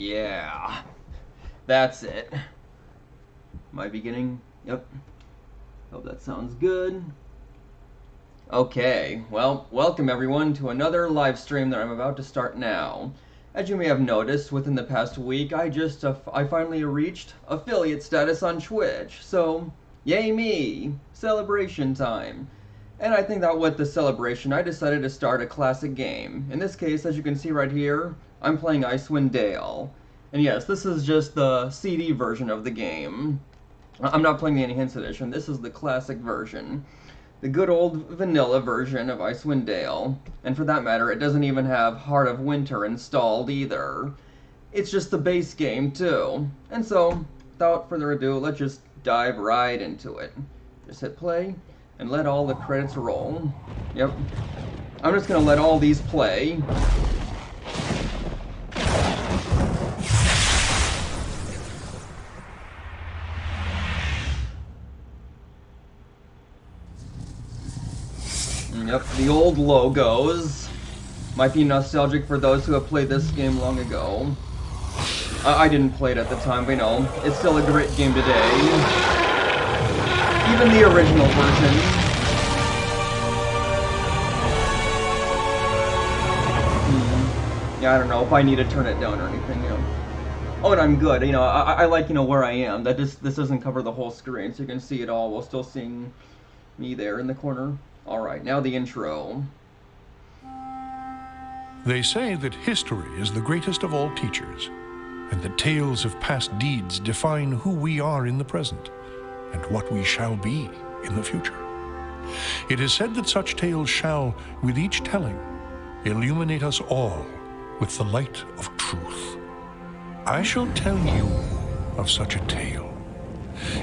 Yeah, that's it. My beginning? Yep. Hope that sounds good. Okay, well, welcome everyone to another live stream that I'm about to start now. As you may have noticed, within the past week, I finally reached affiliate status on Twitch. So, yay me! Celebration time. And I think that with the celebration, I decided to start a classic game. In this case, as you can see right here, I'm playing Icewind Dale. And yes, this is just the CD version of the game. I'm not playing the Enhanced Edition, this is the classic version. The good old vanilla version of Icewind Dale. And for that matter, it doesn't even have Heart of Winter installed either. It's just the base game too. And so, without further ado, let's just dive right into it. Just hit play, and let all the credits roll. Yep. I'm just gonna let all these play. Yep, the old logos. Might be nostalgic for those who have played this game long ago. I didn't play it at the time, but you know, it's still a great game today. Even the original version. Yeah, I don't know if I need to turn it down or anything, you know. Oh, and I'm good, you know, I like, you know, where I am. This doesn't cover the whole screen, so you can see it all while still seeing me there in the corner. Alright, now the intro. They say that history is the greatest of all teachers, and that tales of past deeds define who we are in the present, and what we shall be in the future. It is said that such tales shall, with each telling, illuminate us all with the light of truth. I shall tell you of such a tale.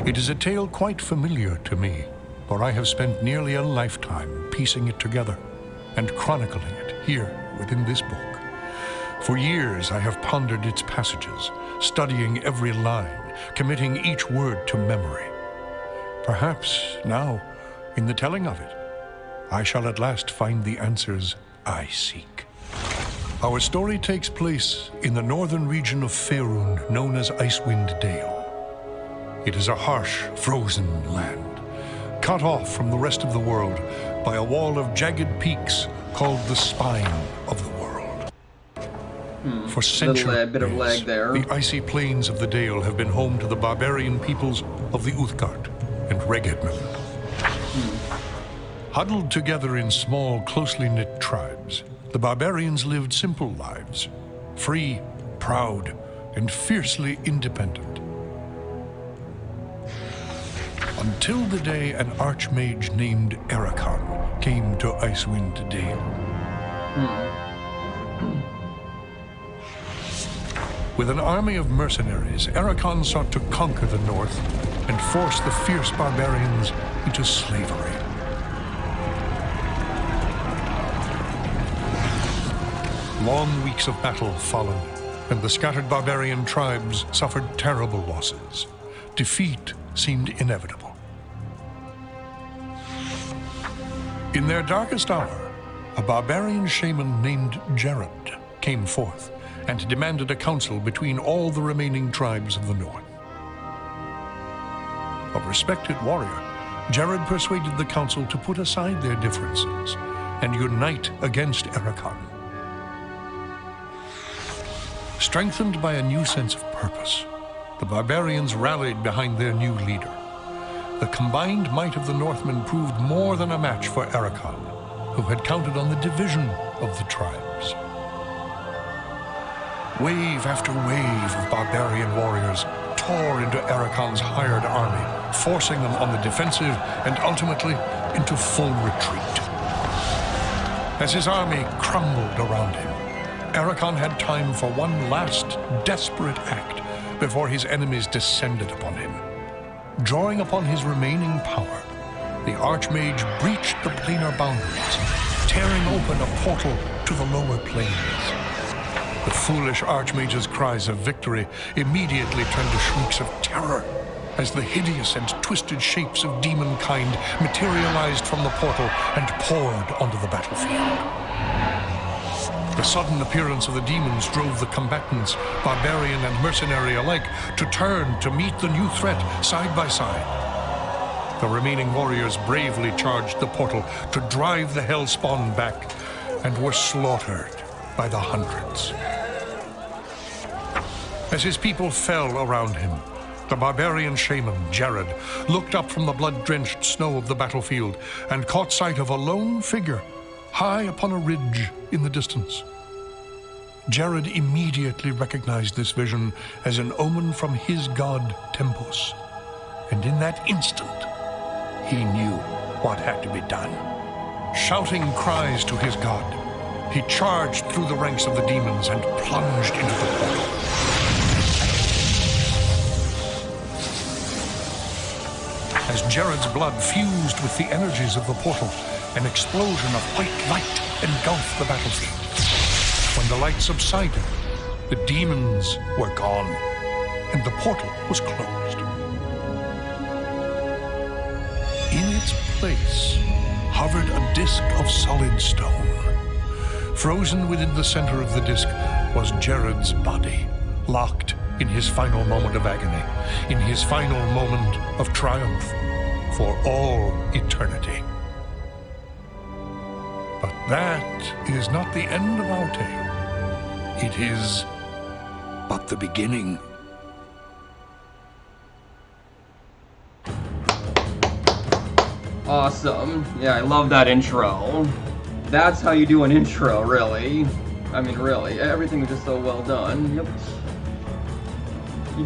It is a tale quite familiar to me, for I have spent nearly a lifetime piecing it together and chronicling it here within this book. For years I have pondered its passages, studying every line, committing each word to memory. Perhaps now, in the telling of it, I shall at last find the answers I seek. Our story takes place in the northern region of Faerun, known as Icewind Dale. It is a harsh, frozen land, cut off from the rest of the world by a wall of jagged peaks called the Spine of the World. For centuries, bit of lag there. The icy plains of the Dale have been home to the barbarian peoples of the Uthgard and Regedmund. Huddled together in small, closely knit tribes, the barbarians lived simple lives, free, proud, and fiercely independent. Until the day an archmage named Erakan came to Icewind Dale. With an army of mercenaries, Erakan sought to conquer the north and force the fierce barbarians into slavery. Long weeks of battle followed, and the scattered barbarian tribes suffered terrible losses. Defeat seemed inevitable. In their darkest hour, a barbarian shaman named Jared came forth and demanded a council between all the remaining tribes of the north. A respected warrior, Jared persuaded the council to put aside their differences and unite against Erakan. Strengthened by a new sense of purpose, the barbarians rallied behind their new leader. The combined might of the Northmen proved more than a match for Erakan, who had counted on the division of the tribes. Wave after wave of barbarian warriors tore into Erakan's hired army, forcing them on the defensive and ultimately into full retreat. As his army crumbled around him, Erakan had time for one last desperate act before his enemies descended upon him. Drawing upon his remaining power, the Archmage breached the planar boundaries, tearing open a portal to the lower planes. The foolish Archmage's cries of victory immediately turned to shrieks of terror as the hideous and twisted shapes of demonkind materialized from the portal and poured onto the battlefield. The sudden appearance of the demons drove the combatants, barbarian and mercenary alike, to turn to meet the new threat side by side. The remaining warriors bravely charged the portal to drive the hellspawn back, and were slaughtered by the hundreds. As his people fell around him, the barbarian shaman, Jared, looked up from the blood-drenched snow of the battlefield and caught sight of a lone figure high upon a ridge in the distance. Jared immediately recognized this vision as an omen from his god, Tempus, and in that instant, he knew what had to be done. Shouting cries to his god, he charged through the ranks of the demons and plunged into the portal. As Jared's blood fused with the energies of the portal, an explosion of white light engulfed the battlefield. When the light subsided, the demons were gone, and the portal was closed. In its place hovered a disk of solid stone. Frozen within the center of the disk was Jared's body, locked in his final moment of agony, in his final moment of triumph for all eternity. But that is not the end of our tale. It is but the beginning. Awesome. Yeah, I love that intro. That's how you do an intro, really. I mean, really. Everything was just so well done. Yep. You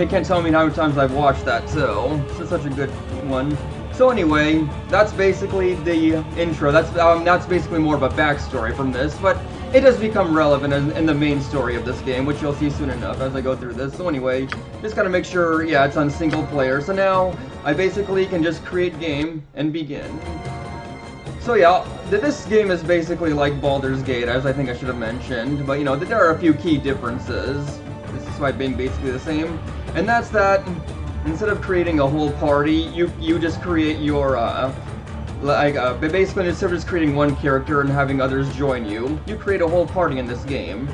can't tell me how many times I've watched that, too. It's such a good one. So anyway, that's basically the intro. That's basically more of a backstory from this, but it does become relevant in the main story of this game, which you'll see soon enough as I go through this. So anyway, just gotta make sure, yeah, it's on single player. So now, I basically can just create game and begin. So yeah, this game is basically like Baldur's Gate, as I think I should have mentioned, but you know, there are a few key differences, despite being basically the same, and that's that instead of creating a whole party, you just create your, basically instead of just creating one character and having others join you, you create a whole party in this game.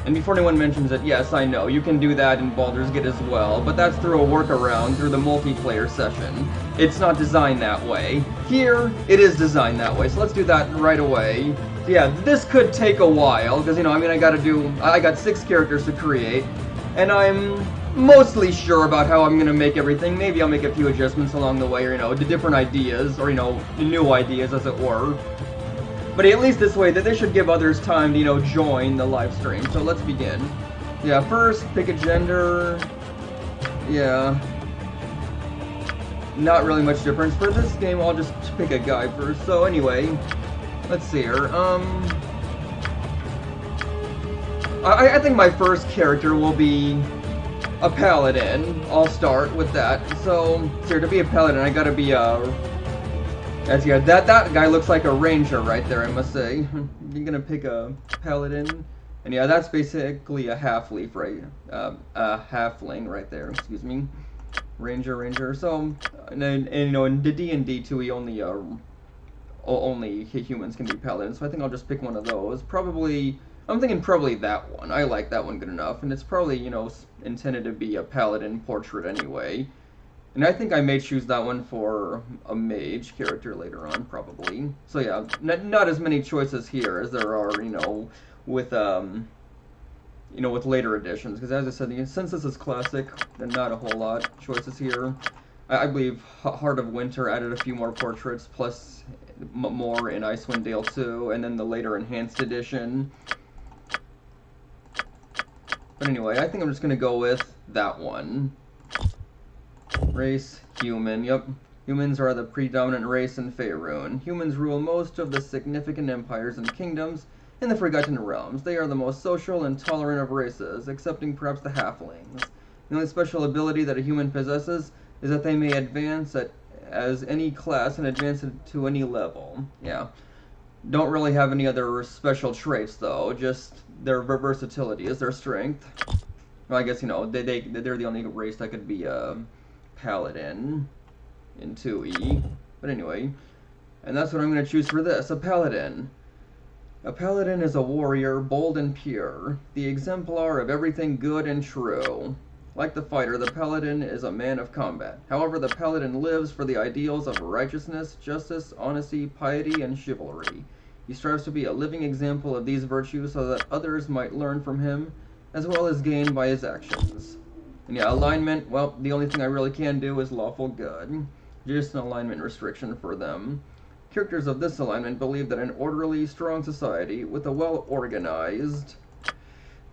And before anyone mentions it, yes, I know, you can do that in Baldur's Gate as well, but that's through a workaround, through the multiplayer session. It's not designed that way. Here, it is designed that way, so let's do that right away. So yeah, this could take a while, because, you know, I mean, I got 6 characters to create, and I'm mostly sure about how I'm gonna make everything. Maybe I'll make a few adjustments along the way, or, you know, the different ideas, or, you know, new ideas, as it were. But at least this way, that they should give others time to, you know, join the live stream. So let's begin. Yeah, first, pick a gender. Yeah. Not really much difference. For this game, I'll just pick a guy first. So anyway, let's see here. I think my first character will be a paladin. I'll start with that. So here, to be a paladin, I gotta be as yeah, that guy looks like a ranger right there, I must say. You're gonna pick a paladin, and yeah, that's basically a half-leaf, right? A halfling right there. Excuse me, ranger. So, and you know, in the D&D too, we only humans can be paladins. So I think I'll just pick one of those. Probably, I'm thinking probably that one. I like that one good enough, and it's probably, you know, intended to be a paladin portrait anyway. And I think I may choose that one for a mage character later on, probably. So yeah, not as many choices here as there are, you know, with later editions. Because as I said, since this is classic, then not a whole lot choices here. I believe Heart of Winter added a few more portraits, plus more in Icewind Dale 2, and then the later enhanced edition. But anyway, I think I'm just gonna go with that one. Race, human. Yep. Humans are the predominant race in Faerun. Humans rule most of the significant empires and kingdoms in the Forgotten Realms. They are the most social and tolerant of races, excepting perhaps the halflings. The only special ability that a human possesses is that they may advance as any class and advance it to any level. Yeah. Don't really have any other special traits, though. Just their versatility is their strength. Well, I guess, you know, they're the only race that could be paladin in 2E. But anyway, and that's what I'm going to choose for this, a paladin. A paladin is a warrior, bold and pure, the exemplar of everything good and true. Like the fighter, the paladin is a man of combat. However, the paladin lives for the ideals of righteousness, justice, honesty, piety, and chivalry. He strives to be a living example of these virtues so that others might learn from him, as well as gain by his actions. And yeah, alignment, well, the only thing I really can do is lawful good. Just an alignment restriction for them. Characters of this alignment believe that an orderly, strong society with a well-organized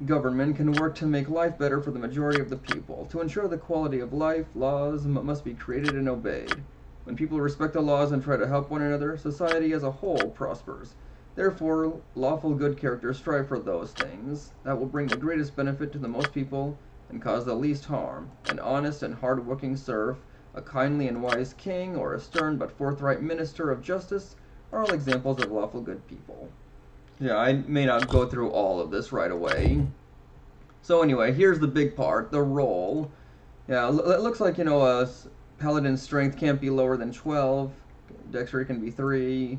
government can work to make life better for the majority of the people. To ensure the quality of life, laws must be created and obeyed. When people respect the laws and try to help one another, society as a whole prospers. Therefore, lawful good characters strive for those things that will bring the greatest benefit to the most people and cause the least harm. An honest and hard-working serf, a kindly and wise king, or a stern but forthright minister of justice are all examples of lawful good people. Yeah, I may not go through all of this right away. So anyway, here's the big part, the roll. Yeah, it looks like, paladin's strength can't be lower than 12. Dexterity can be 3.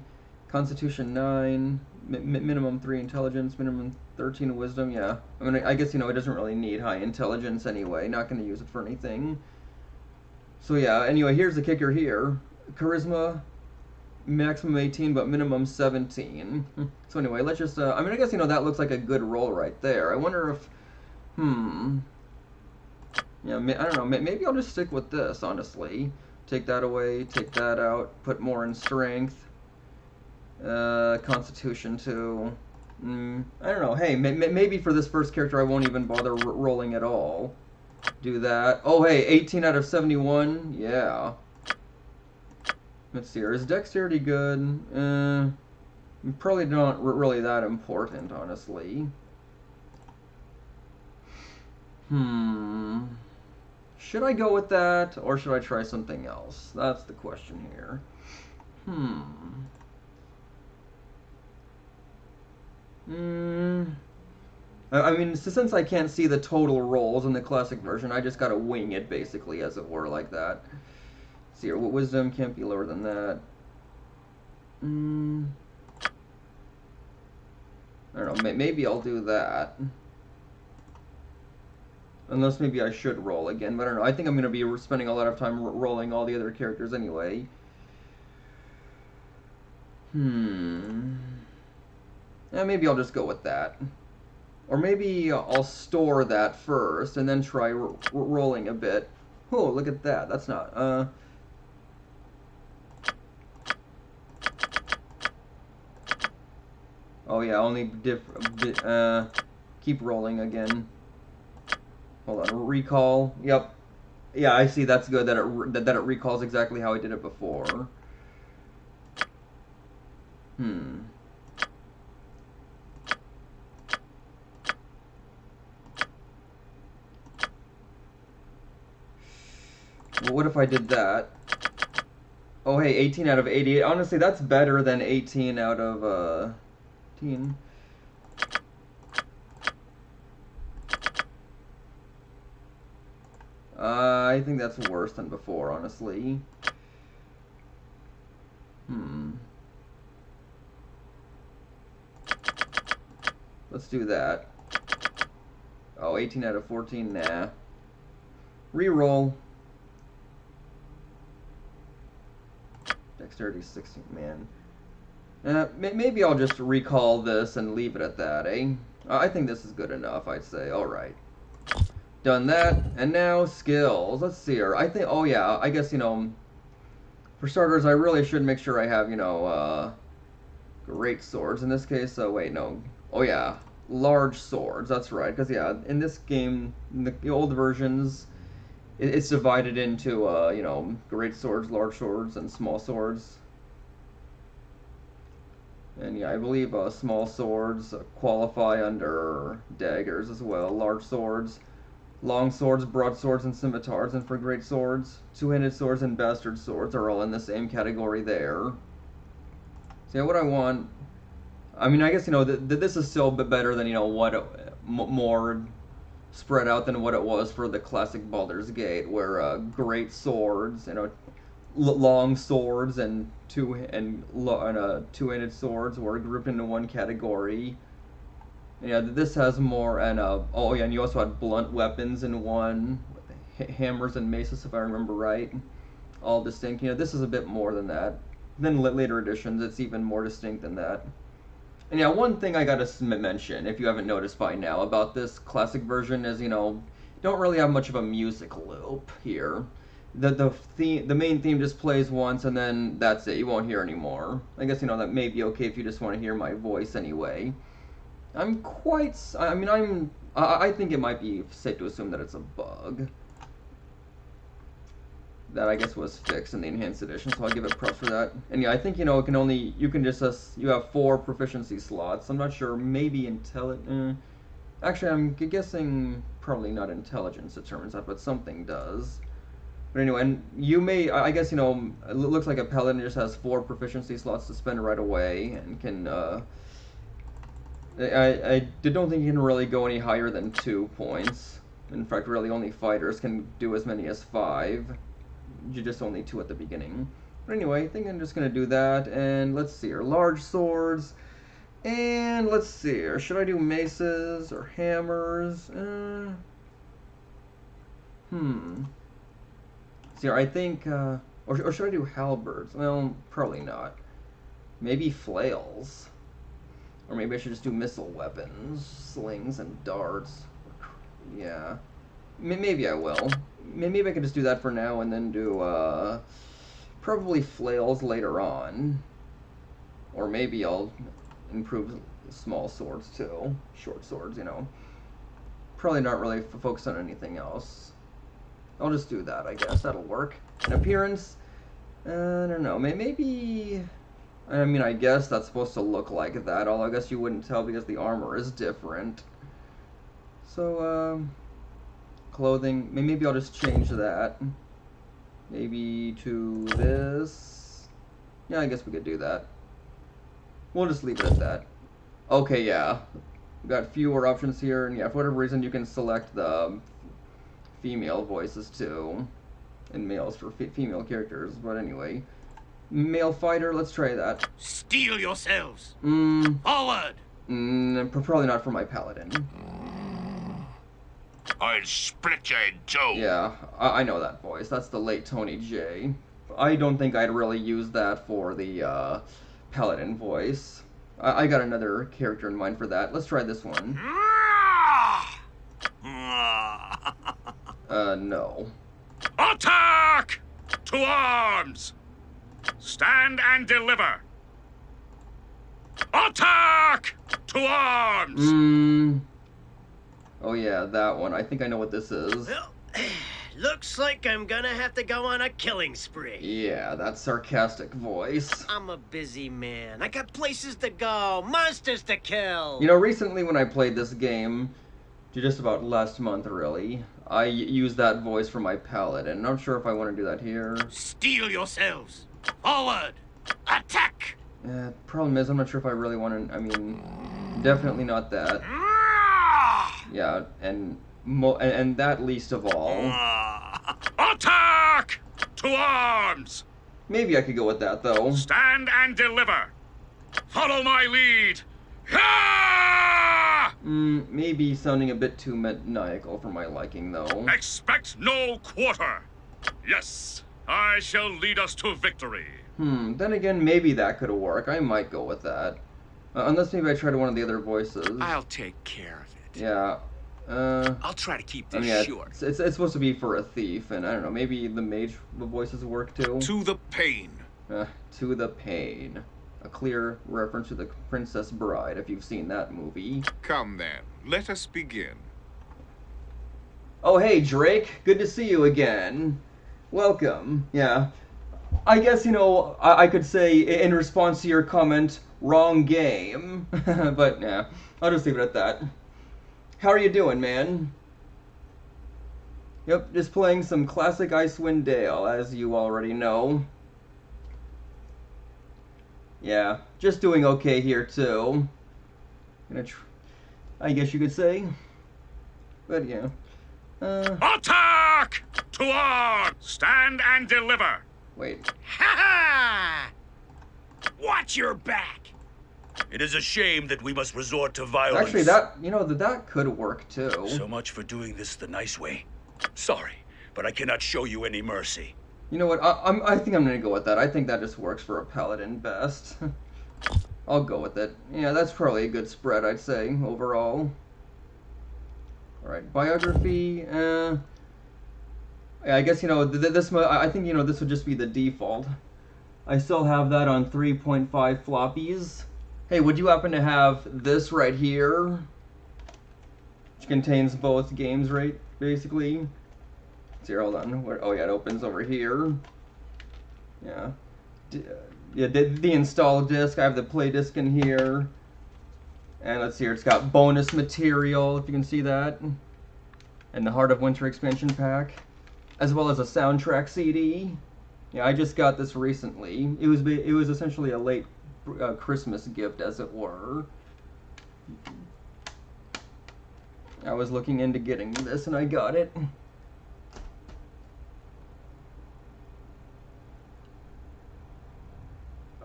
Constitution 9. Minimum 3 intelligence, minimum 13 wisdom, yeah. I mean, I guess, it doesn't really need high intelligence anyway. Not going to use it for anything. So yeah, anyway, here's the kicker here. Charisma, maximum 18, but minimum 17. So anyway, let's just, I mean, I guess, that looks like a good roll right there. I wonder if, yeah, I don't know, maybe I'll just stick with this, honestly. Take that away, take that out, put more in strength. Constitution 2. I don't know, hey, maybe for this first character I won't even bother rolling at all. Do that. Oh, hey, 18 out of 71. Yeah. Let's see here. Is dexterity good? Probably not really that important, honestly. Should I go with that, or should I try something else? That's the question here. I mean, since I can't see the total rolls in the classic version, I just gotta wing it, basically, as it were, like that. Let's see here, wisdom can't be lower than that. I don't know, maybe I'll do that. Unless maybe I should roll again, but I don't know. I think I'm gonna be spending a lot of time rolling all the other characters anyway. Yeah, maybe I'll just go with that. Or maybe I'll store that first and then try rolling a bit. Oh, look at that. That's not, oh yeah, only keep rolling again. Hold on, recall. Yep. Yeah, I see. That's good that it recalls exactly how I did it before. Well, what if I did that? Oh, hey, 18 out of 88. Honestly, that's better than 18 out of, 18. I think that's worse than before, honestly. Let's do that. Oh, 18 out of 14, nah. Reroll. Dexterity 16, man. Maybe I'll just recall this and leave it at that, eh? I think this is good enough, I'd say. Alright. Done that, and now skills. Let's see here. I think, oh yeah, I guess, for starters, I really should make sure I have, great swords. In this case, wait, no. Oh yeah, large swords, that's right. Because, yeah, in this game, in the old versions, it's divided into, great swords, large swords, and small swords. And yeah, I believe small swords qualify under daggers as well. Large swords, long swords, broadswords, and scimitars. And for great swords, two-handed swords and bastard swords are all in the same category there. So yeah, what I want... I mean, I guess, this is still a bit better than, more spread out than what it was for the classic Baldur's Gate, where great swords, long swords and two-handed swords were grouped into one category. Yeah, this has more, and oh yeah, and you also had blunt weapons in one, hammers and maces, if I remember right, all distinct. This is a bit more than that. Then later editions, it's even more distinct than that. And yeah, one thing I gotta mention, if you haven't noticed by now, about this classic version is, don't really have much of a music loop here. The main theme just plays once, and then that's it. You won't hear anymore. I guess that may be okay if you just want to hear my voice anyway. I think it might be safe to assume that it's a bug that I guess was fixed in the enhanced edition, so I'll give it props for that. And yeah, I think you have 4 proficiency slots. I'm not sure, maybe actually, I'm guessing probably not intelligence determines that, but something does. But anyway, and I guess, it looks like a paladin just has 4 proficiency slots to spend right away, and can, I don't think you can really go any higher than 2 points. In fact, really, only fighters can do as many as 5. You just only 2 at the beginning. But anyway, I think I'm just gonna do that, and let's see here. Large swords, and let's see here. Should I do maces or hammers? See here, I think, or should I do halberds? Well, probably not. Maybe flails. Or maybe I should just do missile weapons, slings and darts. Yeah. Maybe I will. Maybe I can just do that for now and then do, probably flails later on. Or maybe I'll improve small swords too. Short swords, Probably not really focused on anything else. I'll just do that, I guess. That'll work. In appearance, I don't know. Maybe... I guess that's supposed to look like that, although I guess you wouldn't tell because the armor is different. So, clothing, maybe I'll just change that. Maybe to this. Yeah, I guess we could do that. We'll just leave it at that. Okay, yeah. We've got fewer options here, and yeah, for whatever reason, you can select the female voices too, and males for female characters, but anyway. Male fighter, let's try that. Steel yourselves! Forward! Probably not for my paladin. I'll split you in two. Yeah, I know that voice. That's the late Tony J. I don't think I'd really use that for the paladin voice. I got another character in mind for that. Let's try this one. No. Attack! To arms! Stand and deliver! Attack! To arms! Oh yeah, that one. I think I know what this is. Well, looks like I'm gonna have to go on a killing spree. Yeah, that sarcastic voice. I'm a busy man. I got places to go, monsters to kill. Recently when I played this game, just about last month really, I used that voice for my paladin. I'm not sure if I want to do that here. Steel yourselves! Forward! Attack! Problem is, I'm not sure if I really want to, definitely not that. Yeah, and that least of all. Attack! To arms! Maybe I could go with that, though. Stand and deliver! Follow my lead! Maybe sounding a bit too maniacal for my liking, though. Expect no quarter! Yes, I shall lead us to victory. Then again, maybe that could work. I might go with that. Unless maybe I tried one of the other voices. I'll take care of it. Yeah. I'll try to keep this short. It's supposed to be for a thief, and I don't know, maybe the mage voices work too. To the pain. To the pain. A clear reference to The Princess Bride, if you've seen that movie. Come then, let us begin. Oh hey, Drake. Good to see you again. Welcome. Yeah. I guess, I could say, in response to your comment, wrong game. But, yeah, I'll just leave it at that. How are you doing, man? Yep, just playing some classic Icewind Dale, as you already know. Yeah, just doing okay here, too. I guess you could say. But, yeah. Attack! To arms! Stand and deliver! Wait. Ha ha! Watch your back! It is a shame that we must resort to violence. Actually, that could work too. So much for doing this the nice way. Sorry, but I cannot show you any mercy. You know what? I think I'm gonna go with that. I think that just works for a paladin best. I'll go with it. Yeah, that's probably a good spread, I'd say, overall. Alright, biography, yeah, I guess, you know, I think, you know, this would just be the default. I still have that on 3.5 floppies. Hey, would you happen to have this right here? Which contains both games, right, basically? Here, hold on. Oh yeah, it opens over here. Yeah. Yeah, the install disc. I have the play disc in here. And let's see here, it's got bonus material, if you can see that. And the Heart of Winter expansion pack. As well as a soundtrack CD. Yeah, I just got this recently. It was essentially a late Christmas gift, as it were. I was looking into getting this and I got it.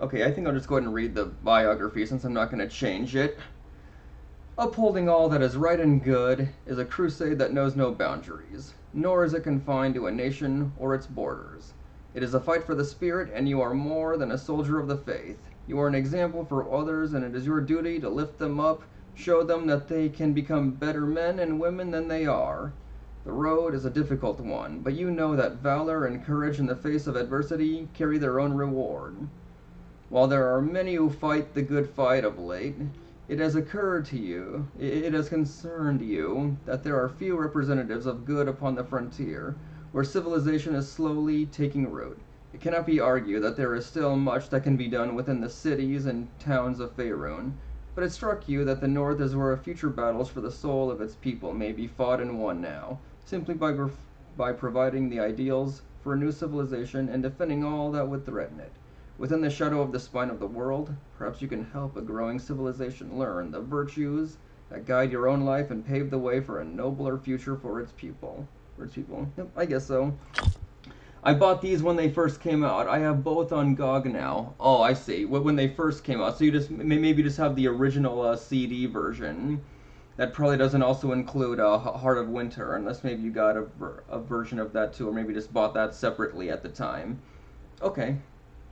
Okay, I think I'll just go ahead and read the biography since I'm not going to change it. Upholding all that is right and good is a crusade that knows no boundaries, nor is it confined to a nation or its borders. It is a fight for the spirit, and you are more than a soldier of the faith. You are an example for others, and it is your duty to lift them up, show them that they can become better men and women than they are. The road is a difficult one, but you know that valor and courage in the face of adversity carry their own reward. While there are many who fight the good fight of late, it has occurred to you, it has concerned you, that there are few representatives of good upon the frontier, where civilization is slowly taking root. It cannot be argued that there is still much that can be done within the cities and towns of Faerun, but it struck you that the North is where future battles for the soul of its people may be fought and won now, simply by providing the ideals for a new civilization and defending all that would threaten it. Within the shadow of the spine of the world, perhaps you can help a growing civilization learn the virtues that guide your own life and pave the way for a nobler future for its people. Yep, I guess so. I bought these when they first came out. I have both on GOG now. Oh, I see. When they first came out. So you just maybe just have the original CD version. That probably doesn't also include Heart of Winter, unless maybe you got a version of that too, or maybe just bought that separately at the time. Okay.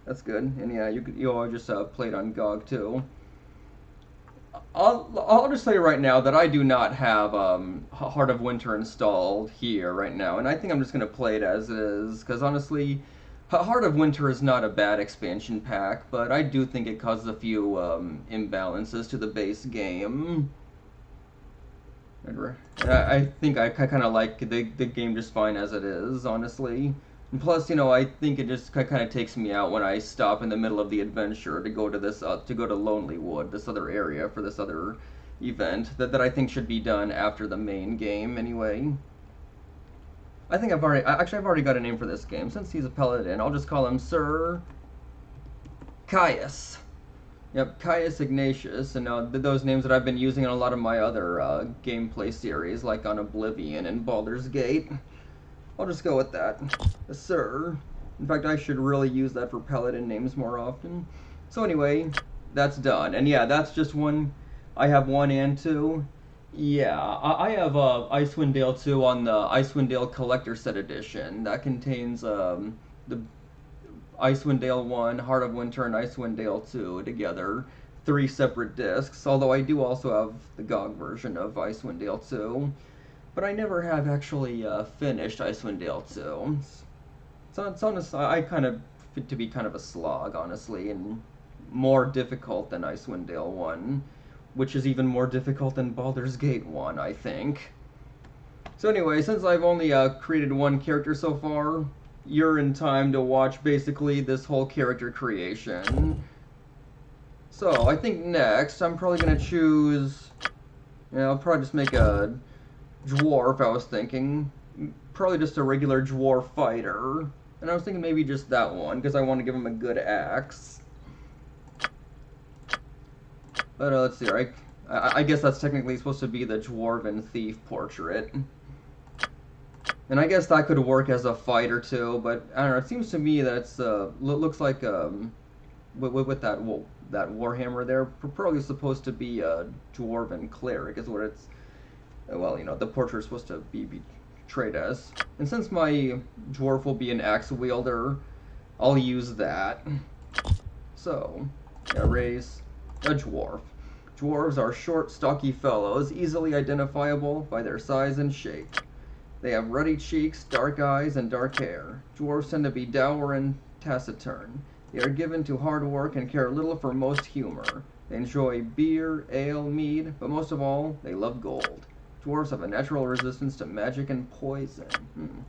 That's good, and yeah, you all just played on GOG too. I'll just tell you right now that I do not have Heart of Winter installed here right now, and I think I'm just gonna play it as is, because honestly, Heart of Winter is not a bad expansion pack, but I do think it causes a few imbalances to the base game. I think I kind of like the game just fine as it is, honestly. And plus, you know, I think it just kind of takes me out when I stop in the middle of the adventure to go to this, to go to Lonelywood, this other area for this other event that I think should be done after the main game anyway. I think I've already got a name for this game. Since he's a paladin, I'll just call him Sir Caius. Yep, Caius Ignatius, and those names that I've been using in a lot of my other gameplay series, like on Oblivion and Baldur's Gate. I'll just go with that. Sir. In fact, I should really use that for paladin names more often. So anyway, that's done. And yeah, that's just one. I have 1 and 2. Yeah, I have Icewind Dale 2 on the Icewind Dale Collector Set Edition. That contains the Icewind Dale 1, Heart of Winter, and Icewind Dale 2 together. 3 separate discs, although I do also have the GOG version of Icewind Dale 2. But I never have actually finished Icewind Dale 2. It's honest, I kind of fit to be kind of a slog, honestly, and more difficult than Icewind Dale 1, which is even more difficult than Baldur's Gate 1, I think. So anyway, since I've only created 1 character so far, you're in time to watch basically this whole character creation. So I think next, I'm probably going to choose, I'll probably just make a dwarf, I was thinking. Probably just a regular dwarf fighter. And I was thinking maybe just that one, because I want to give him a good axe. But let's see, I guess that's technically supposed to be the dwarven thief portrait. And I guess that could work as a fighter too, but I don't know. It seems to me that it's looks like with that warhammer there, probably supposed to be a dwarven cleric is what it's. Well, you know, the portrait's supposed to be portrayed as. And since my dwarf will be an axe wielder, I'll use that. So, yeah, raise a dwarf. Dwarves are short, stocky fellows, easily identifiable by their size and shape. They have ruddy cheeks, dark eyes, and dark hair. Dwarves tend to be dour and taciturn. They are given to hard work and care little for most humor. They enjoy beer, ale, mead, but most of all, they love gold. Dwarves have a natural resistance to magic and poison.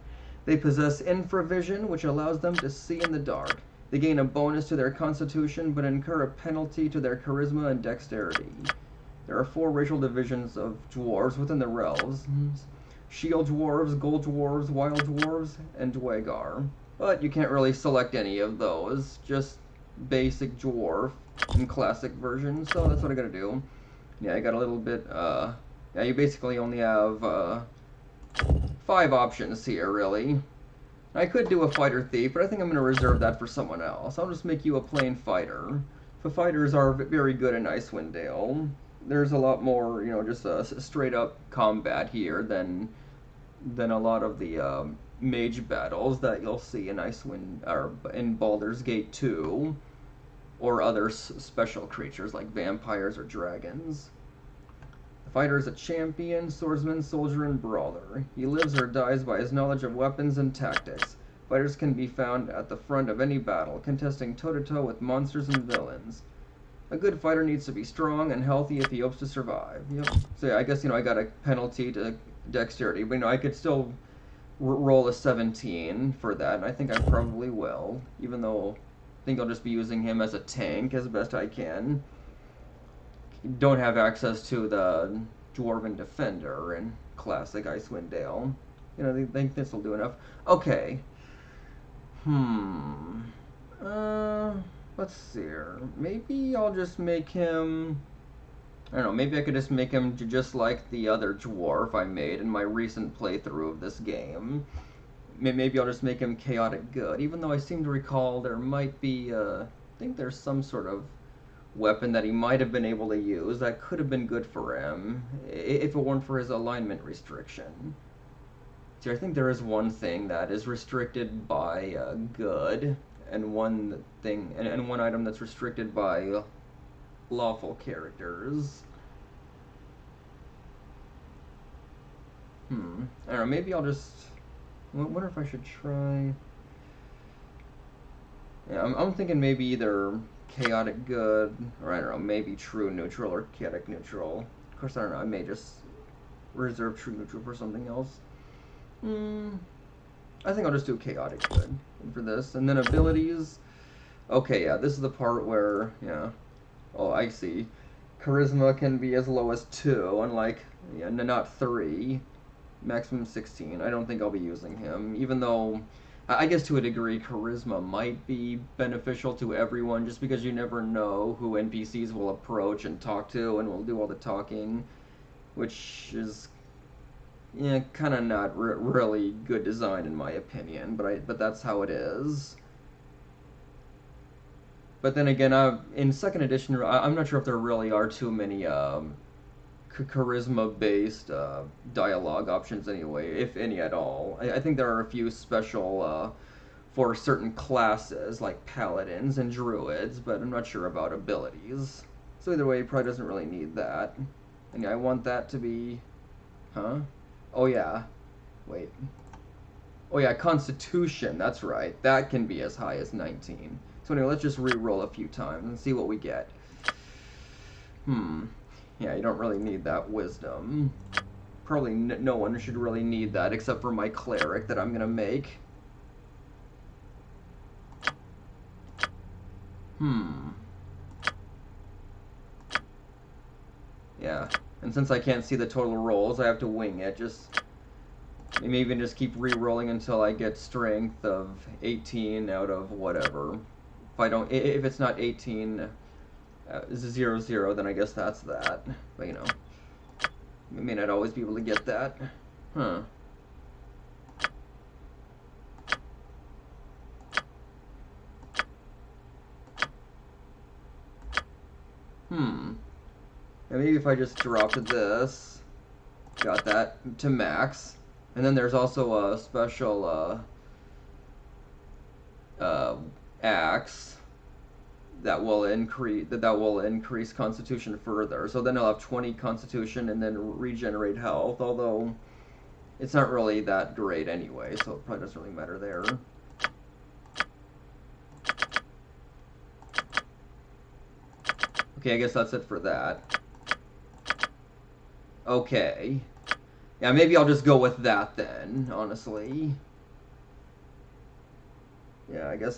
They possess infravision, which allows them to see in the dark. They gain a bonus to their constitution, but incur a penalty to their charisma and dexterity. There are 4 racial divisions of dwarves within the realms. Shield dwarves, gold dwarves, wild dwarves, and dwegar. But you can't really select any of those, just basic dwarf and classic version, so that's what I gotta do. Yeah, I got a little bit, yeah, you basically only have, 5 options here, really. I could do a fighter thief, but I think I'm gonna reserve that for someone else. I'll just make you a plain fighter. The fighters are very good in Icewind Dale. There's a lot more, you know, just straight up combat here than a lot of the mage battles that you'll see in Icewind or in Baldur's Gate 2, or other special creatures like vampires or dragons. The fighter is a champion, swordsman, soldier, and brawler. He lives or dies by his knowledge of weapons and tactics. Fighters can be found at the front of any battle, contesting toe-to-toe with monsters and villains. A good fighter needs to be strong and healthy if he hopes to survive. Yep. So yeah, I guess, you know, I got a penalty to dexterity, but, you know, I could still roll a 17 for that, and I think I probably will, even though I think I'll just be using him as a tank as best I can. Don't have access to the Dwarven Defender in classic Icewind Dale. You know, they think this will do enough. Okay. Let's see here. Maybe I'll just make him... I don't know, maybe I could just make him just like the other dwarf I made in my recent playthrough of this game. Maybe I'll just make him chaotic good, even though I seem to recall there might be, I think there's some sort of weapon that he might have been able to use that could have been good for him, if it weren't for his alignment restriction. See, I think there is one thing that is restricted by good, and one thing, and one item that's restricted by lawful characters. I don't know, maybe I'll just... I wonder if I should try... Yeah, I'm thinking maybe either chaotic good, or I don't know, maybe true neutral or chaotic neutral. Of course, I don't know, I may just reserve true neutral for something else. I think I'll just do chaotic good for this. And then abilities. Okay, yeah, this is the part where, yeah. Oh, I see. Charisma can be as low as 2, unlike, yeah, not 3. Maximum 16. I don't think I'll be using him, even though, I guess to a degree, charisma might be beneficial to everyone, just because you never know who NPCs will approach and talk to and will do all the talking, which is, yeah, kind of not really good design in my opinion, but that's how it is. But then again, in second edition, I'm not sure if there really are too many charisma-based dialogue options anyway, if any at all. I think there are a few special for certain classes, like paladins and druids, but I'm not sure about abilities. So either way, he probably doesn't really need that. And yeah, I want that to be... Huh? Oh yeah. Wait. Oh yeah, Constitution, that's right. That can be as high as 19. So anyway, let's just re-roll a few times and see what we get. Yeah, you don't really need that wisdom. Probably no one should really need that except for my cleric that I'm gonna make. Yeah, and since I can't see the total rolls, I have to wing it. Maybe even just keep re-rolling until I get strength of 18 out of whatever. If it's not 18, 0, 0, then I guess that's that. But you know, I may not always be able to get that. And maybe if I just dropped this, got that to max, and then there's also a special axe that will increase Constitution further. So then I'll have 20 Constitution and then regenerate health. Although it's not really that great anyway, so it probably doesn't really matter there. Okay, I guess that's it for that. Okay. Yeah, maybe I'll just go with that then, honestly. Yeah, I guess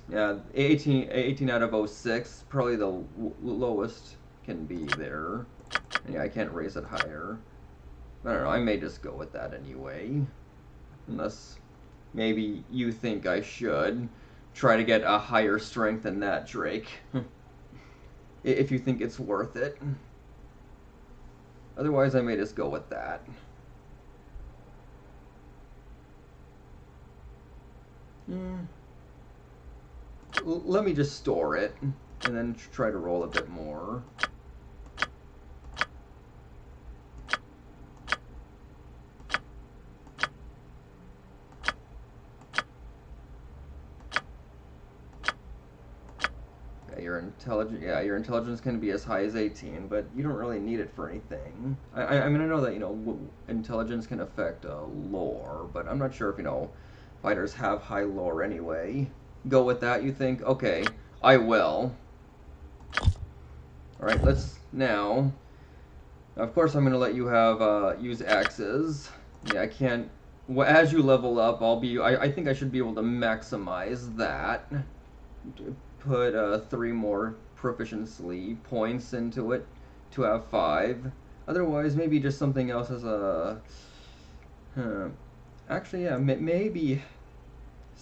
yeah, 18 out of 06, probably the lowest can be there. And yeah, I can't raise it higher. I don't know, I may just go with that anyway. Unless maybe you think I should try to get a higher strength than that, Drake. If you think it's worth it. Otherwise, I may just go with that. Let me just store it, and then try to roll a bit more. Your intelligence can be as high as 18, but you don't really need it for anything. I mean, I know that, intelligence can affect lore, but I'm not sure if, fighters have high lore anyway. Go with that, you think? Okay, I will. Alright, let's now... Of course, I'm going to let you have, use axes. Yeah, I can't... Well, as you level up, I think I should be able to maximize that. Put 3 more proficiency points into it to have 5. Otherwise, maybe just something else as a... Actually, yeah, maybe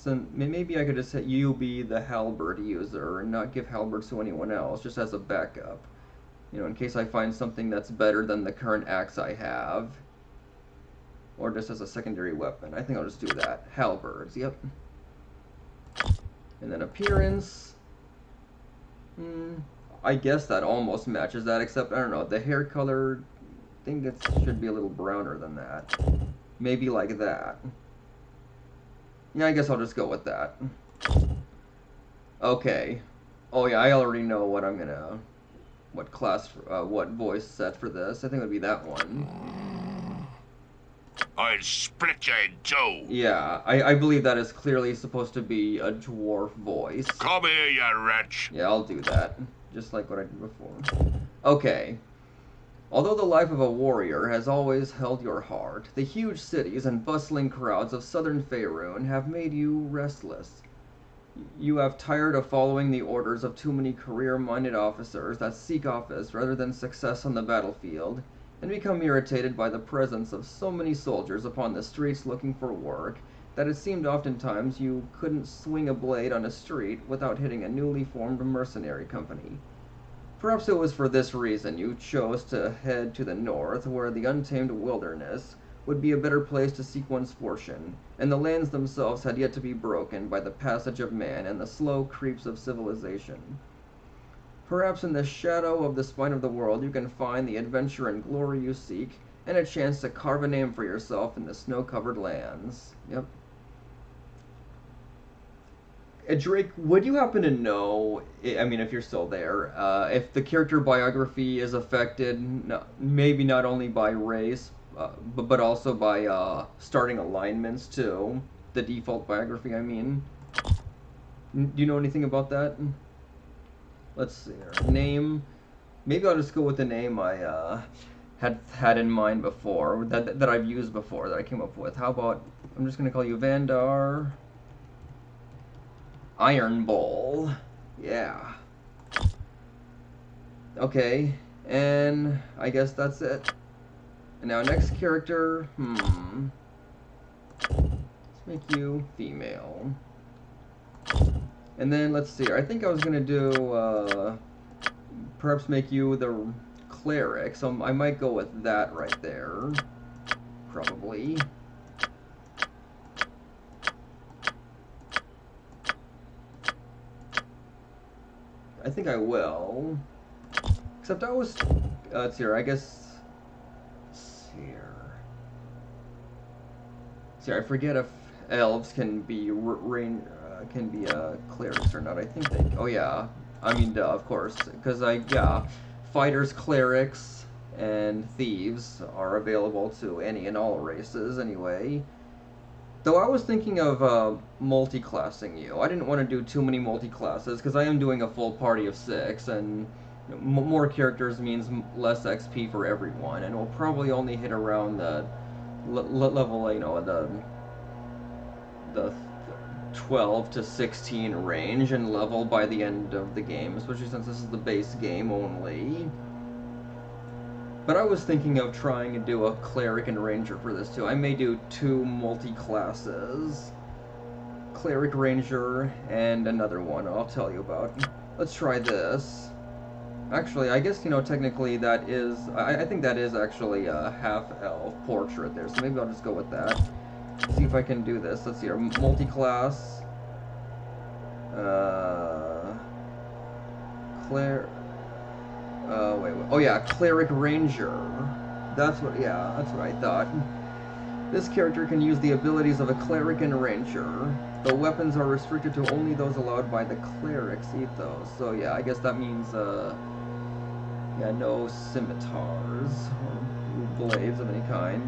I could just let you be the halberd user and not give halberds to anyone else, just as a backup. In case I find something that's better than the current axe I have. Or just as a secondary weapon. I think I'll just do that. Halberds, yep. And then appearance... I guess that almost matches that, except, I don't know, the hair color, I think it should be a little browner than that. Maybe like that. Yeah, I guess I'll just go with that. Okay. Oh yeah, I already know what I'm gonna... What class, what voice set for this. I think it would be that one. I'll split you in two. Yeah, I believe that is clearly supposed to be a dwarf voice. Come here, you wretch. Yeah, I'll do that. Just like what I did before. Okay. Although the life of a warrior has always held your heart, the huge cities and bustling crowds of southern Faerun have made you restless. You have tired of following the orders of too many career-minded officers that seek office rather than success on the battlefield, and become irritated by the presence of so many soldiers upon the streets looking for work that it seemed oftentimes you couldn't swing a blade on a street without hitting a newly formed mercenary company. Perhaps it was for this reason you chose to head to the north, where the untamed wilderness would be a better place to seek one's fortune, and the lands themselves had yet to be broken by the passage of man and the slow creeps of civilization. Perhaps in the shadow of the spine of the world you can find the adventure and glory you seek, and a chance to carve a name for yourself in the snow-covered lands. Yep. Drake, would you happen to know, I mean, if you're still there, if the character biography is affected, maybe not only by race, but also by starting alignments too? The default biography, I mean. Do you know anything about that? Let's see here. Name. Maybe I'll just go with the name I had in mind before, that I've used before, that I came up with. How about, I'm just going to call you Vandar Iron Bowl. Yeah. Okay, and I guess that's it. And now next character, let's make you female. And then let's see, I think I was gonna do perhaps make you the cleric, so I might go with that right there. Probably. I think I will. Except I was... let's see here, I guess... Let's see here... See, I forget if elves can be clerics or not. I think they... Oh, yeah. I mean, duh, of course. Because, yeah. Fighters, clerics, and thieves are available to any and all races, anyway. Though I was thinking of multi-classing you. I didn't want to do too many multi-classes, because I am doing a full party of 6, and more characters means less XP for everyone, and we'll probably only hit around the level, you know, the 12 to 16 range and level by the end of the game, especially since this is the base game only. But I was thinking of trying to do a cleric and ranger for this too. I may do 2 multi-classes. Cleric, ranger, and another one I'll tell you about. Let's try this. Actually, I guess, you know, technically that is... I think that is actually a half-elf portrait there, so maybe I'll just go with that. See if I can do this. Let's see here. Multi-class. Wait. Oh yeah, cleric ranger. That's what I thought. This character can use the abilities of a cleric and ranger. The weapons are restricted to only those allowed by the cleric's ethos. So yeah, I guess that means, yeah, no scimitars or blades of any kind.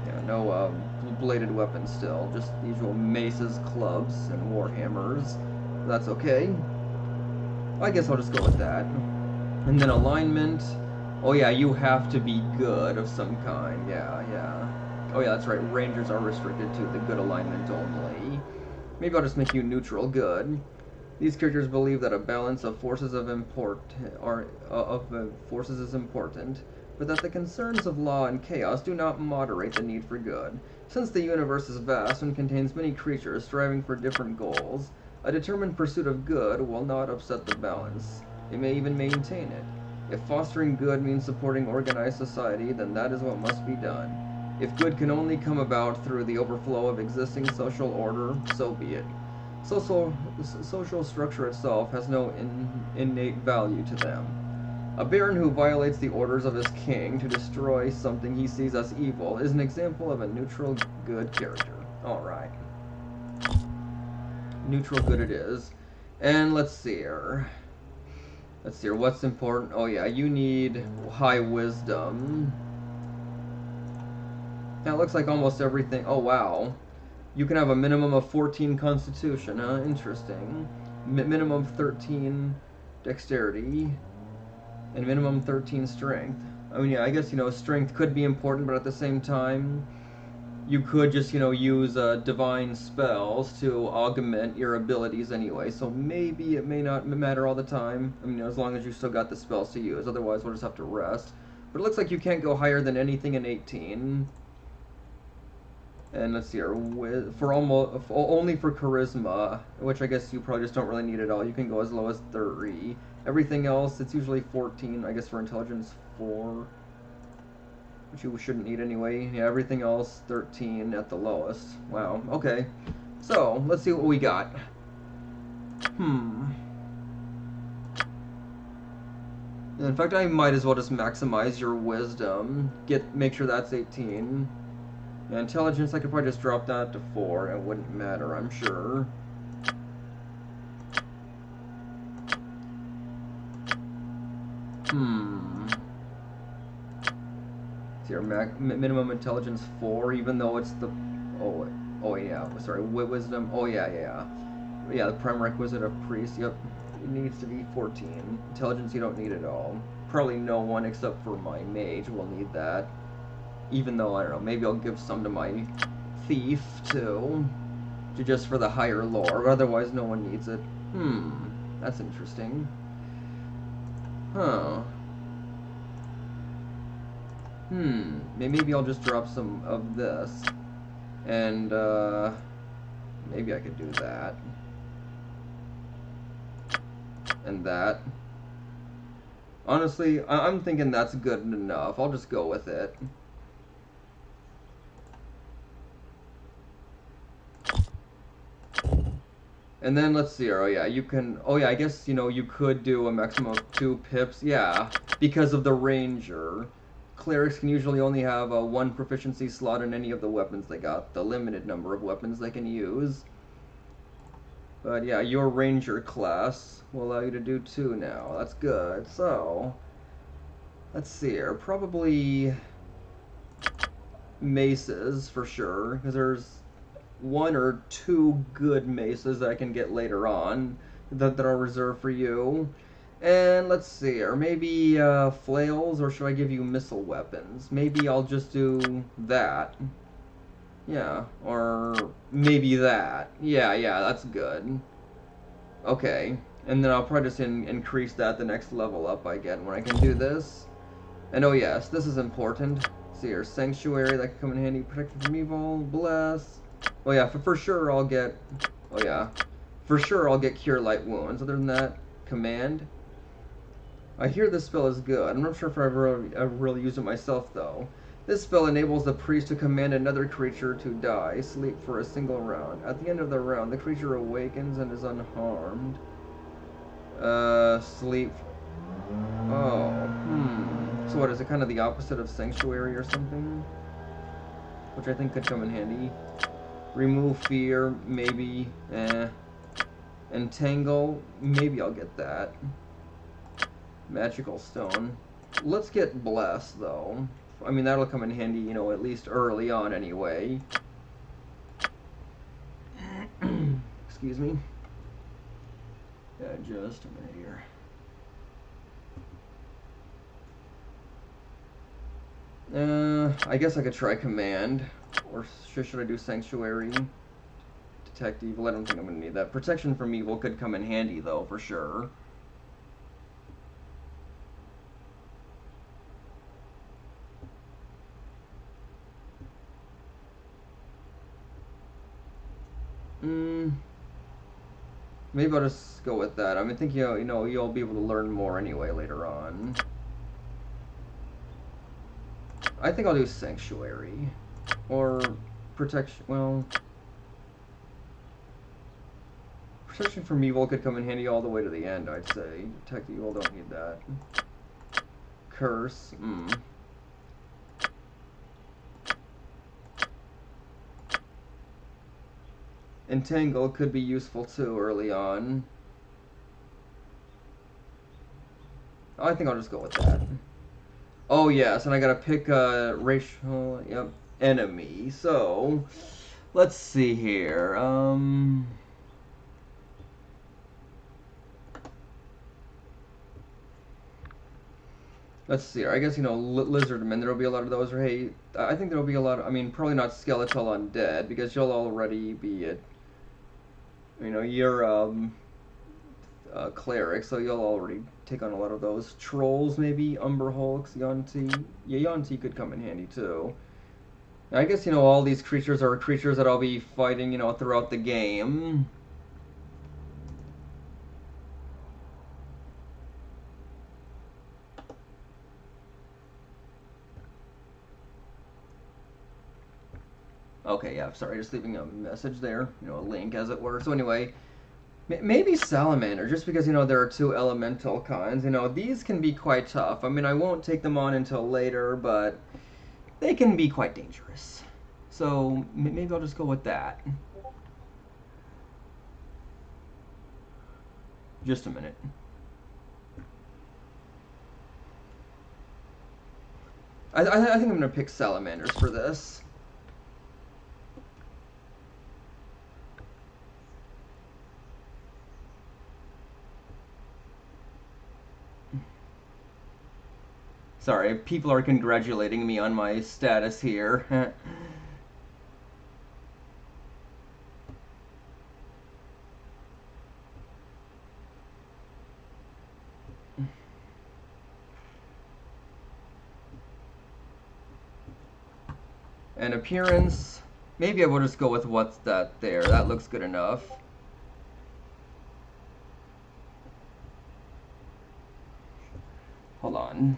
Yeah, no, bladed weapons still. Just the usual maces, clubs, and warhammers. That's okay. I guess I'll just go with that. And then alignment. Oh yeah, you have to be good of some kind. Yeah. Oh yeah, that's right. Rangers are restricted to the good alignment only. Maybe I'll just make you neutral good. These characters believe that a balance of forces is important, but that the concerns of law and chaos do not moderate the need for good. Since the universe is vast and contains many creatures striving for different goals, a determined pursuit of good will not upset the balance. It may even maintain it. If fostering good means supporting organized society, then that is what must be done. If good can only come about through the overflow of existing social order, so be it. Social structure itself has no innate value to them. A baron who violates the orders of his king to destroy something he sees as evil is an example of a neutral good character. Alright. Neutral good it is. And let's see here. What's important? Oh yeah, you need high wisdom. Now it looks like almost everything... Oh wow. You can have a minimum of 14 constitution, huh? Interesting. Minimum 13 dexterity. And minimum 13 strength. I mean, yeah, I guess, you know, strength could be important, but at the same time, you could just, you know, use divine spells to augment your abilities anyway. So maybe it may not matter all the time. I mean, as long as you still got the spells to use. Otherwise, we'll just have to rest. But it looks like you can't go higher than anything in 18. And let's see here, only for charisma, which I guess you probably just don't really need at all. You can go as low as 30. Everything else, it's usually 14. I guess for intelligence 4, which you shouldn't need anyway. Yeah, everything else 13 at the lowest. Wow. Okay. So let's see what we got. In fact, I might as well just maximize your wisdom. Make sure that's 18. Yeah, intelligence, I could probably just drop that to 4. It wouldn't matter, I'm sure. So your minimum intelligence 4, even though it's the... Oh yeah, sorry, wisdom. Oh yeah. Yeah, the prime requisite of priest, yep. It needs to be 14. Intelligence you don't need at all. Probably no one except for my mage will need that. Even though, I don't know, maybe I'll give some to my thief, too. Just for the higher lore, otherwise no one needs it. That's interesting. Huh. Maybe I'll just drop some of this. And, maybe I could do that. And that. Honestly, I'm thinking that's good enough. I'll just go with it. And then let's see. Oh yeah, you can. Oh yeah, I guess you know you could do a maximum of 2 pips. Yeah, because of the ranger. Clerics can usually only have a 1 proficiency slot in any of the weapons they got. The limited number of weapons they can use. But yeah, your ranger class will allow you to do 2 now. That's good. So let's see here. Probably maces for sure, because there's 1 or 2 good maces that I can get later on that are reserved for you. And let's see, or maybe flails, or should I give you missile weapons? Maybe I'll just do that. Yeah, or maybe that. Yeah, that's good. Okay, and then I'll probably just increase that the next level up I get when I can do this. And oh yes, this is important. See here, sanctuary, that can come in handy. Protection from evil, bless. Oh yeah, for sure I'll get. Oh yeah, for sure I'll get cure light wounds. Other than that, command. I hear this spell is good. I'm not sure if I've ever really used it myself though. This spell enables the priest to command another creature to die, sleep for a single round. At the end of the round, the creature awakens and is unharmed. Sleep. Oh, So what, is it kind of the opposite of Sanctuary or something? Which I think could come in handy. Remove fear, maybe. Entangle, maybe I'll get that. Magical stone. Let's get Bless, though. I mean, that'll come in handy, you know, at least early on anyway. Excuse me. Just a minute here. I guess I could try Command. Or should I do Sanctuary? Detect Evil, I don't think I'm going to need that. Protection from Evil could come in handy, though, for sure. Maybe I'll just go with that. I mean, I think you know you'll be able to learn more anyway later on. I think I'll do Sanctuary or Protection. Well, Protection from Evil could come in handy all the way to the end. I'd say Detect Evil, don't need that. Curse. Entangle could be useful too early on. I think I'll just go with that. Oh yes, and I gotta pick a racial, enemy. So, let's see here. Let's see. I guess, you know, lizardmen, there'll be a lot of those. Or hey, I think there'll be a lot of, I mean, probably not skeletal undead, because you'll already be at, you know, you're cleric, so you'll already take on a lot of those. Trolls, maybe, Umber Hulks, Yonti. Yeah, Yonti could come in handy too. I guess, you know, all these creatures are creatures that I'll be fighting, you know, throughout the game. Okay, yeah, sorry, just leaving a message there, you know, a link, as it were. So anyway, maybe Salamander, just because, you know, there are 2 elemental kinds. You know, these can be quite tough. I mean, I won't take them on until later, but they can be quite dangerous. So maybe I'll just go with that. Just a minute. I think I'm going to pick Salamanders for this. Sorry, people are congratulating me on my status here. And appearance, maybe I will just go with what's that there. That looks good enough. Hold on.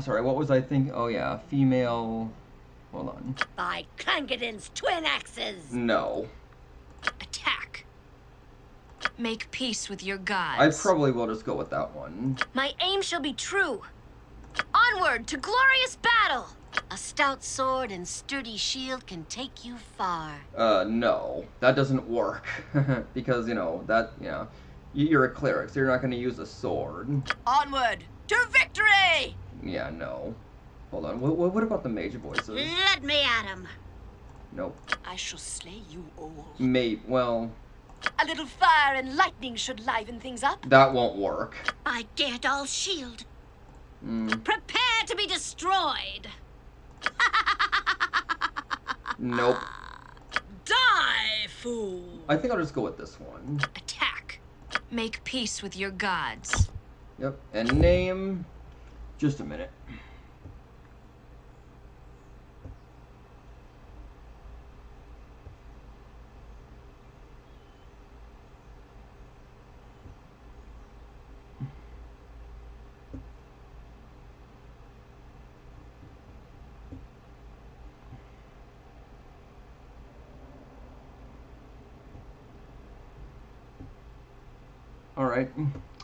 Sorry, what was I thinking? Oh yeah, female. Hold on. By Clangeddin's twin axes! No. Attack. Make peace with your I gods. probably will just go with that one. My aim shall be true. Onward to glorious battle! A stout sword and sturdy shield can take you far. No. That doesn't work. Because, you know, that, yeah. You're a cleric, so you're not going to use a sword. Onward to victory! Yeah, no. Hold on. What about the mage voices? Let me at him. Nope. I shall slay you all. Mate, well, A little fire and lightning should liven things up. that won't work. By Geardal's shield. Mm, Prepare to be destroyed. nope. Die, fool. I think I'll just go with this one. Attack. Make peace with your gods. Yep. And name. Just a minute. Alright.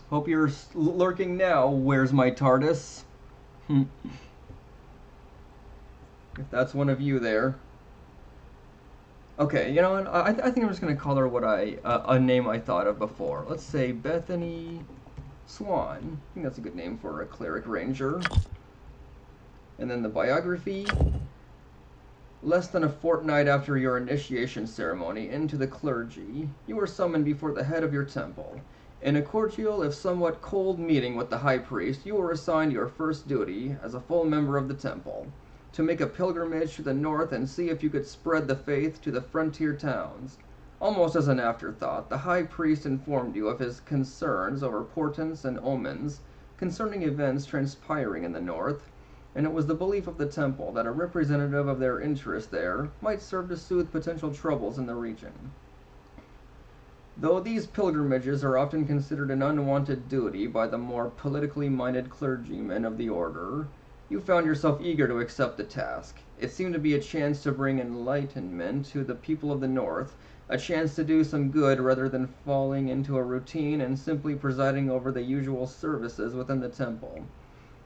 Hope you're lurking now. Where's my TARDIS? If that's one of you there. Okay, you know what? I think I'm just going to call her what a name I thought of before. Let's say Bethany Swan. I think that's a good name for a cleric ranger. And then the biography. Less than a fortnight after your initiation ceremony into the clergy, you were summoned before the head of your temple. In a cordial, if somewhat cold meeting with the high priest, you were assigned your first duty, as a full member of the temple, to make a pilgrimage to the north and see if you could spread the faith to the frontier towns. Almost as an afterthought, the high priest informed you of his concerns over portents and omens concerning events transpiring in the north, and it was the belief of the temple that a representative of their interest there might serve to soothe potential troubles in the region. Though these pilgrimages are often considered an unwanted duty by the more politically minded clergymen of the order, you found yourself eager to accept the task. It seemed to be a chance to bring enlightenment to the people of the North, a chance to do some good rather than falling into a routine and simply presiding over the usual services within the temple.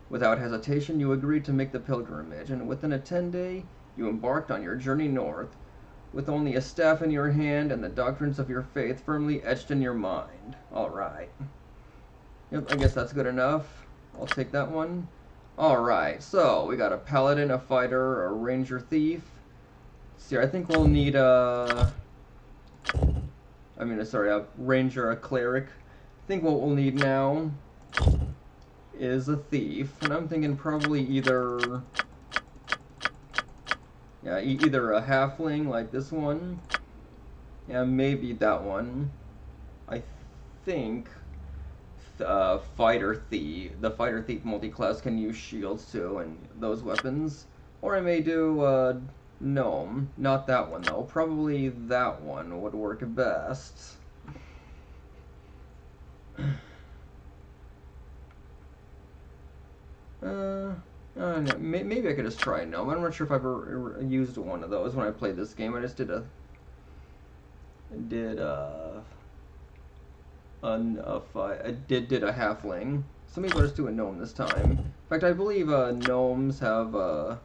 Without hesitation, you agreed to make the pilgrimage, and within a 10-day, you embarked on your journey north, with only a staff in your hand and the doctrines of your faith firmly etched in your mind. Alright. Yep, I guess that's good enough. I'll take that one. Alright, so we got a paladin, a fighter, a ranger thief. Let's see, I think we'll need a ranger, a cleric. I think what we'll need now is a thief. And I'm thinking probably either a halfling like this one. Yeah, maybe that one. I think the fighter thief multi-class can use shields too and those weapons. Or I may do gnome. Not that one though. Probably that one would work best. Maybe I could just try gnome. I'm not sure if I've ever used one of those when I played this game. I just did a halfling. So maybe I'll just do a gnome this time. In fact, I believe gnomes have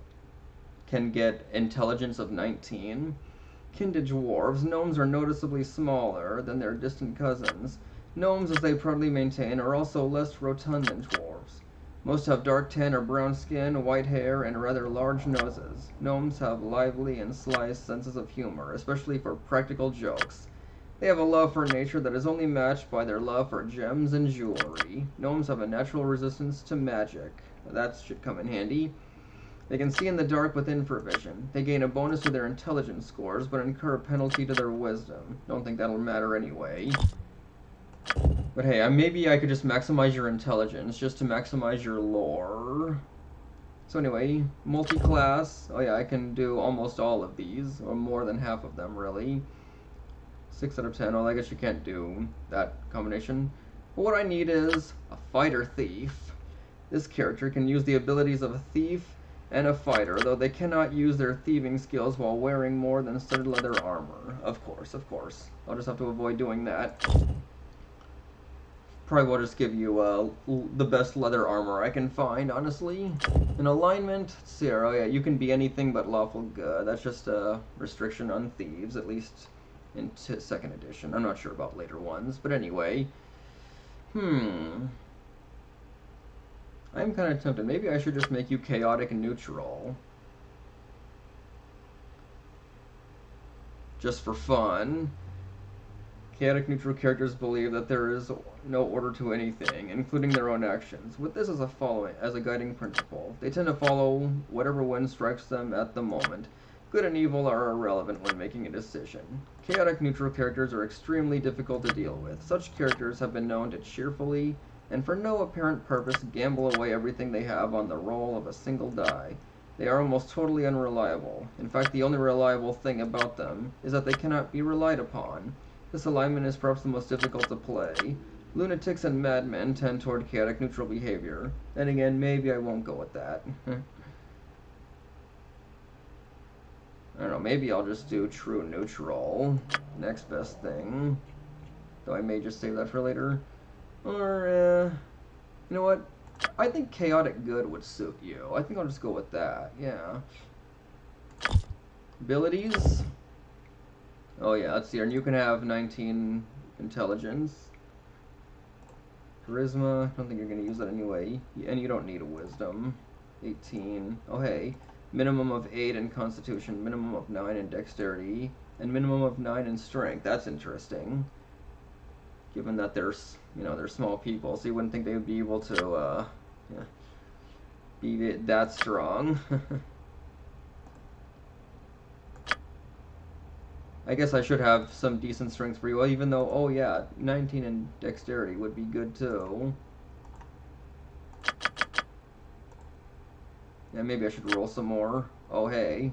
can get intelligence of 19. Kin to dwarves, gnomes are noticeably smaller than their distant cousins. Gnomes, as they proudly maintain, are also less rotund than dwarves. Most have dark tan or brown skin, white hair, and rather large noses. Gnomes have lively and sly senses of humor, especially for practical jokes. They have a love for nature that is only matched by their love for gems and jewelry. Gnomes have a natural resistance to magic. That should come in handy. They can see in the dark with infravision. They gain a bonus to their intelligence scores, but incur a penalty to their wisdom. Don't think that'll matter anyway. But hey, maybe I could just maximize your intelligence, just to maximize your lore. So anyway, multi-class. Oh yeah, I can do almost all of these, or more than half of them, really. 6 out of 10. Oh, I guess you can't do that combination. But what I need is a fighter thief. This character can use the abilities of a thief and a fighter, though they cannot use their thieving skills while wearing more than studded leather armor. Of course, of course. I'll just have to avoid doing that. Probably will just give you the best leather armor I can find, honestly. In alignment, let's see here. Oh yeah, you can be anything but lawful good. That's just a restriction on thieves, at least in 2nd edition. I'm not sure about later ones, but anyway. I'm kind of tempted. Maybe I should just make you chaotic and neutral. Just for fun. Chaotic neutral characters believe that there is no order to anything, including their own actions. With this as a guiding principle, they tend to follow whatever wind strikes them at the moment. Good and evil are irrelevant when making a decision. Chaotic neutral characters are extremely difficult to deal with. Such characters have been known to cheerfully, and for no apparent purpose, gamble away everything they have on the roll of a single die. They are almost totally unreliable. In fact, the only reliable thing about them is that they cannot be relied upon. This alignment is perhaps the most difficult to play. Lunatics and madmen tend toward chaotic neutral behavior. Then again, maybe I won't go with that. I don't know, maybe I'll just do true neutral. Next best thing. Though I may just save that for later. Or, you know what? I think chaotic good would suit you. I think I'll just go with that, yeah. Abilities? Oh yeah, let's see here. And you can have 19 intelligence. Charisma, I don't think you're going to use that anyway. And you don't need a wisdom. 18. Oh hey. Minimum of 8 in constitution, minimum of 9 in dexterity, and minimum of 9 in strength. That's interesting. Given that they're small people, so you wouldn't think they would be able to, be that strong. I guess I should have some decent strength for you, well, even though, oh yeah, 19 in dexterity would be good too. Yeah, maybe I should roll some more. Oh hey.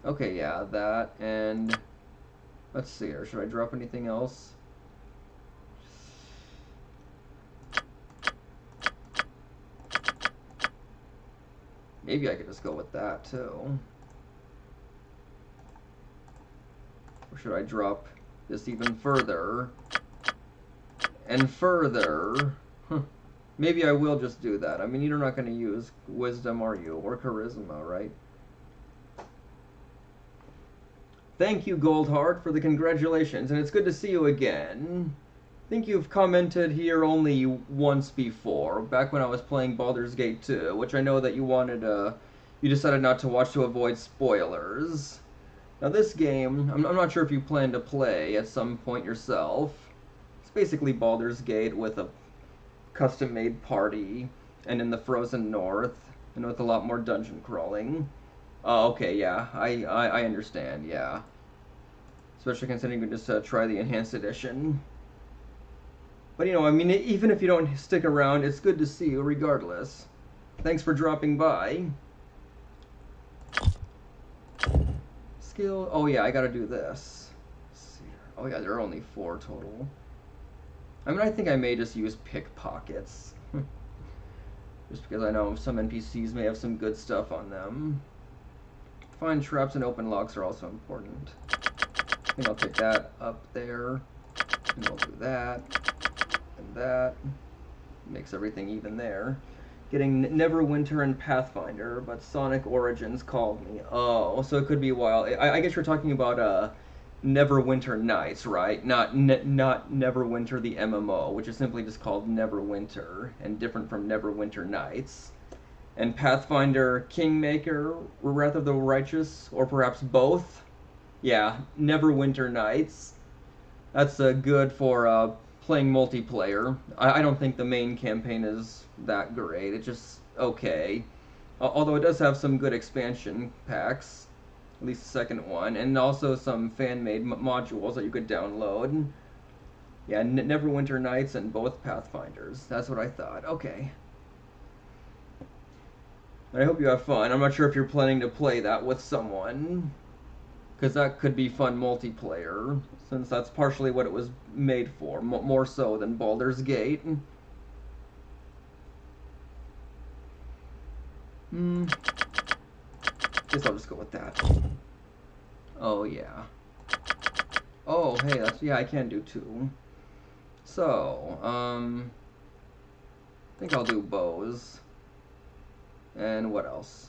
Okay, yeah, that, and let's see here. Should I drop anything else? Maybe I could just go with that, too. Or should I drop this even further? And further? Maybe I will just do that. I mean, you're not going to use wisdom, are you? Or charisma, right? Thank you, Goldheart, for the congratulations, and it's good to see you again. I think you've commented here only once before, back when I was playing Baldur's Gate 2, which I know that you wanted, you decided not to watch to avoid spoilers. Now this game, I'm not sure if you plan to play at some point yourself. It's basically Baldur's Gate with a custom-made party, and in the Frozen North, and with a lot more dungeon crawling. Oh, okay, yeah, I understand, yeah. Especially considering you can just try the Enhanced Edition. But, you know, I mean, even if you don't stick around, it's good to see you regardless. Thanks for dropping by. Skill, oh yeah, I gotta do this. Let's see here. Oh yeah, there are only 4 total. I mean, I think I may just use pickpockets. Just because I know some NPCs may have some good stuff on them. Find traps and open locks are also important. I think I'll take that up there. And we'll do that. And that. Makes everything even there. Getting Neverwinter and Pathfinder, but Sonic Origins called me. Oh, so it could be a while. I guess you're talking about Neverwinter Nights, right? Not Neverwinter the MMO, which is simply just called Neverwinter, and different from Neverwinter Nights. And Pathfinder Kingmaker, Wrath of the Righteous, or perhaps both. Yeah, Neverwinter Nights. That's good for playing multiplayer. I don't think the main campaign is that great. It's just okay. Although it does have some good expansion packs. At least the second one. And also some fan-made modules that you could download. Yeah, Neverwinter Nights and both Pathfinders. That's what I thought. Okay. I hope you have fun. I'm not sure if you're planning to play that with someone. because that could be fun multiplayer, since that's partially what it was made for, more so than Baldur's Gate. Guess I'll just go with that. Oh, yeah. Oh, hey, that's, yeah, I can do 2. So, I think I'll do bows. And what else?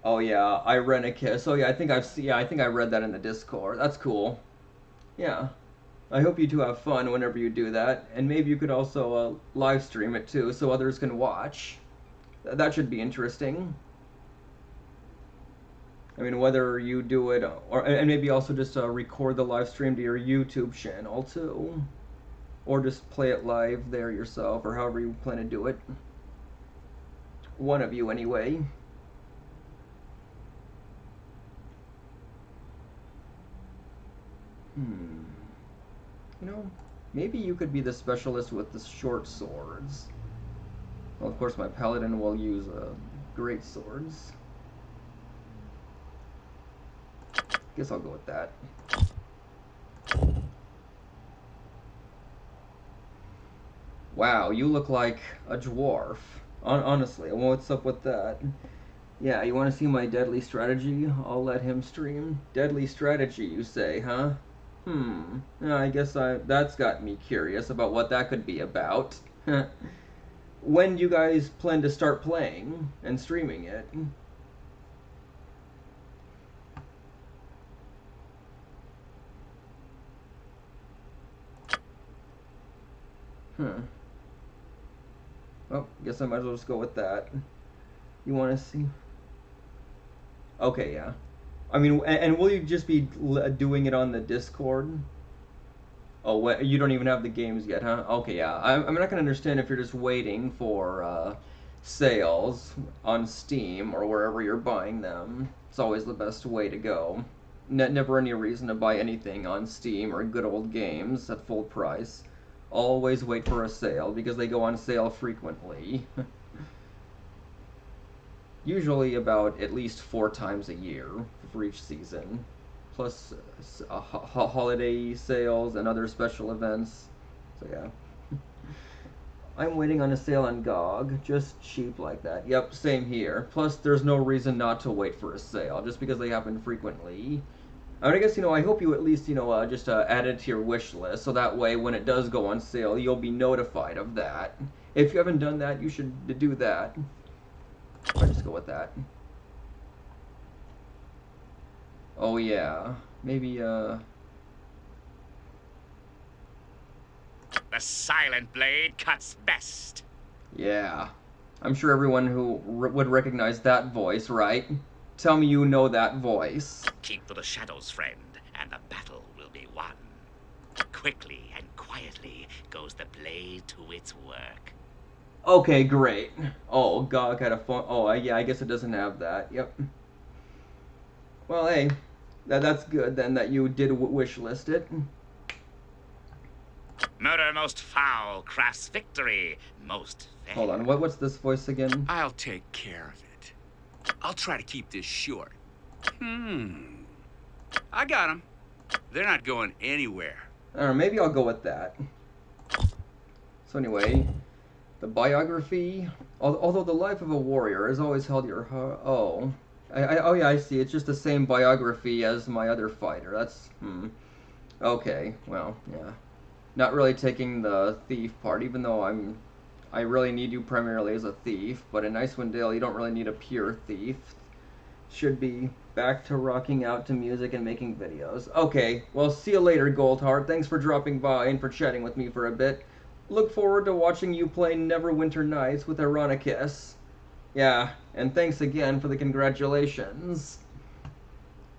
Oh yeah, Irenicus. Oh yeah, I think I think I read that in the Discord. That's cool. Yeah. I hope you two have fun whenever you do that, and maybe you could also live stream it too, so others can watch. That should be interesting. I mean, whether you do it, and maybe also just record the live stream to your YouTube channel too, or just play it live there yourself, or however you plan to do it. One of you, anyway. You know, maybe you could be the specialist with the short swords. Well, of course, my paladin will use great swords. Guess I'll go with that. Wow, you look like a dwarf. Honestly, what's up with that? Yeah, you want to see my deadly strategy? I'll let him stream. Deadly strategy, you say, huh? Yeah, I guess that's got me curious about what that could be about. When do you guys plan to start playing and streaming it? Oh, guess I might as well just go with that. You want to see? Okay, yeah. I mean, and will you just be doing it on the Discord? Oh, you don't even have the games yet, huh? Okay, yeah. I'm not gonna understand if you're just waiting for sales on Steam or wherever you're buying them. It's always the best way to go. Never any reason to buy anything on Steam or good old games at full price. Always wait for a sale because they go on sale frequently. Usually about at least 4 times a year for each season, plus holiday sales and other special events. So yeah. I'm waiting on a sale on GOG, just cheap like that. Yep, same here. Plus there's no reason not to wait for a sale, just because they happen frequently. I mean, I guess, I hope you at least, just add it to your wish list, so that way when it does go on sale, you'll be notified of that. If you haven't done that, you should do that. I'll just go with that. Oh yeah, maybe The silent blade cuts best. yeah. I'm sure everyone who would recognize that voice, right? Tell me you know that voice. Keep to the shadows, friend, and the battle will be won. Quickly and quietly goes the blade to its work. Okay, great. Oh, GOG had a phone. Oh, yeah, I guess it doesn't have that. Yep. Well, hey, that's good then that you did wish list it. Murder most foul crafts victory most fair. Hold on, what's this voice again? I'll take care of it. I'll try to keep this short. I got them. They're not going anywhere. I don't know, maybe I'll go with that. So anyway, the biography. Although the life of a warrior has always held your heart. Oh, oh yeah, I see. It's just the same biography as my other fighter. That's Okay, well, yeah. Not really taking the thief part, even though I really need you primarily as a thief. But in Icewind Dale, you don't really need a pure thief. Should be back to rocking out to music and making videos. Okay, well, see you later, Goldheart. Thanks for dropping by and for chatting with me for a bit. Look forward to watching you play Neverwinter Nights with Ironicus. Yeah, and thanks again for the congratulations.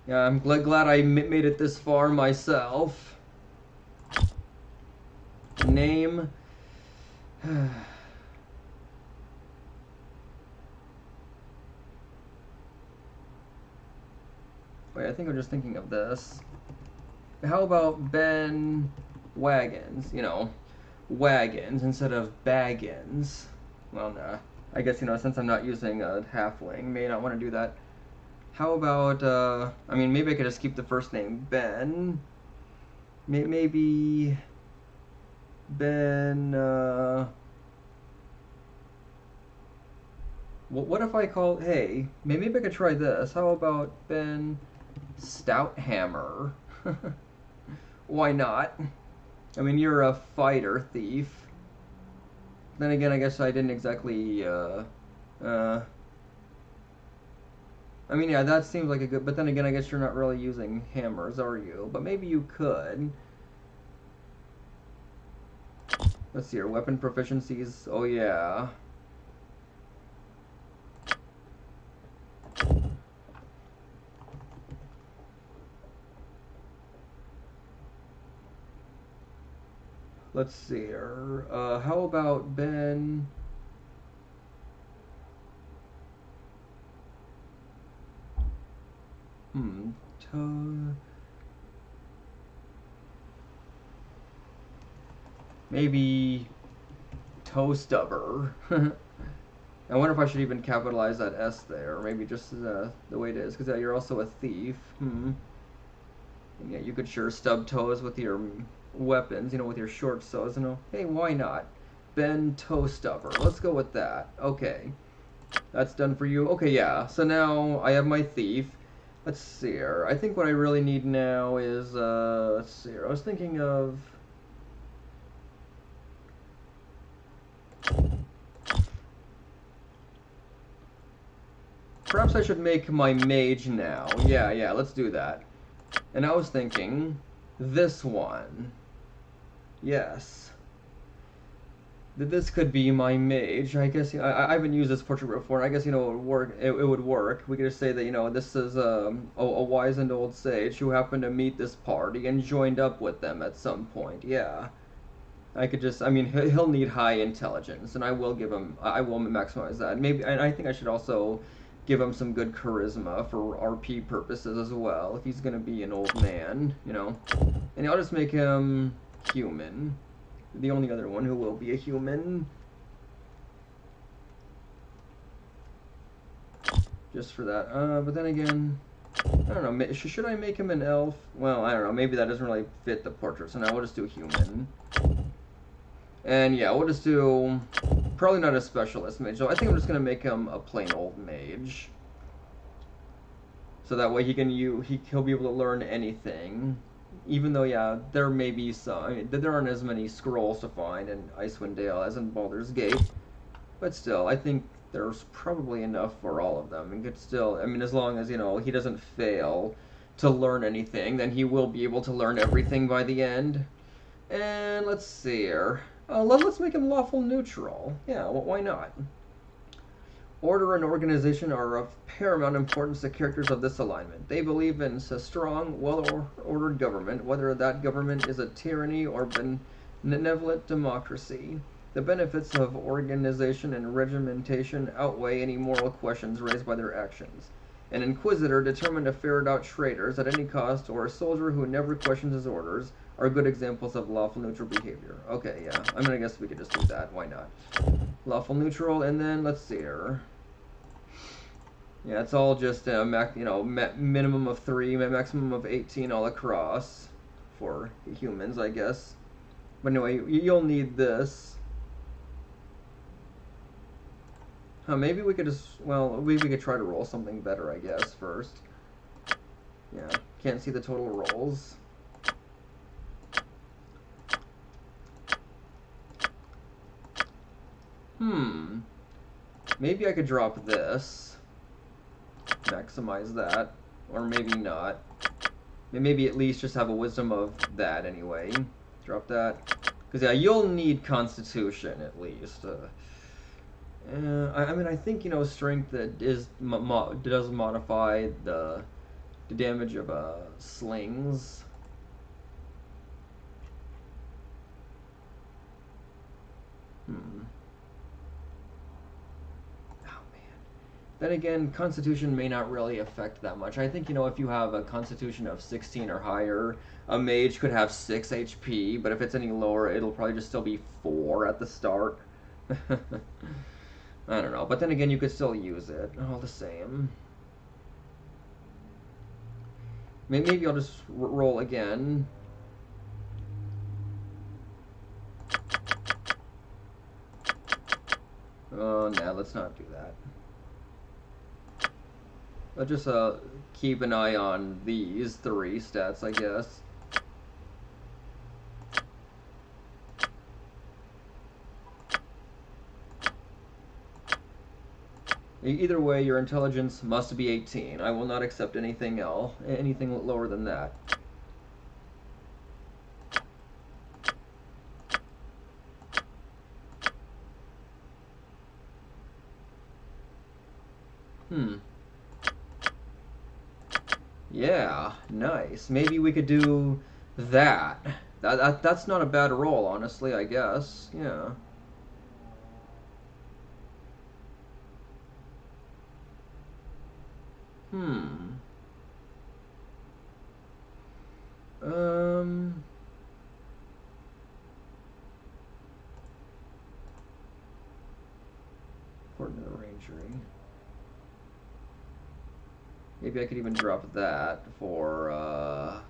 Yeah, I'm glad I made it this far myself. Name... Wait, I think I'm just thinking of this. How about Ben Wagons? Wagons instead of Baggins. Well, nah. I guess, you know, since I'm not using a halfling, may not want to do that. How about, I mean, maybe I could just keep the first name Ben. Maybe Ben, what if I call, hey, maybe I could try this. How about Ben Stouthammer? Why not? I mean, you're a fighter thief. Then again, I guess I didn't exactly, I mean, yeah, that seems like a good, but then again, I guess you're not really using hammers, are you? But maybe you could. Let's see here, weapon proficiencies, oh yeah. Let's see here, how about Ben... Maybe toe stubber. I wonder if I should even capitalize that S there, or maybe just the way it is, because yeah, you're also a thief. And yeah, you could sure stub toes with your weapons, you know, with your short saws, you know. Hey, why not? Ben Toe Stubber. Let's go with that. Okay. That's done for you. Okay, yeah. So now I have my thief. Let's see here. I think what I really need now is, let's see here. I was thinking of... Perhaps I should make my mage now. Yeah, let's do that. And I was thinking, this one. Yes. This could be my mage. I guess I haven't used this portrait before. I guess, you know, it would work. It would work. We could just say that, you know, this is a wizened old sage who happened to meet this party and joined up with them at some point. Yeah. I could just, I mean, he'll need high intelligence, and I will give him, I will maximize that. Maybe, and I think I should also give him some good charisma for RP purposes as well, if he's gonna be an old man, you know. And I'll just make him human. The only other one who will be a human. Just for that. But then again, I don't know, should I make him an elf? Well, I don't know, maybe that doesn't really fit the portrait, so now we'll just do human. And yeah, we'll just do probably not a specialist mage. So I think I'm just gonna make him a plain old mage. So that way he can he'll be able to learn anything. Even though, yeah, there may be some, I mean, there aren't as many scrolls to find in Icewind Dale as in Baldur's Gate. But still, I think there's probably enough for all of them. And could still, I mean, as long as, you know, he doesn't fail to learn anything, then he will be able to learn everything by the end. And let's see here. Let's make him lawful neutral. Yeah, well, why not? Order and organization are of paramount importance to characters of this alignment. They believe in a strong, well-ordered government, whether that government is a tyranny or benevolent democracy. The benefits of organization and regimentation outweigh any moral questions raised by their actions. An inquisitor determined to ferret out traitors at any cost, or a soldier who never questions his orders, are good examples of lawful neutral behavior. Okay, yeah. I mean, I guess we could just do that. Why not? Lawful neutral, and then let's see here. Yeah, it's all just a minimum of 3, maximum of 18 all across for humans, I guess. But anyway, you'll need this. Maybe we could just, well, we could try to roll something better, I guess, first. Yeah, can't see the total rolls. Maybe I could drop this. Maximize that. Or maybe not. Maybe at least just have a wisdom of that anyway. Drop that. Because, yeah, you'll need Constitution at least. I mean, I think, you know, strength that does modify the damage of slings. Then again, Constitution may not really affect that much. I think, you know, if you have a Constitution of 16 or higher, a mage could have 6 HP, but if it's any lower, it'll probably just still be 4 at the start. I don't know, but then again, you could still use it all the same. Maybe I'll just roll again. Oh, nah, let's not do that. Let's just keep an eye on these 3 stats, I guess. Either way, your intelligence must be 18. I will not accept anything else, anything lower than that. Yeah, nice. Maybe we could do that. That's not a bad roll, honestly, I guess. Yeah. According to the rangery. Maybe I could even drop that for,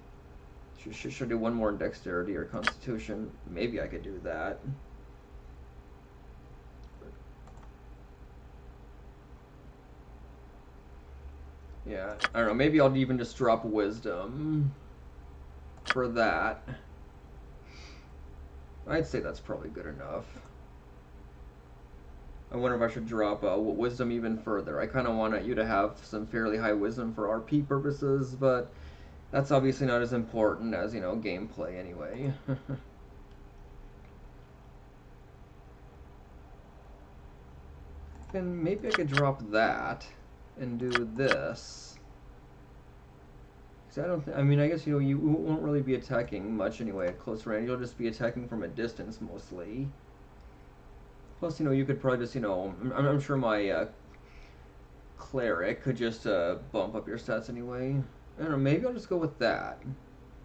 should I do one more in dexterity or constitution? Maybe I could do that. Yeah, I don't know, maybe I'll even just drop wisdom for that. I'd say that's probably good enough. I wonder if I should drop wisdom even further. I kind of want you to have some fairly high wisdom for RP purposes, but that's obviously not as important as, you know, gameplay anyway. And maybe I could drop that and do this. I mean, I guess, you know, you won't really be attacking much anyway at close range. You'll just be attacking from a distance mostly. Plus, you know, you could probably just, you know, I'm sure my cleric could just bump up your stats anyway. I don't know, maybe I'll just go with that.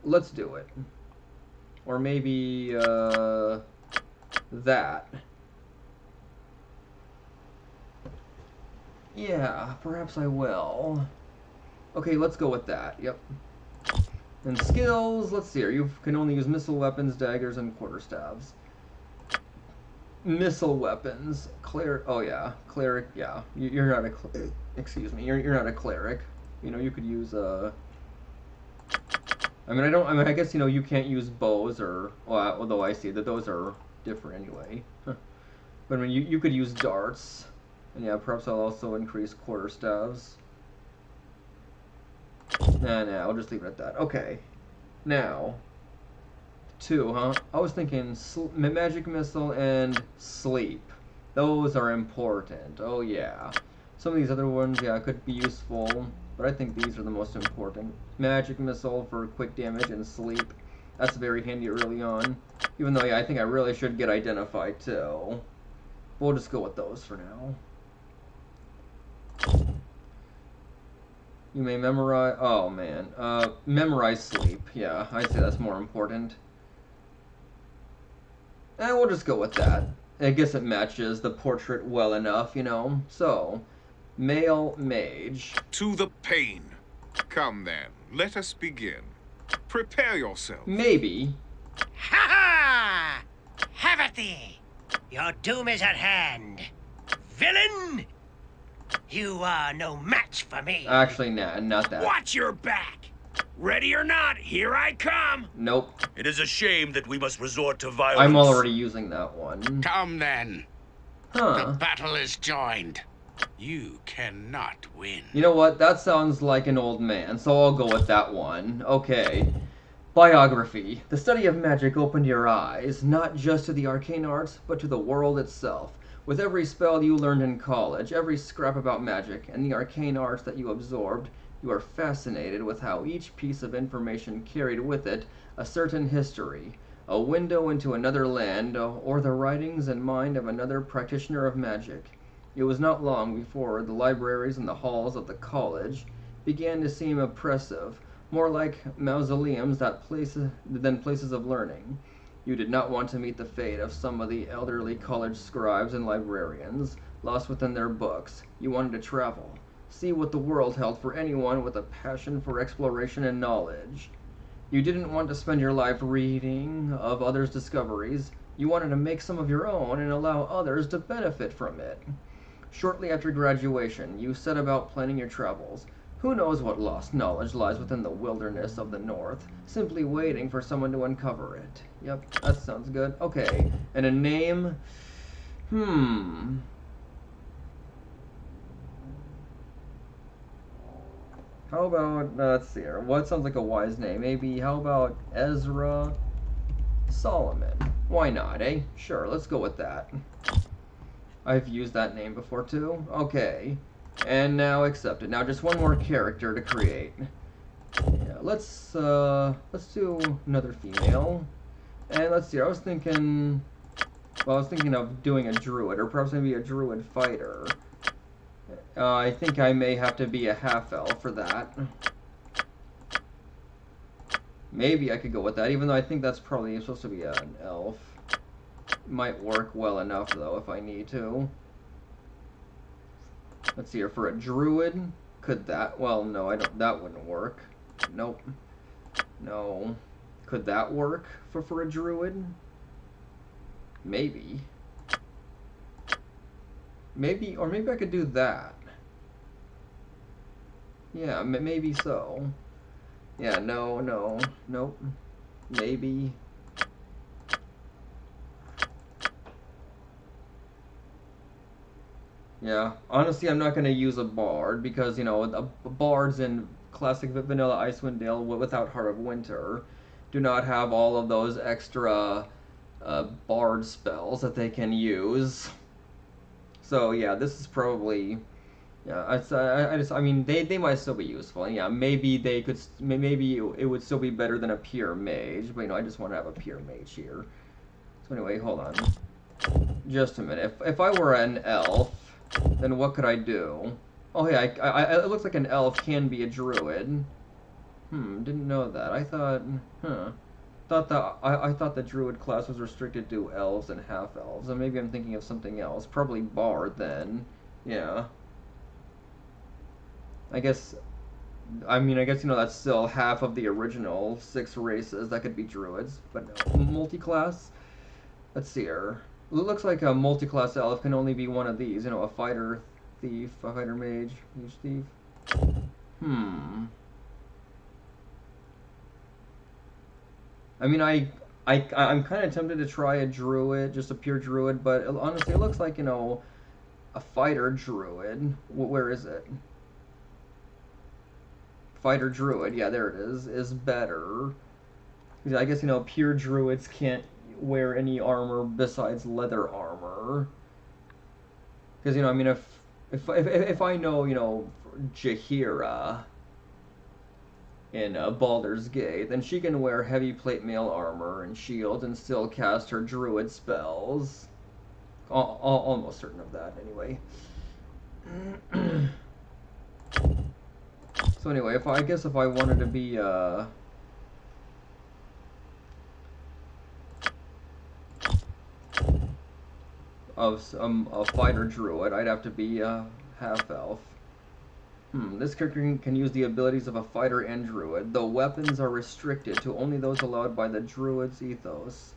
Let's do it. Or maybe that. Yeah, perhaps I will. Okay, let's go with that. Yep. And skills, let's see here. You can only use missile weapons, daggers, and quarterstaves. Missile weapons. Oh yeah. Cleric, yeah. You're not a excuse me. You're not a cleric. You know, you could use I mean, I guess, you know, you can't use bows or, well, although I see that those are different anyway. But I mean, you could use darts. And yeah, perhaps I'll also increase quarterstaves. Nah, I'll just leave it at that. Okay. Now, 2, huh? I was thinking magic missile and sleep. Those are important. Oh, yeah. Some of these other ones, yeah, could be useful, but I think these are the most important. Magic missile for quick damage and sleep. That's very handy early on. Even though, yeah, I think I really should get identified, too. We'll just go with those for now. You may memorize... Oh, man. Memorize sleep. Yeah, I'd say that's more important. And we'll just go with that. I guess it matches the portrait well enough, you know. So, male mage. To the pain. Come then, let us begin. Prepare yourself. Maybe. Ha ha! Have at thee! Your doom is at hand. Villain! You are no match for me. Actually, nah, not that. Watch your back! Ready or not, here I come! Nope. It is a shame that we must resort to violence. I'm already using that one. Come then. Huh. The battle is joined. You cannot win. You know what? That sounds like an old man, so I'll go with that one. Okay. Biography. The study of magic opened your eyes, not just to the arcane arts, but to the world itself. With every spell you learned in college, every scrap about magic, and the arcane arts that you absorbed, you are fascinated with how each piece of information carried with it a certain history, a window into another land, or the writings and mind of another practitioner of magic. It was not long before the libraries and the halls of the college began to seem oppressive, more like mausoleums than places of learning. You did not want to meet the fate of some of the elderly college scribes and librarians, lost within their books. You wanted to travel, see what the world held for anyone with a passion for exploration and knowledge. You didn't want to spend your life reading of others' discoveries. You wanted to make some of your own and allow others to benefit from it. Shortly after graduation, you set about planning your travels. Who knows what lost knowledge lies within the wilderness of the North, simply waiting for someone to uncover it. Yep, that sounds good. Okay, and a name? How about, let's see here, what sounds like a wise name? Maybe, how about Ezra Solomon? Why not, eh? Sure, let's go with that. I've used that name before too. Okay. And now accept it. Now just one more character to create. Yeah, let's do another female. And let's see, I was thinking of doing a druid, or perhaps maybe a druid fighter. I think I may have to be a half-elf for that. Maybe I could go with that, even though I think that's probably supposed to be an elf. Might work well enough, though, if I need to. Let's see here, for a druid, could that, well, no, that wouldn't work. Nope. No. Could that work for a druid? Maybe. Maybe, or maybe I could do that. Yeah, maybe so. Yeah, no, nope. Maybe. Yeah, honestly, I'm not going to use a bard because, you know, bards in classic vanilla Icewind Dale without Heart of Winter do not have all of those extra bard spells that they can use. So yeah, this is probably, yeah. I mean, they might still be useful. And yeah, maybe they could. Maybe it would still be better than a pure mage. But you know, I just want to have a pure mage here. So anyway, hold on. Just a minute. If I were an elf, then what could I do? Oh yeah, it looks like an elf can be a druid. Didn't know that. I thought, I thought the druid class was restricted to elves and half elves. And maybe I'm thinking of something else. Probably bard then. Yeah. I guess you know that's still half of the original 6 races that could be druids, but no. Multi-class. Let's see here. It looks like a multi-class elf can only be one of these. You know, a fighter, thief, a fighter mage, mage thief. I mean, I'm kind of tempted to try a druid, just a pure druid, but honestly, it looks like, you know, a fighter druid. Where is it? Fighter druid, yeah, there it is better. I guess, you know, pure druids can't wear any armor besides leather armor. Because, you know, I mean, if I know, you know, Jaheira in Baldur's Gate, then she can wear heavy plate mail armor and shields and still cast her druid spells. Almost certain of that, anyway. So anyway, I guess if I wanted to be a fighter druid, I'd have to be a half elf. This character can use the abilities of a fighter and druid, though weapons are restricted to only those allowed by the druid's ethos.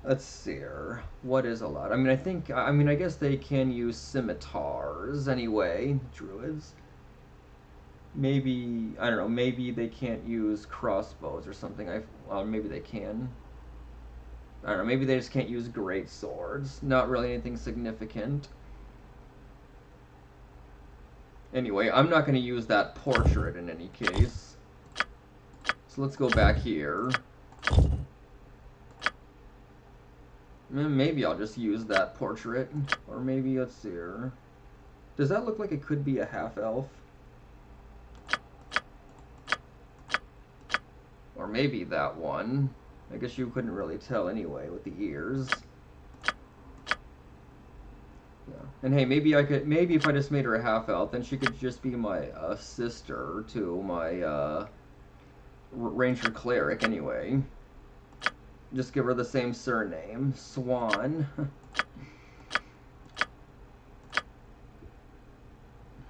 Let's see here. What is allowed? I mean, I guess they can use scimitars anyway, druids. Maybe, I don't know, maybe they can't use crossbows or something. Well, maybe they can. I don't know, maybe they just can't use great swords. Not really anything significant. Anyway, I'm not going to use that portrait in any case. So let's go back here. Maybe I'll just use that portrait. Or maybe, let's see here. Does that look like it could be a half-elf? Or maybe that one. I guess you couldn't really tell anyway with the ears. Yeah. And hey, maybe if I just made her a half-elf, then she could just be my sister to my ranger cleric anyway. Just give her the same surname, Swan.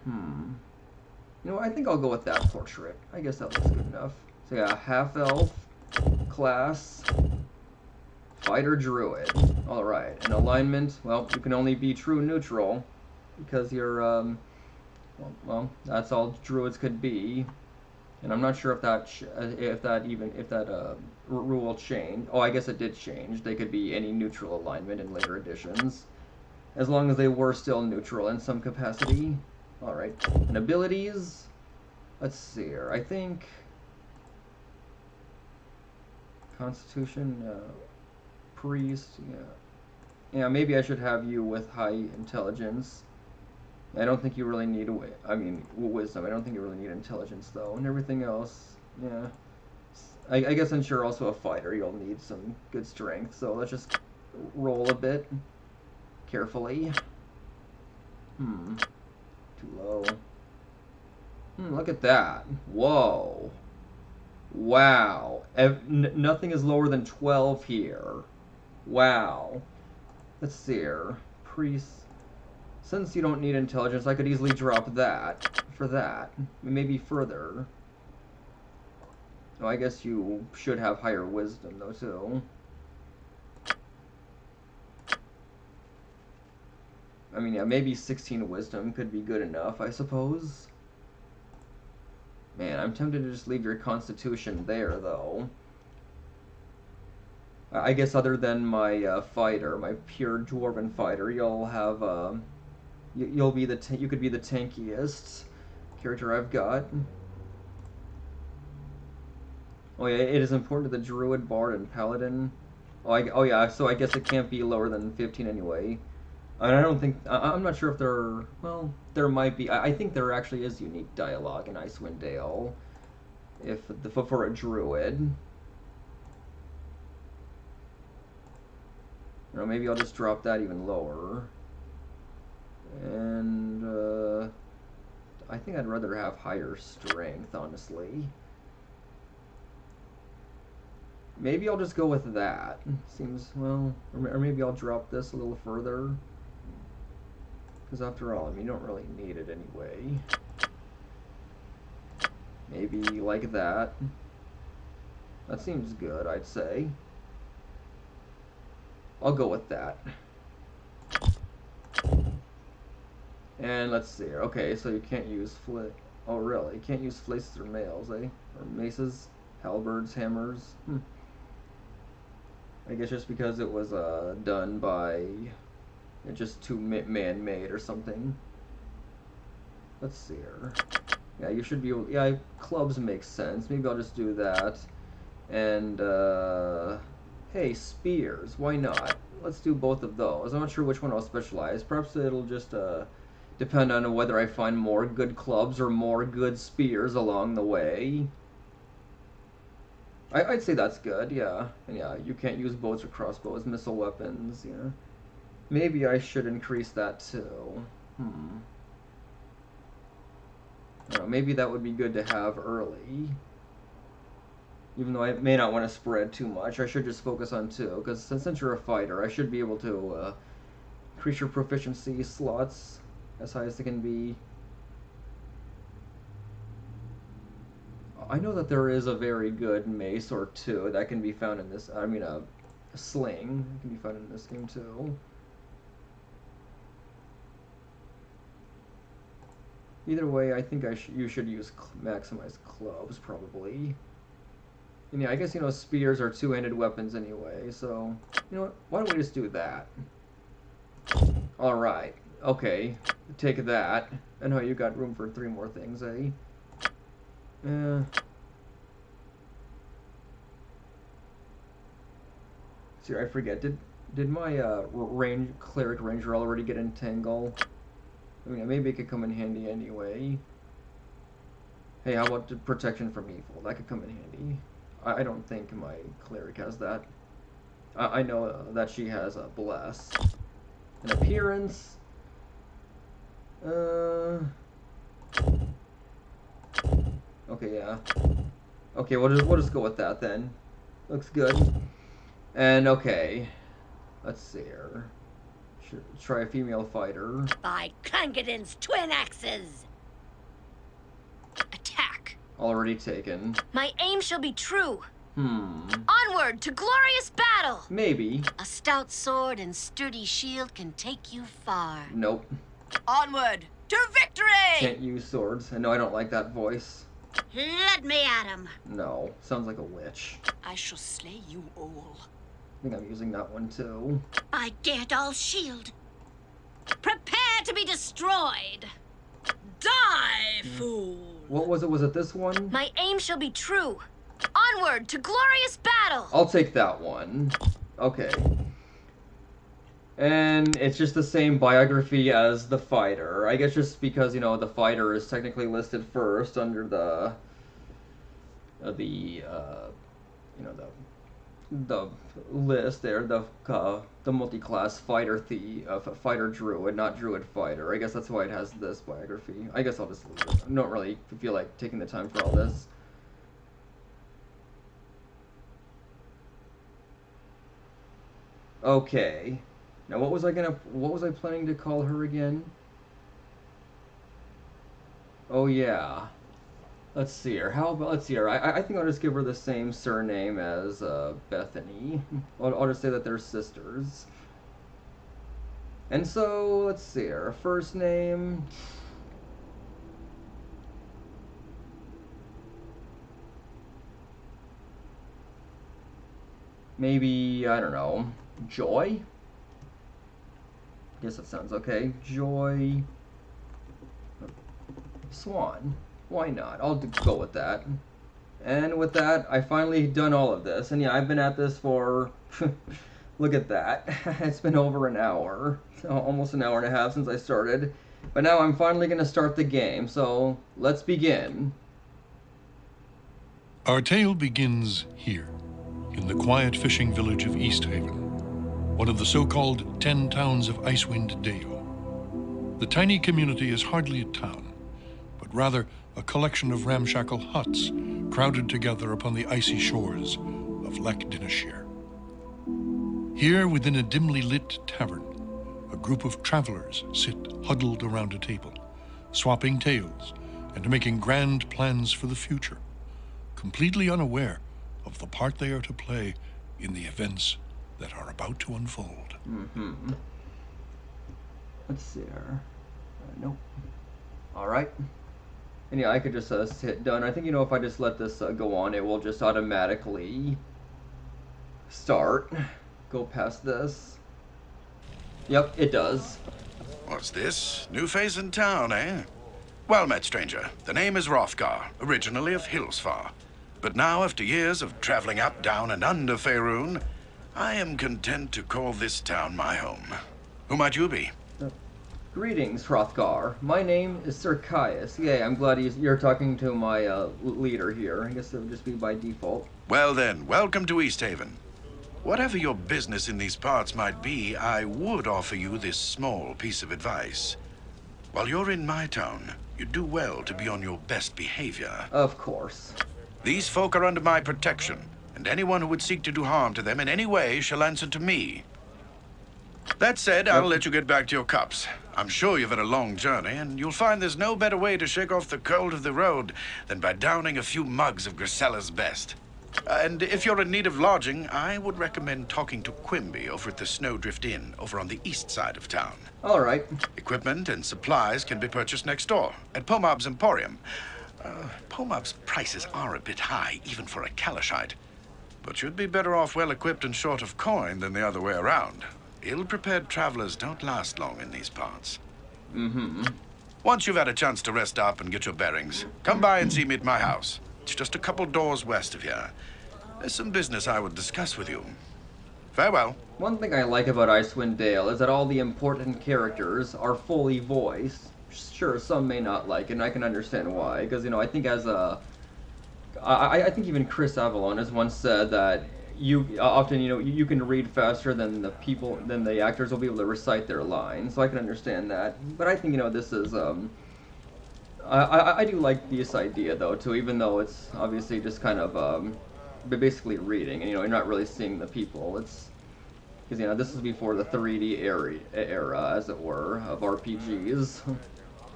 You know what, I think I'll go with that portrait. I guess that looks good enough. So yeah, half-elf, class, fighter druid. Alright, and alignment, well, you can only be true neutral, because you're, well, that's all druids could be. And I'm not sure if that rule changed. Oh, I guess it did change. They could be any neutral alignment in later editions, as long as they were still neutral in some capacity. Alright, and abilities, let's see here, I think, Constitution, Priest, yeah, maybe I should have you with high intelligence. I don't think you really need, wisdom, I don't think you really need intelligence though, and everything else, yeah, I guess since you're also a fighter, you'll need some good strength, so let's just roll a bit, carefully. Too low. Look at that. Whoa. Wow. Nothing is lower than 12 here. Wow. Let's see here. Priest. Since you don't need intelligence, I could easily drop that for that. Maybe further. Oh, I guess you should have higher wisdom, though, too. I mean, yeah, maybe 16 wisdom could be good enough, I suppose. Man, I'm tempted to just leave your constitution there, though. I guess other than my fighter, my pure dwarven fighter, you'll have, you could be the tankiest character I've got. Oh yeah, it is important to the druid, bard, and paladin. Oh yeah, so I guess it can't be lower than 15 anyway. And I don't think, I'm not sure if there, well, there might be, I think there actually is unique dialogue in Icewind Dale, for a druid. You know, maybe I'll just drop that even lower. And, I think I'd rather have higher strength, honestly. Maybe I'll just go with that. Seems, well, or maybe I'll drop this a little further. Because after all, I mean, you don't really need it anyway. Maybe like that. That seems good, I'd say. I'll go with that. And let's see. Okay, so you can't use oh, really? You can't use flaces or mails, eh? Or maces, halberds, hammers. I guess just because it was done by just too man-made or something. Let's see here. Yeah, you should be able. Yeah, clubs make sense. Maybe I'll just do that. And hey, spears. Why not? Let's do both of those. I'm not sure which one I'll specialize. Perhaps it'll just depend on whether I find more good clubs or more good spears along the way. I'd say that's good, yeah. And yeah, you can't use bows or crossbows, missile weapons, yeah. Maybe I should increase that too. Maybe that would be good to have early. Even though I may not want to spread too much, I should just focus on 2. Because since you're a fighter, I should be able to increase your proficiency slots as high as they can be. I know that there is a very good mace or 2 that can be found in this. I mean, a sling can be found in this game too. Either way, I think you should use maximize clubs probably. And yeah, I guess spears are 2-handed weapons anyway. So you know what? Why don't we just do that? All right. Okay. Take that. I know you got room for 3 more things, eh? See, I forget. Did my cleric ranger already get entangle? I mean, maybe it could come in handy anyway. Hey, how about the protection from evil? That could come in handy. I don't think my cleric has that. I know that she has a bless. An appearance. Okay, yeah. Okay, we'll just go with that then. Looks good. And okay, let's see here. Should try a female fighter. By Clangeddin's twin axes! Attack. Already taken. My aim shall be true. Onward to glorious battle! Maybe. A stout sword and sturdy shield can take you far. Nope. Onward to victory! Can't use swords. I know I don't like that voice. Let me at him. No. Sounds like a witch. I shall slay you all. I think I'm using that one too. By Gerthal's shield. Prepare to be destroyed. Die, fool! What was it? Was it this one? My aim shall be true. Onward to glorious battle! I'll take that one. Okay. And it's just the same biography as the fighter. I guess just because, you know, the fighter is technically listed first under the list there, the multi-class fighter fighter druid, not druid fighter. I guess that's why it has this biography. I guess I'll just leave it. I don't really feel like taking the time for all this. Okay. Now what was I planning to call her again? Oh yeah. Let's see her. Let's see her. I think I'll just give her the same surname as Bethany. I'll just say that they're sisters. And so, let's see her. First name. Maybe, I don't know, Joy? Guess that sounds okay. Joy Swan. Why not? I'll go with that. And with that, I finally done all of this. And yeah, I've been at this for... look at that. It's been over an hour. Almost an hour and a half since I started. But now I'm finally going to start the game. So, let's begin. Our tale begins here, in the quiet fishing village of East Haven, one of the so-called 10 towns of Icewind Dale. The tiny community is hardly a town, but rather a collection of ramshackle huts crowded together upon the icy shores of Loch Dinneshere. Here, within a dimly lit tavern, a group of travelers sit huddled around a table, swapping tales and making grand plans for the future, completely unaware of the part they are to play in the events that are about to unfold. Let's see here. Nope. Alright. And yeah, I could just hit done. I think, you know, if I just let this go on, it will just automatically start. Go past this. Yep, it does. What's this? New face in town, eh? Well met, stranger. The name is Hrothgar, originally of Hillsfar. But now, after years of traveling up, down, and under Faerun, I am content to call this town my home. Who might you be? Greetings, Hrothgar. My name is Sir Caius. Yeah, I'm glad you're talking to my leader here. I guess it would just be by default. Well then, welcome to East Haven. Whatever your business in these parts might be, I would offer you this small piece of advice. While you're in my town, you do well to be on your best behavior. Of course. These folk are under my protection, and anyone who would seek to do harm to them in any way shall answer to me. That said, I'll let you get back to your cups. I'm sure you've had a long journey, and you'll find there's no better way to shake off the cold of the road than by downing a few mugs of Grisella's best. And if you're in need of lodging, I would recommend talking to Quimby over at the Snowdrift Inn over on the east side of town. All right. Equipment and supplies can be purchased next door at Pomab's Emporium. Pomab's prices are a bit high, even for a Kalashite. But you'd be better off well-equipped and short of coin than the other way around. Ill-prepared travelers don't last long in these parts. Once you've had a chance to rest up and get your bearings, come by and see me at my house. It's just a couple doors west of here. There's some business I would discuss with you. Farewell. One thing I like about Icewind Dale is that all the important characters are fully voiced. Sure, some may not like it, and I can understand why. Because, you know, I think I think even Chris Avalon has once said that you often, you know, you can read faster than the actors will be able to recite their lines. So I can understand that. But I think, you know, this is I do like this idea though too, even though it's obviously just kind of basically reading, and you know, you're not really seeing the people. It's because, you know, this is before the 3D era, as it were, of RPGs.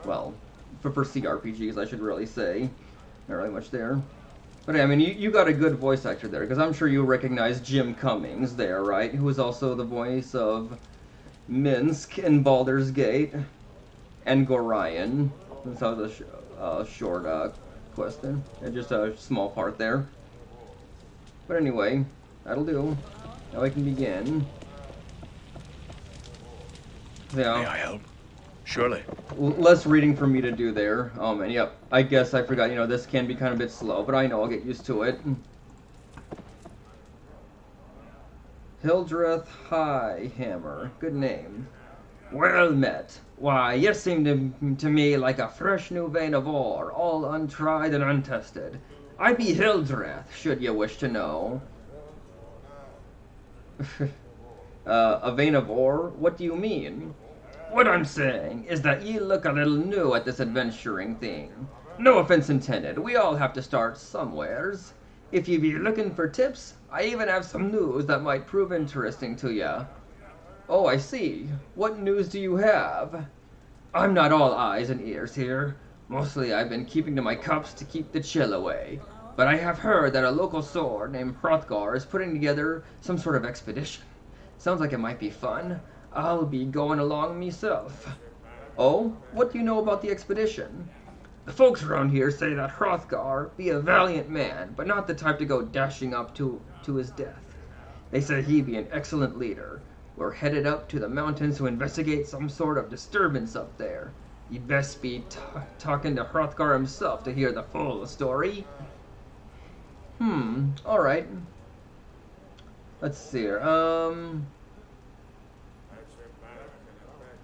Well, for CRPGs, I should really say. Not really much there. But I mean, you got a good voice actor there, because I'm sure you recognize Jim Cummings there, right? Who is also the voice of Minsk in Baldur's Gate, and Gorion. That was a short question, and just a small part there. But anyway, that'll do. Now I can begin. Yeah. May I help? Surely. Less reading for me to do there. And yep, I guess I forgot, you know, this can be kind of a bit slow, but I know I'll get used to it. Hildreth Highhammer. Good name. Well met. Why, you seem to me like a fresh new vein of ore, all untried and untested. I be Hildreth, should you wish to know. A vein of ore? What do you mean? What I'm saying is that ye look a little new at this adventuring thing. No offense intended, we all have to start somewheres. If ye be looking for tips, I even have some news that might prove interesting to ya. Oh, I see. What news do you have? I'm not all eyes and ears here. Mostly I've been keeping to my cups to keep the chill away. But I have heard that a local sword named Hrothgar is putting together some sort of expedition. Sounds like it might be fun. I'll be going along myself. Oh? What do you know about the expedition? The folks around here say that Hrothgar be a valiant man, but not the type to go dashing up to his death. They say he be an excellent leader. We're headed up to the mountains to investigate some sort of disturbance up there. You'd best be talking to Hrothgar himself to hear the full story. Alright. Let's see here.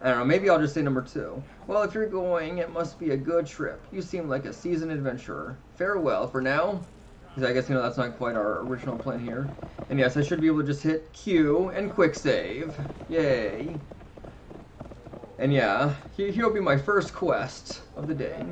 I don't know, maybe I'll just say number 2. Well, if you're going, it must be a good trip. You seem like a seasoned adventurer. Farewell for now. Because I guess, you know, that's not quite our original plan here. And yes, I should be able to just hit Q and quick save. Yay. And yeah, here'll be my first quest of the day.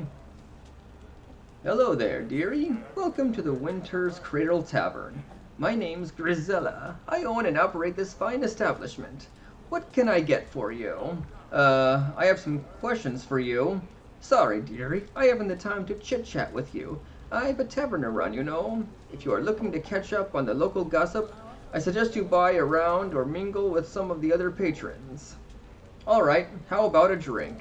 Hello there, dearie. Welcome to the Winter's Cradle Tavern. My name's Grisella. I own and operate this fine establishment. What can I get for you? I have some questions for you. Sorry, dearie, I haven't the time to chit-chat with you. I've a tavern to run, you know. If you are looking to catch up on the local gossip, I suggest you buy a round or mingle with some of the other patrons. Alright, how about a drink?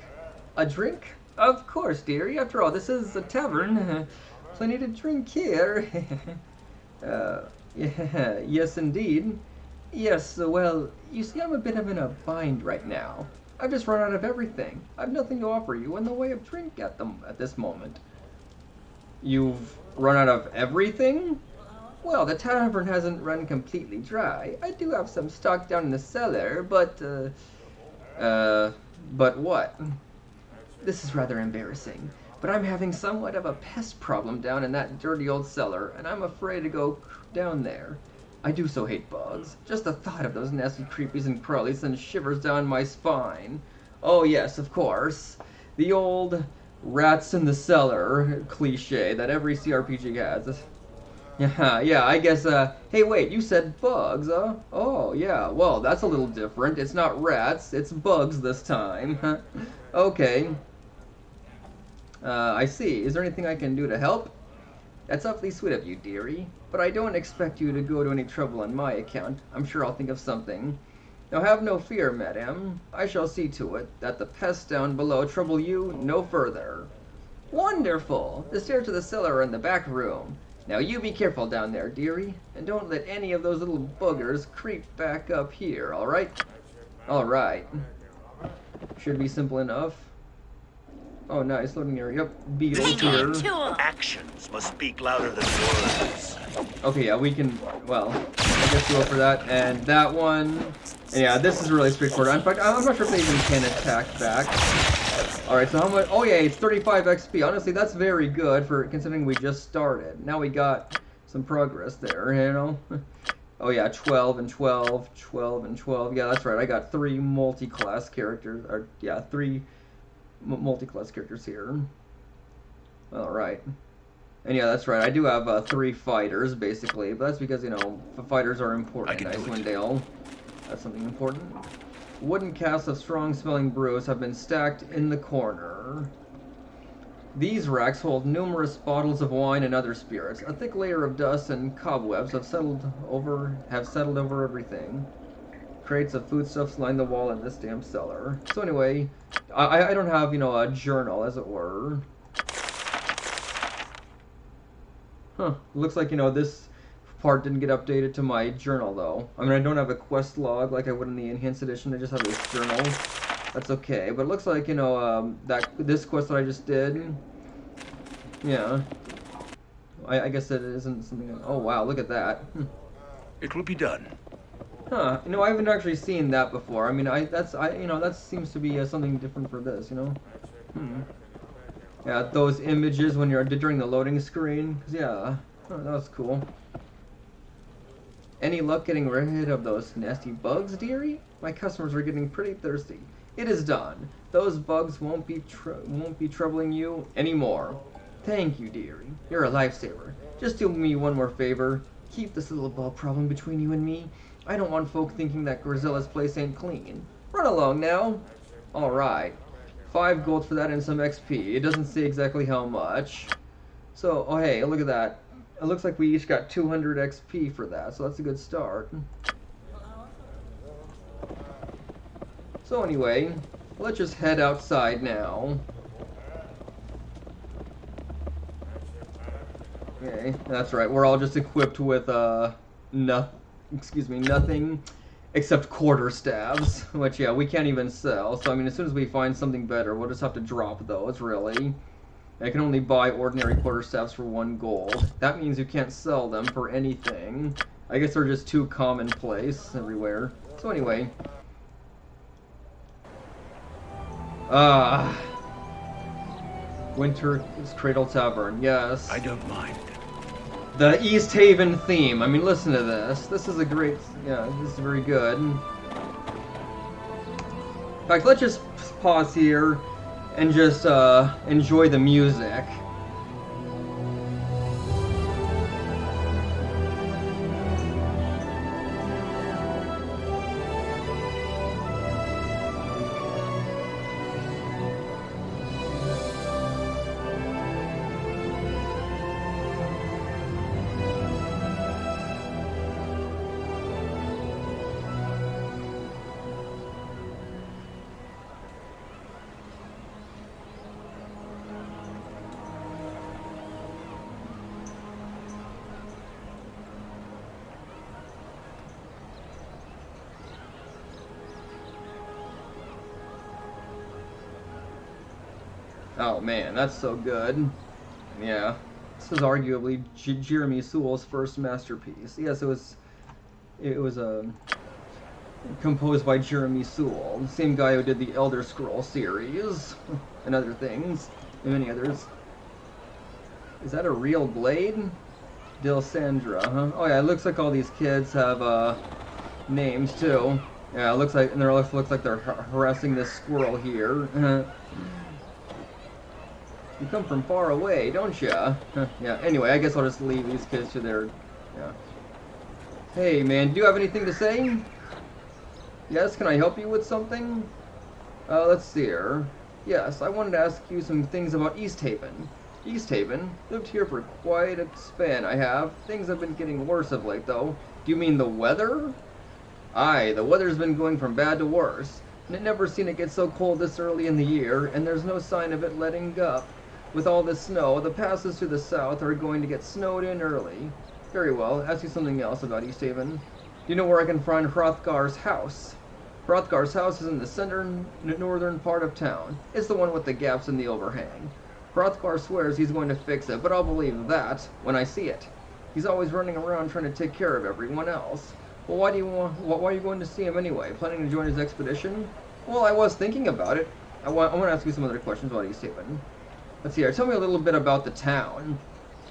A drink? Of course, dearie. After all, this is a tavern. Plenty to drink here. Yeah, yes, indeed. Yes, well, you see, I'm a bit of in a bind right now. I've just run out of everything. I've nothing to offer you in the way of drink at this moment. You've run out of everything? Well, the tavern hasn't run completely dry. I do have some stock down in the cellar, but what? This is rather embarrassing, but I'm having somewhat of a pest problem down in that dirty old cellar, and I'm afraid to go down there. I do so hate bugs. Just the thought of those nasty creepies and crawlies sends shivers down my spine. Oh yes, of course. The old rats in the cellar cliche that every CRPG has. Yeah, I guess, hey wait, you said bugs, huh? Oh, yeah, well, that's a little different. It's not rats, it's bugs this time. Okay. I see. Is there anything I can do to help? That's awfully sweet of you, dearie. But I don't expect you to go to any trouble on my account. I'm sure I'll think of something. Now have no fear, madame. I shall see to it that the pests down below trouble you no further. Wonderful! The stairs to the cellar are in the back room. Now you be careful down there, dearie, and don't let any of those little boogers creep back up here, alright? Alright. Should be simple enough. Oh, nice. Loading area. Yep. Beetles here. Actions must speak louder than words. Okay, yeah, we can, well, I guess go for that. And that one. And yeah, this is really straightforward. In fact, I'm not sure if they even can attack back. Alright, so how much? Oh, yeah, it's 35 XP. Honestly, that's very good for considering we just started. Now we got some progress there, you know? Oh, yeah, 12 and 12, 12 and 12. Yeah, that's right. I got 3 multi-class characters. Or, yeah, 3 multi-class characters here. Alright. And yeah, that's right. I do have 3 fighters, basically. But that's because, you know, the fighters are important in Icewind Dale. That's something important. Wooden casks of strong-smelling brews have been stacked in the corner. These racks hold numerous bottles of wine and other spirits. A thick layer of dust and cobwebs have settled over everything. Crates of foodstuffs line the wall in this damn cellar. So anyway, I don't have, you know, a journal, as it were. Huh. Looks like, you know, this part didn't get updated to my journal, though. I mean, I don't have a quest log like I would in the Enhanced Edition. I just have this journal. That's okay. But it looks like, you know, this quest that I just did... Yeah. I guess it isn't something... Oh, wow. Look at that. It will be done. Huh. You know, I haven't actually seen that before. I mean, you know, that seems to be something different for this, you know? Yeah, those images when you're during the loading screen. 'Cause, yeah. Oh, that was cool. Any luck getting rid of those nasty bugs, dearie? My customers are getting pretty thirsty. It is done. Those bugs won't be troubling you anymore. Thank you, dearie. You're a lifesaver. Just do me one more favor. Keep this little ball problem between you and me. I don't want folk thinking that Grizella's place ain't clean. Run along now. Alright. 5 gold for that and some XP. It doesn't say exactly how much. So, oh hey, look at that. It looks like we each got 200 XP for that, so that's a good start. So anyway, let's just head outside now. Okay, that's right. We're all just equipped with nothing except quarterstaffs, which yeah, we can't even sell. So I mean, as soon as we find something better, we'll just have to drop those. Really, I can only buy ordinary quarterstaffs for 1 gold. That means you can't sell them for anything. I guess they're just too commonplace everywhere. So anyway, Winter's Cradle Tavern. Yes. I don't mind. The East Haven theme. I mean, listen to this. This is a great... Yeah, this is very good. In fact, let's just pause here and just enjoy the music. Oh man, that's so good. Yeah, this is arguably Jeremy Sewell's first masterpiece. Yes, it was composed by Jeremy Sewell, the same guy who did the Elder Scrolls series and other things, and many others. Is that a real blade? Dilsandra, huh? Oh yeah, it looks like all these kids have names too. Yeah, it looks like, and it looks like they're harassing this squirrel here. You come from far away, don't ya? Yeah, anyway, I guess I'll just leave these kids to their... Yeah. Hey, man, do you have anything to say? Yes, can I help you with something? Let's see here. Yes, I wanted to ask you some things about East Haven. East Haven? Lived here for quite a span, I have. Things have been getting worse of late, though. Do you mean the weather? Aye, the weather's been going from bad to worse. And it never seen it get so cold this early in the year, and there's no sign of it letting up. With all this snow, the passes to the south are going to get snowed in early. Very well, ask you something else about East Haven. Do you know where I can find Hrothgar's house? Hrothgar's house is in the center northern part of town. It's the one with the gaps in the overhang. Hrothgar swears he's going to fix it, but I'll believe that when I see it. He's always running around trying to take care of everyone else. Well, why are you going to see him anyway? Planning to join his expedition? Well, I was thinking about it. I want to ask you some other questions about East Haven. Let's see here. Tell me a little bit about the town.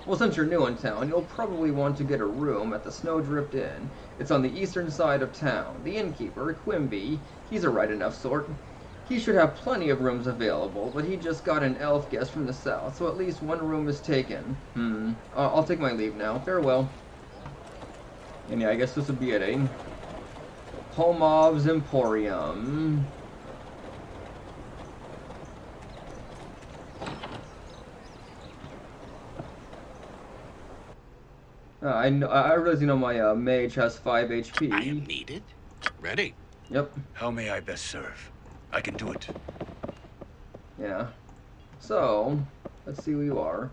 Well, since you're new in town, you'll probably want to get a room at the Snowdrift Inn. It's on the eastern side of town. The innkeeper, Quimby, he's a right enough sort. He should have plenty of rooms available, but he just got an elf guest from the south, so at least one room is taken. I'll take my leave now. Farewell. And yeah, I guess this would be it, eh? Pomov's Emporium. I realize you know my mage has 5 HP. I am needed. Ready? Yep. How may I best serve? I can do it. Yeah. So, let's see who you are.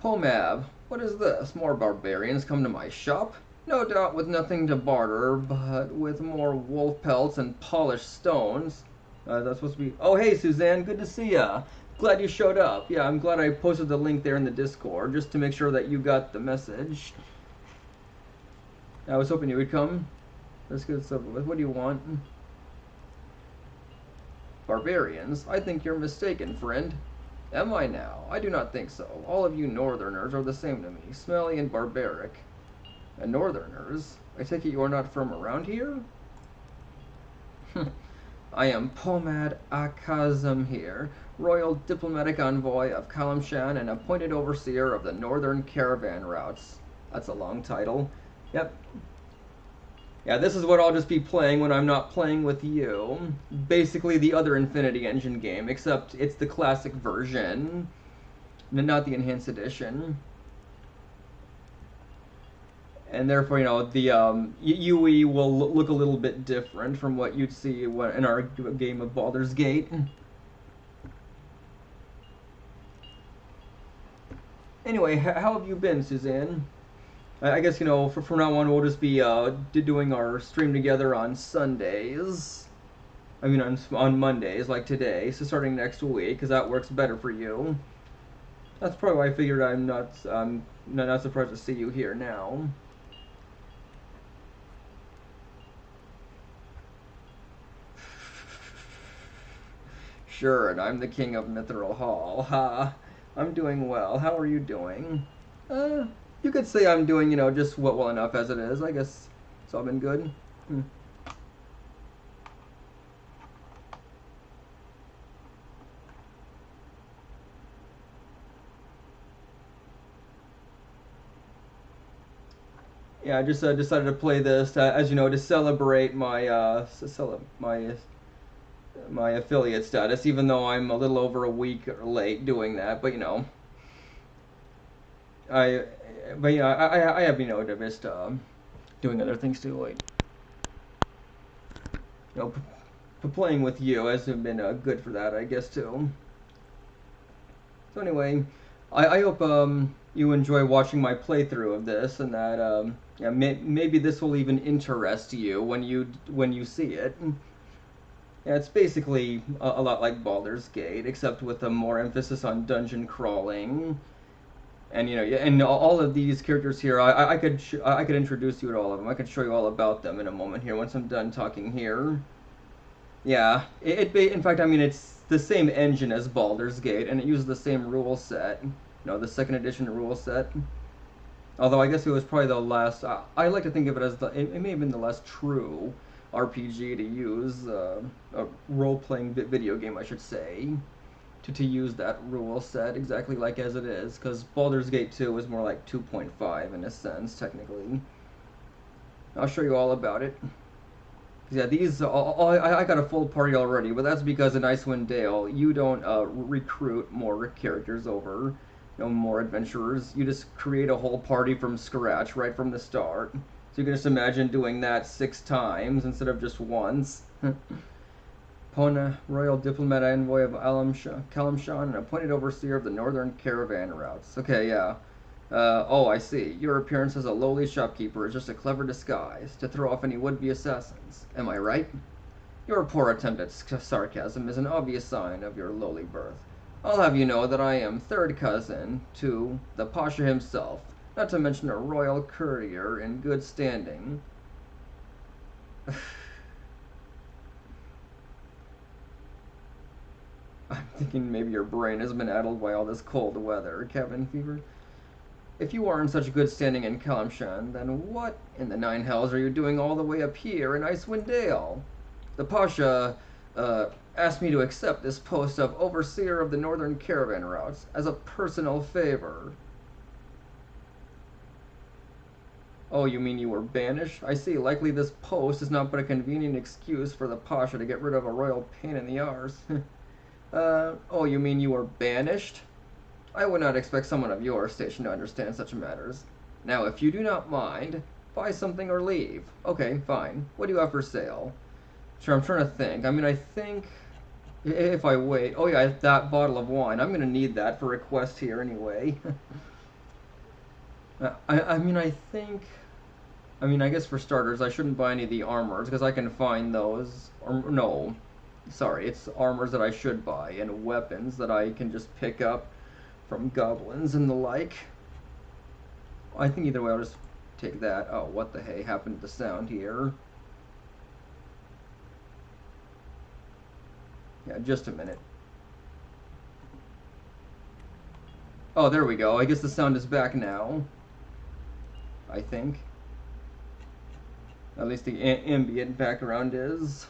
Pomab, what is this? More barbarians come to my shop? No doubt with nothing to barter, but with more wolf pelts and polished stones. That's supposed to be... Oh, hey, Suzanne, good to see ya. Glad you showed up. Yeah, I'm glad I posted the link there in the Discord, just to make sure that you got the message. I was hoping you would come. Let's get stuff. What do you want? Barbarians? I think you're mistaken, friend. Am I now? I do not think so. All of you northerners are the same to me, smelly and barbaric. And northerners? I take it you are not from around here? I am Pomad Akazam here, royal diplomatic envoy of Kalimshan and appointed overseer of the northern caravan routes. That's a long title. Yep. Yeah, this is what I'll just be playing when I'm not playing with you. Basically the other Infinity Engine game, except it's the classic version, not the enhanced edition. And therefore, you know, the UE will look a little bit different from what you'd see in our game of Baldur's Gate. Anyway, how have you been, Suzanne? I guess, you know, from now on we'll just be doing our stream together on Sundays. I mean, on Mondays, like today. So starting next week, because that works better for you. That's probably why I figured I'm not surprised to see you here now. Sure, and I'm the king of Mithril Hall. Ha! I'm doing well. How are you doing? You could say I'm doing, you know, just well enough as it is. I guess it's all been good. Yeah, I just decided to play this, as you know, to celebrate my my affiliate status, even though I'm a little over a week late doing that. But you know, I have, you know, just doing other things too. Like, you know, playing with you has been good for that, I guess too. So anyway, I hope you enjoy watching my playthrough of this, and that yeah, maybe this will even interest you when you see it. Yeah, it's basically a lot like Baldur's Gate, except with a more emphasis on dungeon crawling. And you know, and all of these characters here, I could introduce you to all of them. I could show you all about them in a moment here once I'm done talking here. Yeah, in fact, I mean, it's the same engine as Baldur's Gate, and it uses the same rule set. You know, the second edition rule set. Although I guess it was probably the last. I like to think of it as it may have been the last true RPG to use, a role-playing video game, I should say, to use that rule set exactly like as it is, because Baldur's Gate 2 is more like 2.5 in a sense, technically. I'll show you all about it. Yeah, these, I got a full party already, but that's because in Icewind Dale, you don't recruit more characters over, you know, more adventurers. You just create a whole party from scratch right from the start. So you can just imagine doing that 6 times instead of just once. Pona, royal diplomat envoy of Kalimshan, and appointed overseer of the northern caravan routes. Okay, yeah. Oh, I see. Your appearance as a lowly shopkeeper is just a clever disguise to throw off any would-be assassins. Am I right? Your poor attempt at sarcasm is an obvious sign of your lowly birth. I'll have you know that I am third cousin to the Pasha himself, not to mention a royal courier in good standing. I'm thinking maybe your brain has been addled by all this cold weather, cabin fever. If you are in such good standing in Kalimshan, then what in the nine hells are you doing all the way up here in Icewind Dale? The Pasha, asked me to accept this post of overseer of the northern caravan routes as a personal favor. Oh, you mean you were banished? I see. Likely this post is not but a convenient excuse for the Pasha to get rid of a royal pain in the arse. Oh, you mean you were banished? I would not expect someone of your station to understand such matters. Now, if you do not mind, buy something or leave. Okay, fine. What do you have for sale? Sure, I'm trying to think. I mean, I think if I wait... Oh, yeah, that bottle of wine. I'm going to need that for a quest here anyway. I mean, I think... I mean, I guess for starters, I shouldn't buy any of the armors, because I can find those... Or, no. Sorry, it's armors that I should buy, and weapons that I can just pick up from goblins and the like. I think either way, I'll just take that. Oh, what the hey happened to the sound here? Yeah, just a minute. Oh, there we go. I guess the sound is back now. I think. At least the ambient background is.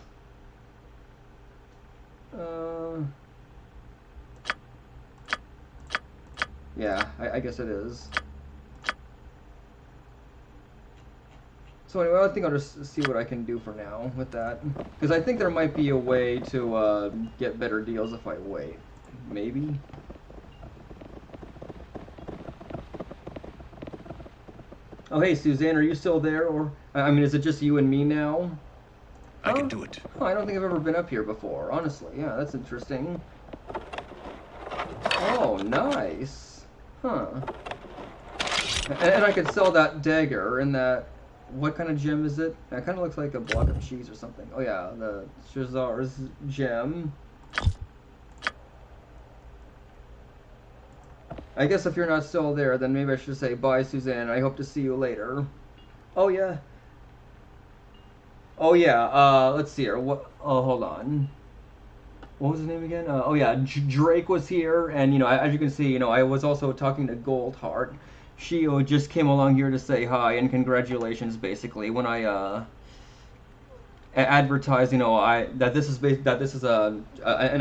Yeah, I guess it is. So anyway, I think I'll just see what I can do for now with that. Because I think there might be a way to get better deals if I wait. Maybe? Oh, hey, Suzanne, are you still there? Or, I mean, is it just you and me now? I can do it. Oh, I don't think I've ever been up here before, honestly. Yeah, that's interesting. Oh, nice. Huh. And I could sell that dagger and that... What kind of gem is it? That kind of looks like a block of cheese or something. Oh yeah, the Shazar's gem. I guess if you're not still there, then maybe I should say bye, Suzanne. I hope to see you later. Oh yeah. Oh yeah. Let's see here. What? Oh, hold on. What was his name again? Oh yeah, Drake was here, and you know, as you can see, you know, I was also talking to Goldheart. She just came along here to say hi and congratulations, basically. When I advertised, you know, that this is an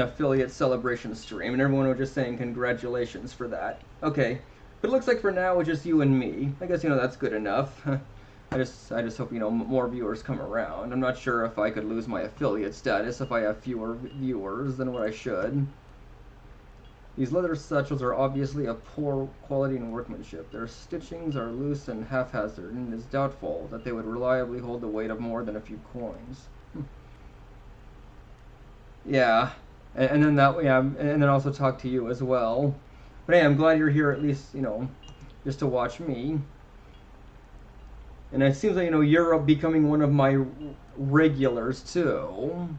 affiliate celebration stream, and everyone was just saying congratulations for that. Okay, but it looks like for now it's just you and me. I guess, you know, that's good enough. I just hope, you know, more viewers come around. I'm not sure if I could lose my affiliate status if I have fewer viewers than what I should. These leather satchels are obviously of poor quality and workmanship. Their stitchings are loose and haphazard, and it is doubtful that they would reliably hold the weight of more than a few coins. Yeah, and then that, yeah, and then also talk to you as well. But hey, I'm glad you're here at least, you know, just to watch me. And it seems like, you know, you're becoming one of my regulars too.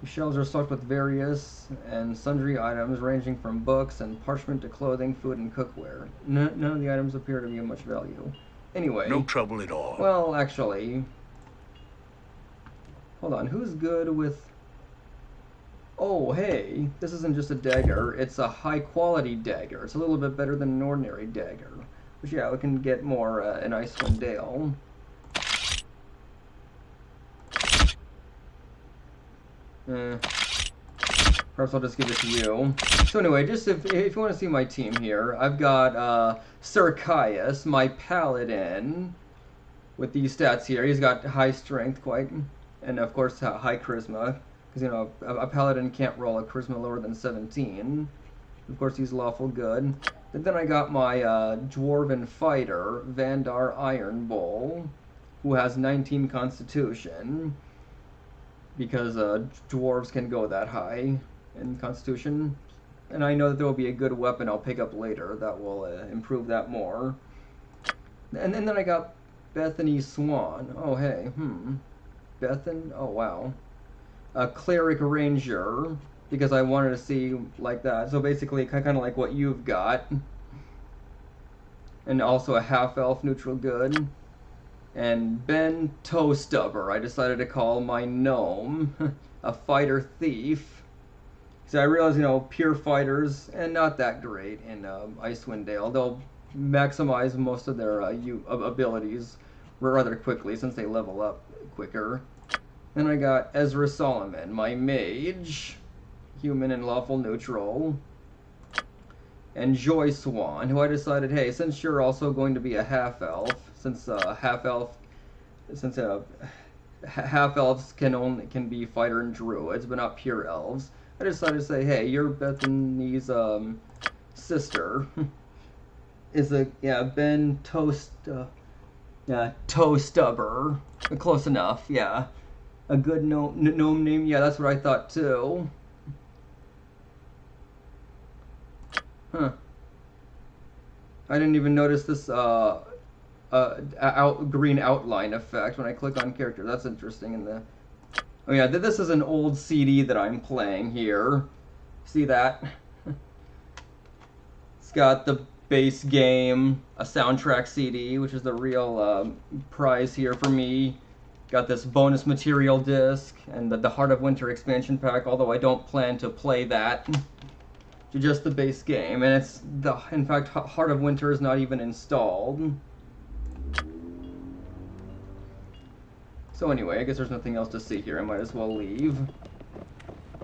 The shelves are stocked with various and sundry items ranging from books and parchment to clothing, food, and cookware. None of the items appear to be of much value. Anyway. No trouble at all. Well, actually... Hold on, who's good with... Oh, hey, this isn't just a dagger, it's a high-quality dagger. It's a little bit better than an ordinary dagger. Which, yeah, we can get more in Icewind Dale. Perhaps I'll just give it to you. So anyway, just if you want to see my team here, I've got Sir Caius, my paladin, with these stats here. He's got high strength, quite, and of course high charisma, because you know a paladin can't roll a charisma lower than 17. Of course, he's lawful good. And then I got my dwarven fighter, Vandar Ironbull, who has 19 Constitution. Because dwarves can go that high in Constitution. And I know that there will be a good weapon I'll pick up later that will improve that more. And then I got Bethany Swan. Oh, hey, Bethan? Oh, wow. A Cleric Ranger, because I wanted to see like that. So basically, kind of like what you've got. And also a half-elf neutral good. And Ben Toestubber, I decided to call my gnome a fighter thief. So I realize, you know, pure fighters, and not that great in Icewind Dale. They'll maximize most of their abilities rather quickly since they level up quicker. Then I got Ezra Solomon, my mage, human and lawful neutral. And Joy Swan, who I decided, hey, since you're also going to be a half-elf, since half-elves can be fighter and druids, but not pure elves, I decided to say, hey, you're Bethany's sister is a Ben Toe Stubber. Close enough, yeah. A good gnome name, yeah, that's what I thought too. Huh. I didn't even notice this green outline effect when I click on character. That's interesting. Oh yeah, this is an old CD that I'm playing here. See that? It's got the base game, a soundtrack CD, which is the real prize here for me. Got this bonus material disc and the Heart of Winter expansion pack, although I don't plan to play that. Just the base game, and in fact, Heart of Winter is not even installed. So anyway, I guess there's nothing else to see here. I might as well leave.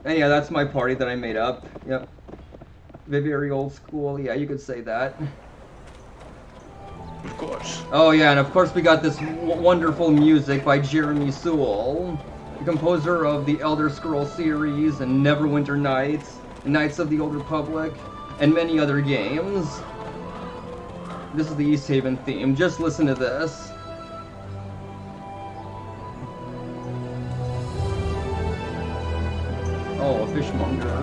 And yeah, that's my party that I made up. Yep. Very old school. Yeah, you could say that. Of course. Oh yeah, and of course we got this wonderful music by Jeremy Soule, the composer of the Elder Scrolls series and Neverwinter Nights, Knights of the Old Republic, and many other games. This is the East Haven theme. Just listen to this. Oh, a fishmonger.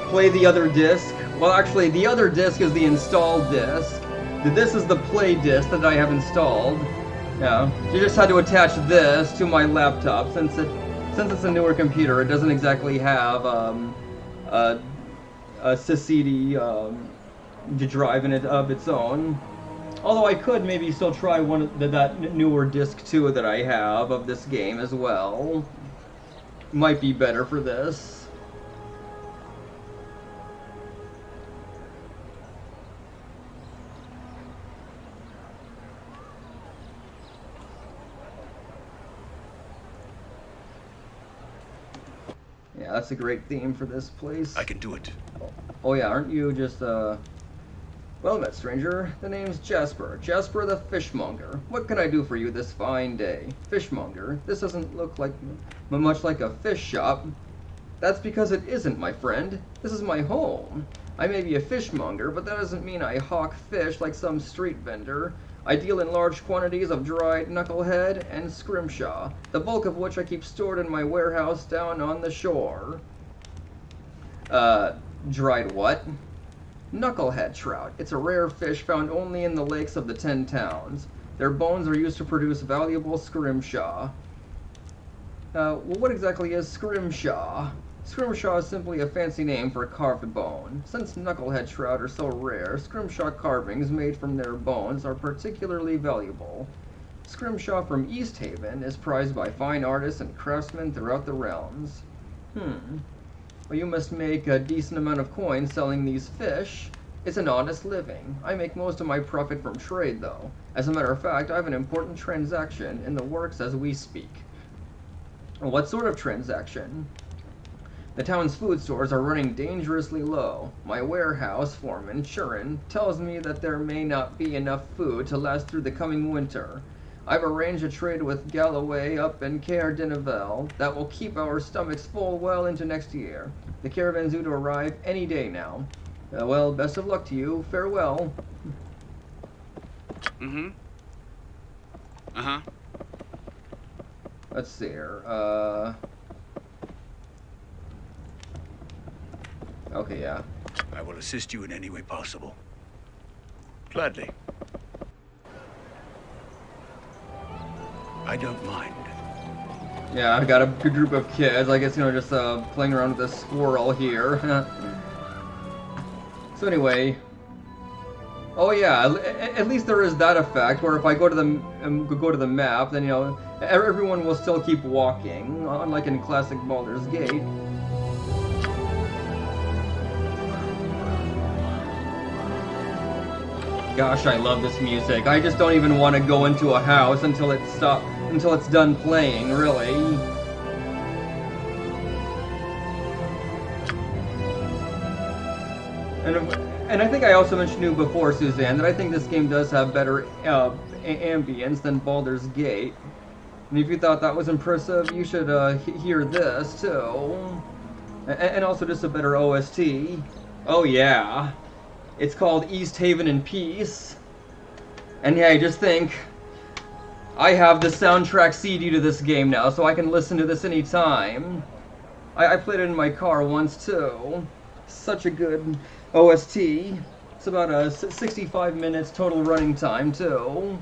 Play the other disc. Well, actually, the other disc is the installed disc. This is the play disc that I have installed. Yeah, you just had to attach this to my laptop since it's a newer computer. It doesn't exactly have a CD drive in it of its own. Although I could maybe still try that newer disc too that I have of this game as well. Might be better for this. Yeah, that's a great theme for this place. I can do it. Oh yeah, aren't you just, Well met, stranger. The name's Jasper. Jasper the Fishmonger. What can I do for you this fine day? Fishmonger? This doesn't look much like a fish shop. That's because it isn't, my friend. This is my home. I may be a fishmonger, but that doesn't mean I hawk fish like some street vendor. I deal in large quantities of dried knucklehead and scrimshaw, the bulk of which I keep stored in my warehouse down on the shore. Dried what? Knucklehead trout. It's a rare fish found only in the lakes of the 10 towns. Their bones are used to produce valuable scrimshaw. Well, what exactly is scrimshaw? Scrimshaw is simply a fancy name for carved bone. Since knucklehead trout are so rare, scrimshaw carvings made from their bones are particularly valuable. Scrimshaw from East Haven is prized by fine artists and craftsmen throughout the realms. Well, you must make a decent amount of coin selling these fish. It's an honest living. I make most of my profit from trade, though. As a matter of fact, I have an important transaction in the works as we speak. What sort of transaction? The town's food stores are running dangerously low. My warehouse foreman, Churin, tells me that there may not be enough food to last through the coming winter. I've arranged a trade with Galloway up in Caer Dinevel that will keep our stomachs full well into next year. The caravan's due to arrive any day now. Well, best of luck to you. Farewell. Let's see here. Okay, yeah. I will assist you in any way possible. Gladly. I don't mind. Yeah, I've got a good group of kids. I guess, just playing around with a squirrel here. So anyway. Oh yeah, at least there is that effect, where if I go to the map, then, everyone will still keep walking, unlike in classic Baldur's Gate. Gosh, I love this music. I just don't even want to go into a house until it's done playing, really. And I think I also mentioned to you before, Suzanne, that I think this game does have better ambience than Baldur's Gate. And if you thought that was impressive, you should hear this, too. And also just a better OST. Oh yeah. It's called East Haven in Peace. And yeah, just think, I have the soundtrack CD to this game now, so I can listen to this anytime. I played it in my car once too. Such a good OST. It's about 65 minutes total running time too.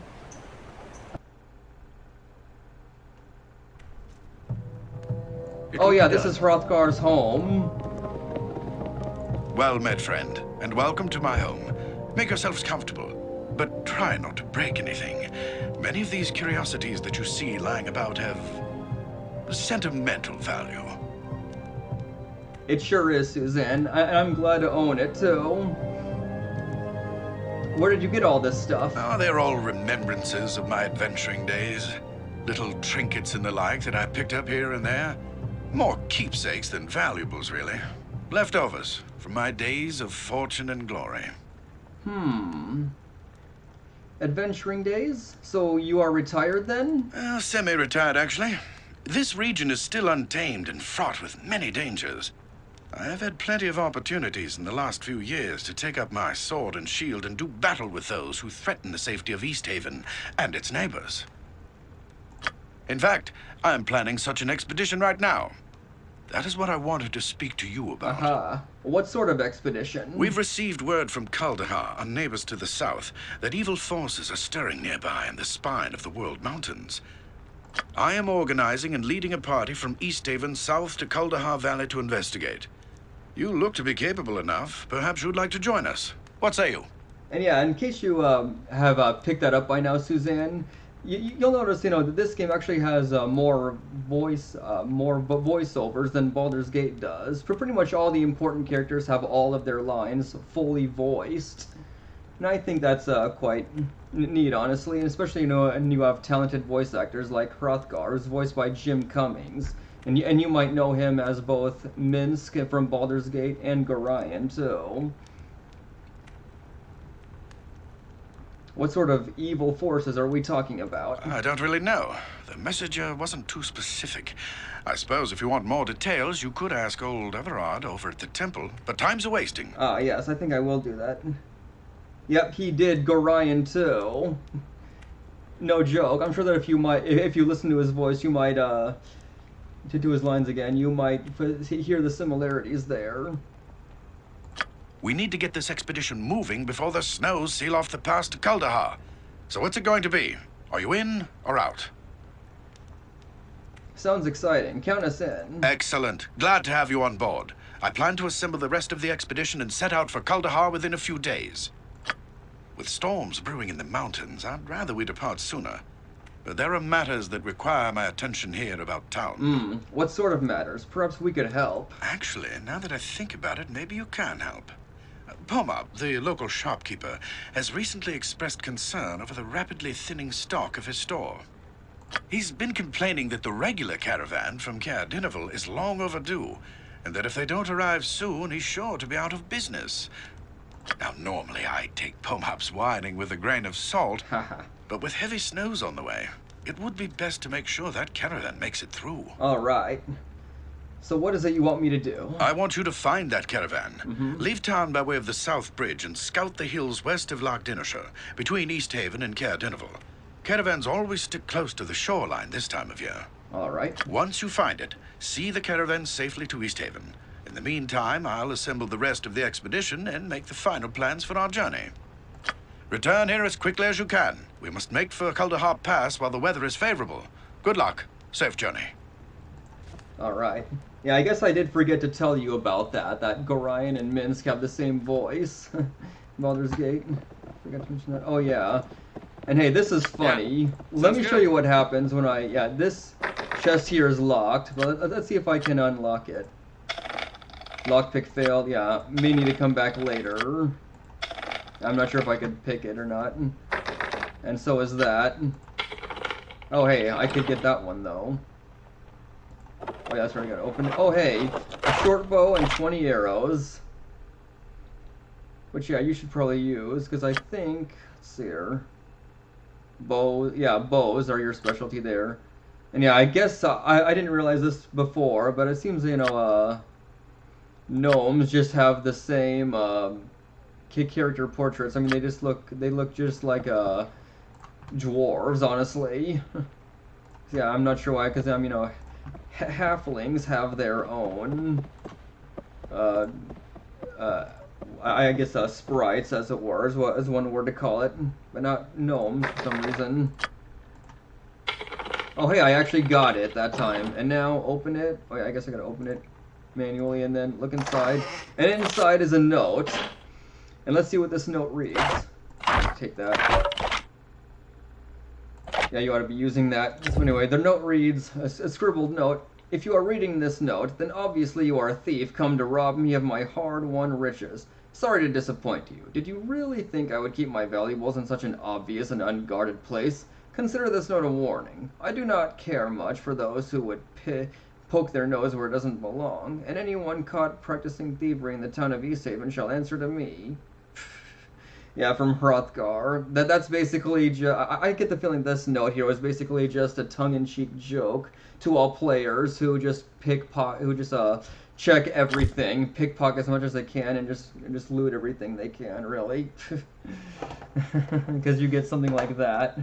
Oh yeah, this is Hrothgar's home. Well met, friend, and welcome to my home. Make yourselves comfortable, but try not to break anything. Many of these curiosities that you see lying about have sentimental value. It sure is, Suzanne. I'm glad to own it, too. Where did you get all this stuff? Oh, they're all remembrances of my adventuring days. Little trinkets and the like that I picked up here and there. More keepsakes than valuables, really. Leftovers from my days of fortune and glory. Adventuring days? So you are retired then? Semi-retired, actually. This region is still untamed and fraught with many dangers. I have had plenty of opportunities in the last few years to take up my sword and shield and do battle with those who threaten the safety of East Haven and its neighbors. In fact, I am planning such an expedition right now. That is what I wanted to speak to you about. Aha. What sort of expedition? We've received word from Kaldahar, our neighbors to the south, that evil forces are stirring nearby in the spine of the World Mountains. I am organizing and leading a party from East Haven south to Kaldahar Valley to investigate. You look to be capable enough. Perhaps you'd like to join us. What say you? And yeah, in case you have picked that up by now, Suzanne, you'll notice, that this game actually has more voiceovers than Baldur's Gate does. For pretty much all the important characters have all of their lines fully voiced. And I think that's quite neat, honestly, and especially, and you have talented voice actors like Hrothgar, who's voiced by Jim Cummings. And you might know him as both Minsk from Baldur's Gate and Gorion, too. What sort of evil forces are we talking about? I don't really know. The message wasn't too specific. I suppose if you want more details, you could ask old Everard over at the temple, but time's a-wasting. Ah, yes, I think I will do that. Yep, he did Gorion, too. No joke. I'm sure that if you listen to his voice, you might, to do his lines again, you might hear the similarities there. We need to get this expedition moving before the snows seal off the pass to Kaldahar. So what's it going to be? Are you in or out? Sounds exciting. Count us in. Excellent. Glad to have you on board. I plan to assemble the rest of the expedition and set out for Kaldahar within a few days. With storms brewing in the mountains, I'd rather we depart sooner. But there are matters that require my attention here about town. What sort of matters? Perhaps we could help. Actually, now that I think about it, maybe you can help. Pomab, the local shopkeeper, has recently expressed concern over the rapidly thinning stock of his store. He's been complaining that the regular caravan from Caer Dineval is long overdue, and that if they don't arrive soon, he's sure to be out of business. Now, normally I take Pomab's whining with a grain of salt, but with heavy snows on the way, it would be best to make sure that caravan makes it through. All right. So what is it you want me to do? I want you to find that caravan. Leave town by way of the South Bridge and scout the hills west of Loch Dinnershire, between East Haven and Caer Dineval. Caravans always stick close to the shoreline this time of year. All right. Once you find it, see the caravan safely to East Haven. In the meantime, I'll assemble the rest of the expedition and make the final plans for our journey. Return here as quickly as you can. We must make for Kaldahar Pass while the weather is favorable. Good luck. Safe journey. All right. Yeah, I guess I did forget to tell you about that Gorion and Minsk have the same voice. Baldur's Gate. Forgot to mention that. Oh, yeah. And hey, this is funny. Yeah. Let me show you what happens when this chest here is locked. But let's see if I can unlock it. Lockpick failed. Yeah, may need to come back later. I'm not sure if I could pick it or not. And so is that. Oh, hey, I could get that one, though. Oh, yeah, that's where I gotta open it. Oh, hey, a short bow and 20 arrows. Which, yeah, you should probably use, because I think, let's see here. Bows are your specialty there. And yeah, I guess I didn't realize this before, but it seems, gnomes just have the same character portraits. I mean, they look just like dwarves, honestly. Yeah, I'm not sure why, because you know, halflings have their own I guess sprites, as it were, is one word to call it, but not gnomes for some reason. Oh hey, I actually got it that time, and now open it. Oh yeah, I guess I gotta open it manually and then look inside, and inside is a note, and let's see what this note reads. Take that. Yeah, you ought to be using that. So anyway, the note reads, a scribbled note. If you are reading this note, then obviously you are a thief come to rob me of my hard-won riches. Sorry to disappoint you. Did you really think I would keep my valuables in such an obvious and unguarded place? Consider this note a warning. I do not care much for those who would poke their nose where it doesn't belong, and anyone caught practicing thievery in the town of Easthaven shall answer to me. Yeah, from Hrothgar. That's basically I get the feeling this note here was basically just a tongue-in-cheek joke to all players who just check everything, pickpocket as much as they can, and just loot everything they can, really. Because you get something like that.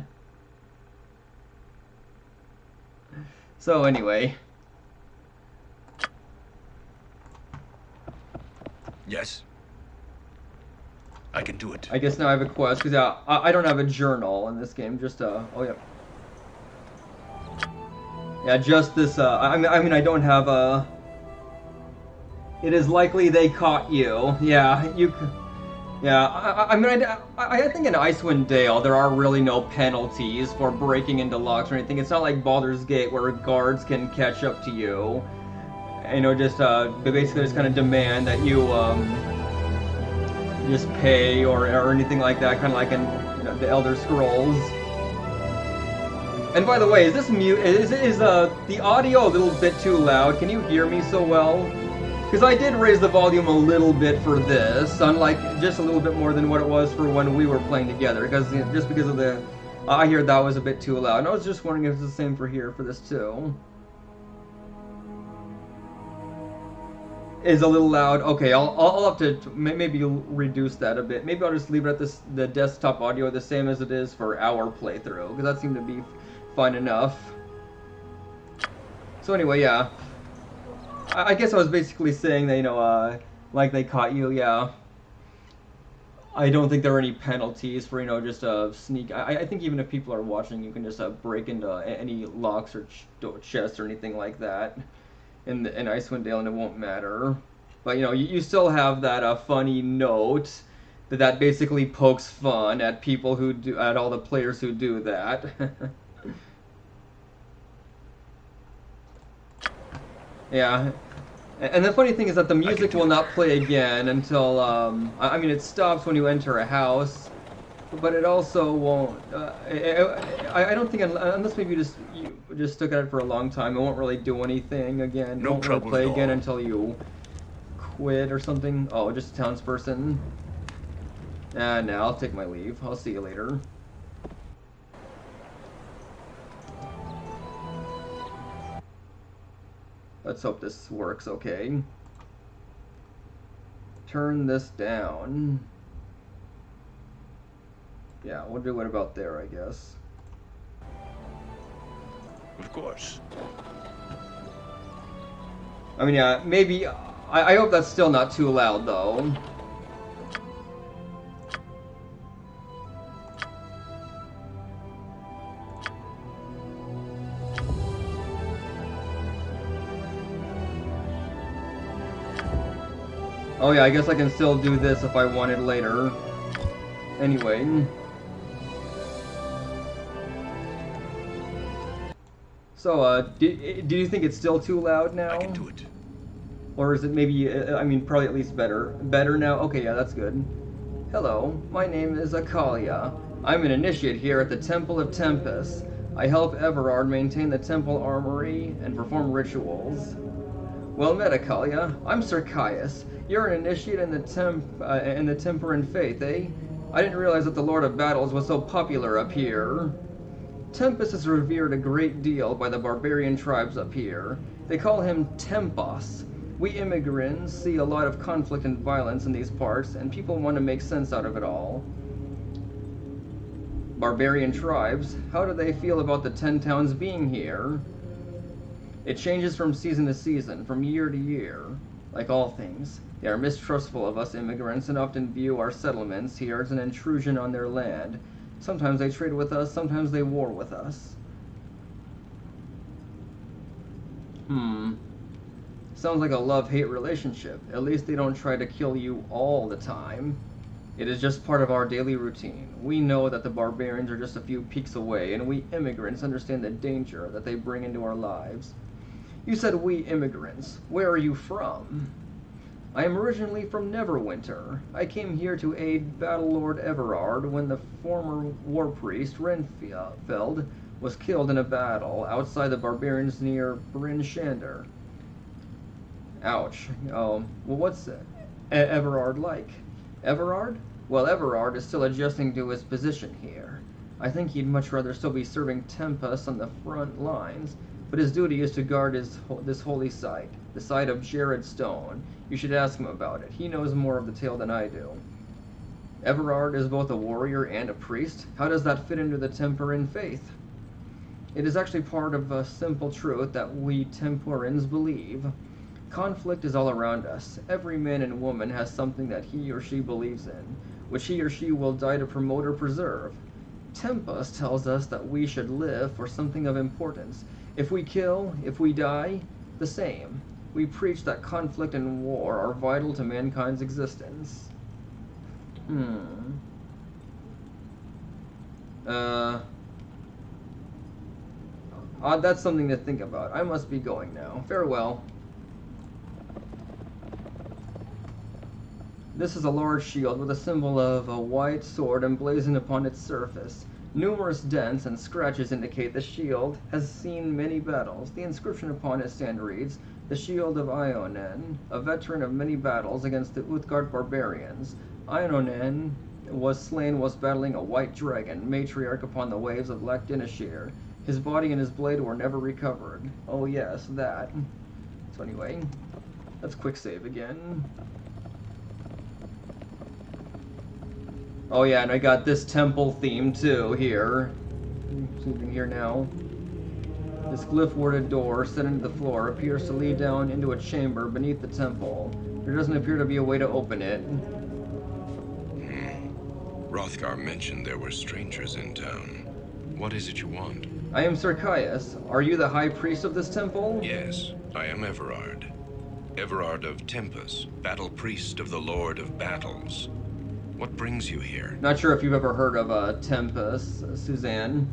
So anyway. Yes. I can do it. I guess now I have a quest, because yeah, I don't have a journal in this game, just, oh yeah. Yeah, just this, I mean, I don't have a... It is likely they caught you. Yeah, yeah, I mean, I think in Icewind Dale, there are really no penalties for breaking into locks or anything. It's not like Baldur's Gate, where guards can catch up to you. You know, just, basically just kind of demand that you, just pay or anything like that, kind of like in, you know, the Elder Scrolls. And by the way, is this the audio a little bit too loud? Can you hear me so well? Because I did raise the volume a little bit for this, unlike just a little bit more than what it was for when we were playing together. Because just because of the, I heard that was a bit too loud. And I was just wondering if it's the same for here for this too. Is a little loud. Okay, I'll have to maybe reduce that a bit. Maybe I'll just leave it at the desktop audio the same as it is for our playthrough, because that seemed to be fine enough. So anyway, yeah. I guess I was basically saying that, you know, like they caught you, yeah. I don't think there are any penalties for, you know, just sneak. I think even if people are watching, you can just break into any locks or chests or anything like that in Icewind Dale, and it won't matter. But you know, you still have that funny note that basically pokes fun at people who do, at all the players who do that. Yeah, and the funny thing is that the music will not play again until I mean, it stops when you enter a house, but it also won't. I don't think unless maybe you just stuck at it for a long time, it won't really do anything again. It won't really play again until you quit or something. Oh, just a townsperson. Nah, I'll take my leave. I'll see you later. Let's hope this works okay. Turn this down. Yeah, we'll do it about there, I guess. Of course. I mean, yeah, maybe... I hope that's still not too loud, though. Oh yeah, I guess I can still do this if I wanted later. Anyway. So, do you think it's still too loud now? I can do it. Or is it maybe, I mean, probably at least better. Better now? Okay, yeah, that's good. Hello, my name is Akalia. I'm an initiate here at the Temple of Tempest. I help Everard maintain the temple armory and perform rituals. Well met, Akalia. I'm Sir Caius. You're an initiate in the Temperan faith, eh? I didn't realize that the Lord of Battles was so popular up here. Tempest is revered a great deal by the barbarian tribes up here. They call him Tempos, We immigrants see a lot of conflict and violence in these parts, and people want to make sense out of it all. Barbarian tribes, how do they feel about the 10 towns being here? It changes from season to season, from year to year. Like all things, they are mistrustful of us immigrants and often view our settlements here as an intrusion on their land. Sometimes they trade with us, sometimes they war with us. Sounds like a love-hate relationship. At least they don't try to kill you all the time. It is just part of our daily routine. We know that the barbarians are just a few peaks away, and we immigrants understand the danger that they bring into our lives. You said we immigrants. Where are you from? I am originally from Neverwinter. I came here to aid Battlelord Everard when the former war priest Renfeld was killed in a battle outside the barbarians near Bryn Shander. Ouch. Oh, well, what's Everard like? Everard? Well, Everard is still adjusting to his position here. I think he'd much rather still be serving Tempest on the front lines, but his duty is to guard this holy site, the site of Jared Stone. You should ask him about it. He knows more of the tale than I do. Everard is both a warrior and a priest. How does that fit into the Temporan faith? It is actually part of a simple truth that we Temporans believe. Conflict is all around us. Every man and woman has something that he or she believes in, which he or she will die to promote or preserve. Tempest tells us that we should live for something of importance. If we kill, if we die, the same. We preach that conflict and war are vital to mankind's existence. That's something to think about. I must be going now. Farewell. This is a large shield with a symbol of a white sword emblazoned upon its surface. Numerous dents and scratches indicate the shield has seen many battles. The inscription upon its stand reads, "The Shield of Ionen, a veteran of many battles against the Uthgard barbarians. Ionen was slain whilst battling a white dragon, matriarch upon the waves of Lac Dinashir. His body and his blade were never recovered." Oh yes, that. So anyway, let's quick save again. Oh yeah, and I got this temple theme too here. Something here now. This glyph-worded door set into the floor appears to lead down into a chamber beneath the temple. There doesn't appear to be a way to open it. Hrothgar mentioned there were strangers in town. What is it you want? I am Sir Caius. Are you the high priest of this temple? Yes, I am Everard. Everard of Tempus, battle priest of the Lord of Battles. What brings you here? Not sure if you've ever heard of Tempus, Suzanne.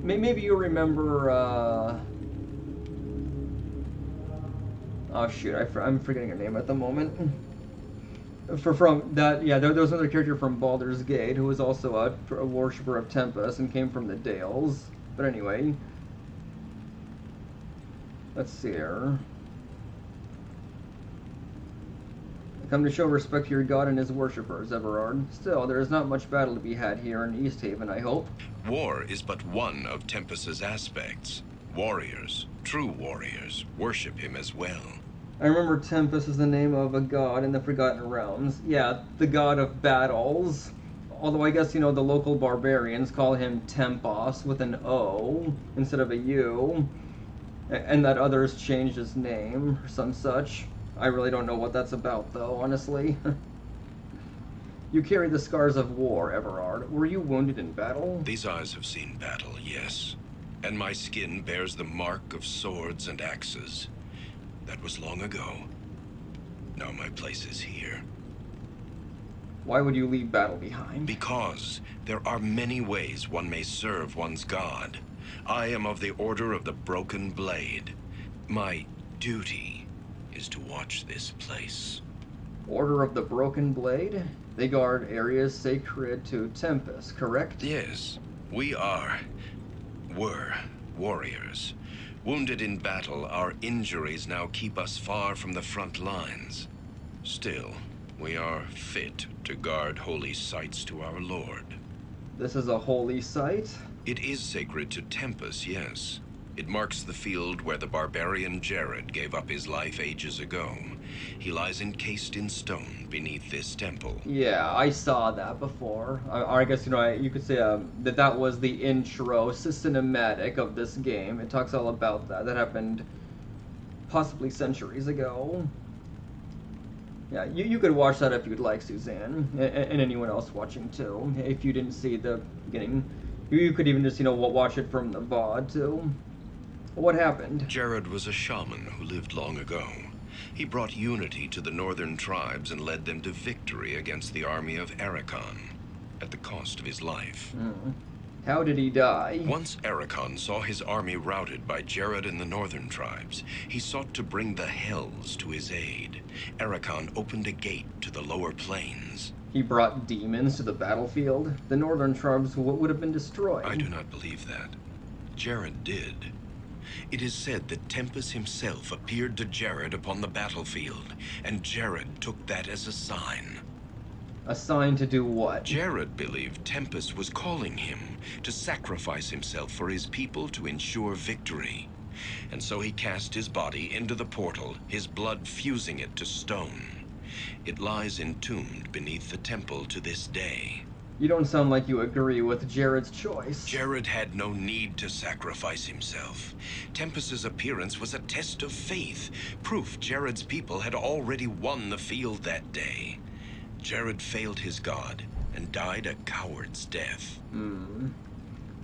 Maybe you remember, oh shoot, I'm forgetting her name at the moment. From that, yeah, there was another character from Baldur's Gate who was also a worshipper of Tempus and came from the Dales. But anyway, let's see here. Come to show respect to your god and his worshippers, Everard. Still, there is not much battle to be had here in Easthaven, I hope. War is but one of Tempus's aspects. Warriors, true warriors, worship him as well. I remember Tempus is the name of a god in the Forgotten Realms. Yeah, the god of battles. Although I guess, you know, the local barbarians call him Tempos with an O instead of a U. And that others changed his name or some such. I really don't know what that's about, though, honestly. You carry the scars of war, Everard. Were you wounded in battle? These eyes have seen battle, yes. And my skin bears the mark of swords and axes. That was long ago. Now my place is here. Why would you leave battle behind? Because there are many ways one may serve one's god. I am of the Order of the Broken Blade. My duty is to watch this place. Order of the Broken Blade? They guard areas sacred to Tempus, correct? Yes, we were warriors. Wounded in battle, our injuries now keep us far from the front lines. Still, we are fit to guard holy sites to our Lord. This is a holy site? It is sacred to Tempus, yes. It marks the field where the barbarian Jared gave up his life ages ago. He lies encased in stone beneath this temple. Yeah, I saw that before. I guess, you know, you could say that was the intro cinematic of this game. It talks all about that. That happened possibly centuries ago. Yeah, you could watch that if you'd like, Suzanne, and anyone else watching too. If you didn't see the beginning, you could even just, you know, watch it from the VOD too. What happened? Jared was a shaman who lived long ago. He brought unity to the northern tribes and led them to victory against the army of Ericon, at the cost of his life. How did he die? Once Ericon saw his army routed by Jared and the northern tribes, he sought to bring the Hells to his aid. Ericon opened a gate to the lower plains. He brought demons to the battlefield? The northern tribes would have been destroyed. I do not believe that. Jared did. It is said that Tempest himself appeared to Jared upon the battlefield, and Jared took that as a sign. A sign to do what? Jared believed Tempest was calling him to sacrifice himself for his people to ensure victory. And so he cast his body into the portal, his blood fusing it to stone. It lies entombed beneath the temple to this day. You don't sound like you agree with Jared's choice. Jared had no need to sacrifice himself. Tempest's appearance was a test of faith, proof Jared's people had already won the field that day. Jared failed his god and died a coward's death.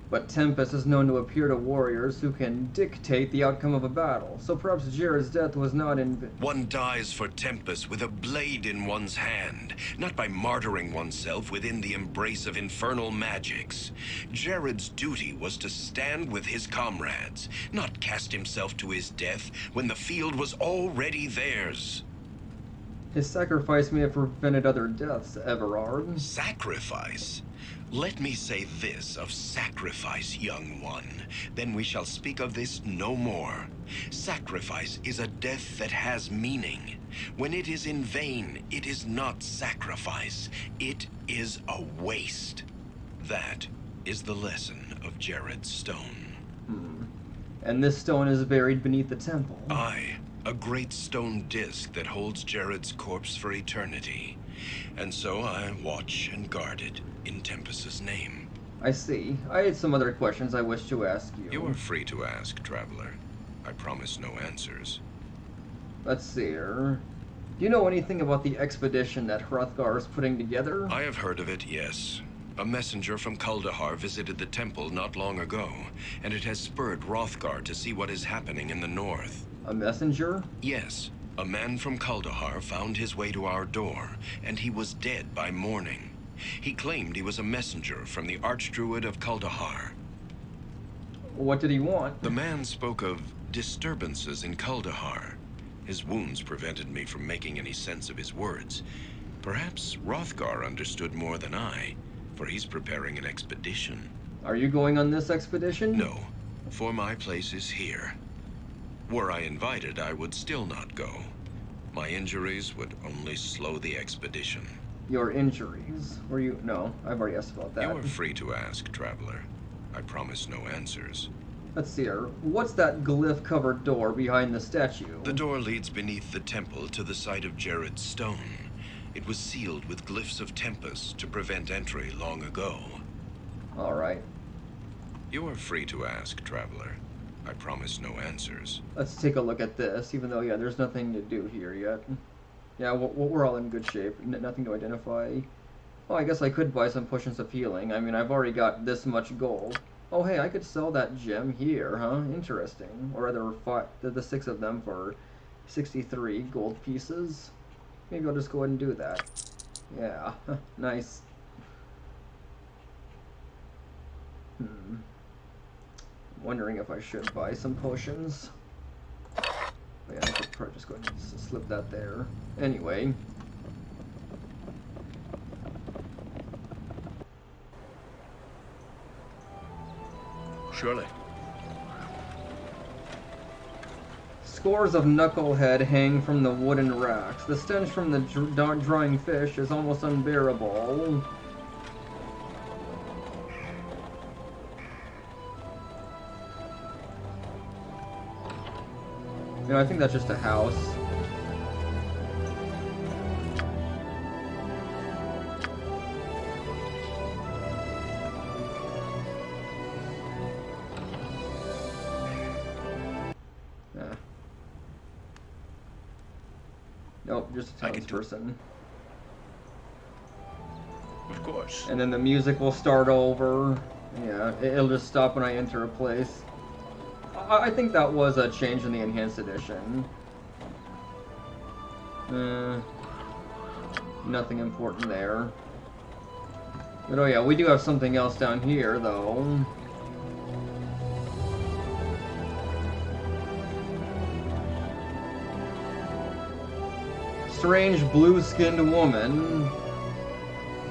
But Tempest is known to appear to warriors who can dictate the outcome of a battle, so perhaps Jared's death was not in vain. One dies for Tempest with a blade in one's hand, not by martyring oneself within the embrace of infernal magics. Jared's duty was to stand with his comrades, not cast himself to his death when the field was already theirs. His sacrifice may have prevented other deaths, Everard. Sacrifice? Let me say this of sacrifice, young one. Then we shall speak of this no more. Sacrifice is a death that has meaning. When it is in vain, it is not sacrifice. It is a waste. That is the lesson of Jared's stone. And this stone is buried beneath the temple. Aye, a great stone disc that holds Jared's corpse for eternity. And so I watch and guard it in Tempest's name. I see. I had some other questions I wish to ask you. You are free to ask, traveler. I promise no answers. Let's see here. Do you know anything about the expedition that Hrothgar is putting together? I have heard of it, yes. A messenger from Kuldahar visited the temple not long ago, and it has spurred Hrothgar to see what is happening in the north. A messenger? Yes. A man from Kuldahar found his way to our door, and he was dead by morning. He claimed he was a messenger from the Archdruid of Kuldahar. What did he want? The man spoke of disturbances in Kuldahar. His wounds prevented me from making any sense of his words. Perhaps Hrothgar understood more than I, for he's preparing an expedition. Are you going on this expedition? No, for my place is here. Were I invited, I would still not go. My injuries would only slow the expedition. Your injuries? Were you... No, I've already asked about that. You are free to ask, traveler. I promise no answers. Let's see here. What's that glyph-covered door behind the statue? The door leads beneath the temple to the site of Jared's stone. It was sealed with glyphs of Tempest to prevent entry long ago. Alright. You are free to ask, traveler. I promise no answers. Let's take a look at this, even though, yeah, there's nothing to do here yet. Yeah, we're all in good shape. Nothing to identify. Oh, I guess I could buy some potions of healing. I mean, I've already got this much gold. Oh, hey, I could sell that gem here, huh? Interesting. Or rather, the 6 of them for 63 gold pieces. Maybe I'll just go ahead and do that. Yeah, nice. Wondering if I should buy some potions. Yeah, I could probably just go ahead and slip that there. Anyway. Surely. Scores of knucklehead hang from the wooden racks. The stench from the drying fish is almost unbearable. You know, I think that's just a house. Nope, just a townsperson. Of course. And then the music will start over. Yeah, it'll just stop when I enter a place. I think that was a change in the Enhanced Edition. Nothing important there. But oh yeah, we do have something else down here, though. Strange blue-skinned woman.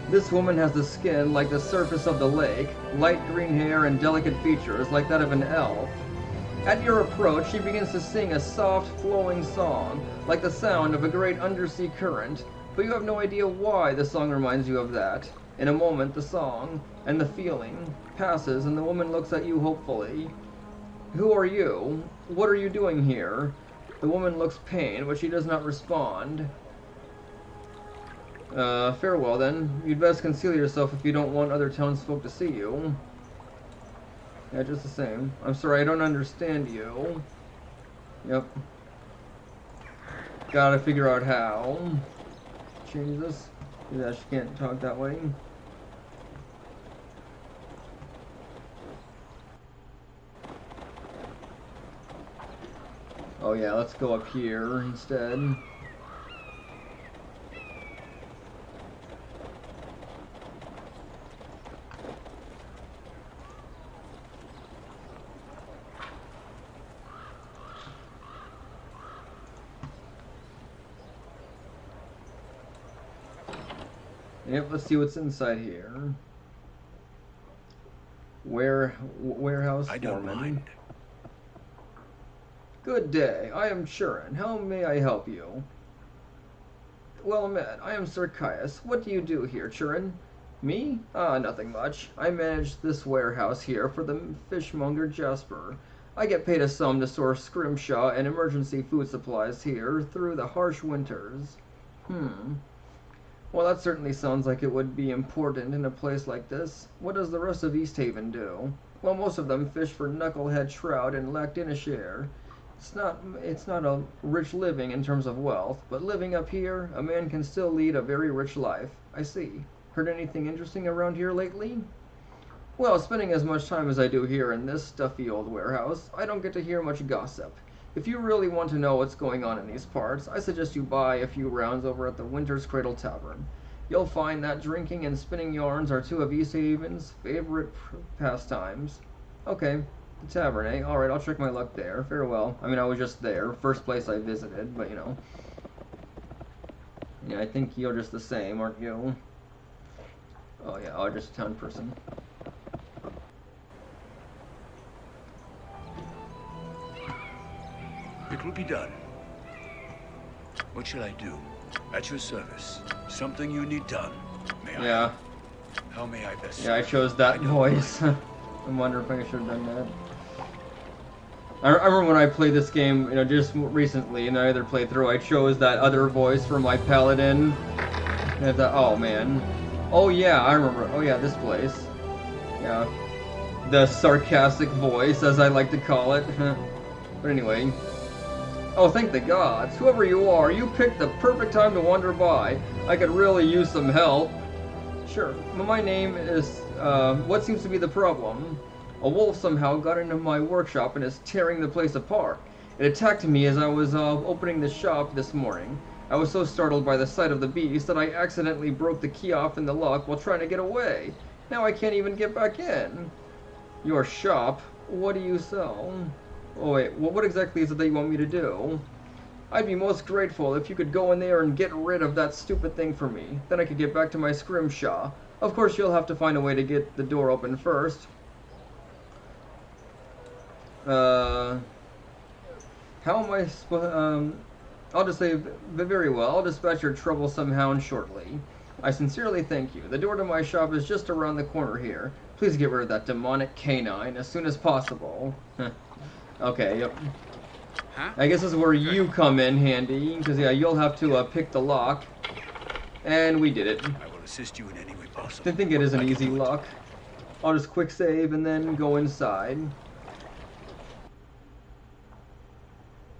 This woman has the skin like the surface of the lake, light green hair and delicate features like that of an elf. At your approach, she begins to sing a soft, flowing song, like the sound of a great undersea current, but you have no idea why the song reminds you of that. In a moment, the song, and the feeling, passes and the woman looks at you hopefully. Who are you? What are you doing here? The woman looks pained, but she does not respond. Farewell then. You'd best conceal yourself if you don't want other townsfolk to see you. Yeah, just the same. I'm sorry, I don't understand you. Yep. Gotta figure out how. Change this. Yeah, she can't talk that way. Oh yeah, let's go up here instead. Yep, let's see what's inside here. Warehouse I don't foreman. mind. Good day, I am Churin. How may I help you? Well met, I am Sir Caius. What do you do here, Churin? Me? Ah, nothing much. I manage this warehouse here for the fishmonger Jasper. I get paid a sum to store scrimshaw and emergency food supplies here through the harsh winters. Well, that certainly sounds like it would be important in a place like this. What does the rest of East Haven do? Well, most of them fish for knucklehead trout and lackdinashare. It's not a rich living in terms of wealth, but living up here, a man can still lead a very rich life. I see. Heard anything interesting around here lately? Well, spending as much time as I do here in this stuffy old warehouse, I don't get to hear much gossip. If you really want to know what's going on in these parts, I suggest you buy a few rounds over at the Winter's Cradle Tavern. You'll find that drinking and spinning yarns are two of East Haven's favorite pastimes. Okay, the tavern, eh? Alright, I'll check my luck there. Farewell. I mean, I was just there. First place I visited, but you know. Yeah, I think you're just the same, aren't you? Oh yeah, I'm just a town person. It will be done. What shall I do? At your service. Something you need done. May I? Yeah. How may I best? Yeah, I chose that voice. I'm wondering if I should have done that. I remember when I played this game, you know, just recently in either playthrough, I chose that other voice for my paladin. And I thought, oh man. Oh yeah, I remember. Oh yeah, this place. Yeah. The sarcastic voice, as I like to call it. But anyway. Oh, thank the gods. Whoever you are, you picked the perfect time to wander by. I could really use some help. Sure. My name is, what seems to be the problem? A wolf somehow got into my workshop and is tearing the place apart. It attacked me as I was opening the shop this morning. I was so startled by the sight of the beast that I accidentally broke the key off in the lock while trying to get away. Now I can't even get back in. Your shop? What do you sell? Oh wait, well, what exactly is it that you want me to do? I'd be most grateful if you could go in there and get rid of that stupid thing for me. Then I could get back to my scrimshaw. Of course, you'll have to find a way to get the door open first. How am I I'll just say, very well, I'll dispatch your troublesome hound shortly. I sincerely thank you. The door to my shop is just around the corner here. Please get rid of that demonic canine as soon as possible. Okay, yep. Huh? I guess this is where you come in handy, because yeah, you'll have to pick the lock. And we did it. I will assist you in any way possible. I think it is an I can easy do it. lock. I'll just quick save and then go inside.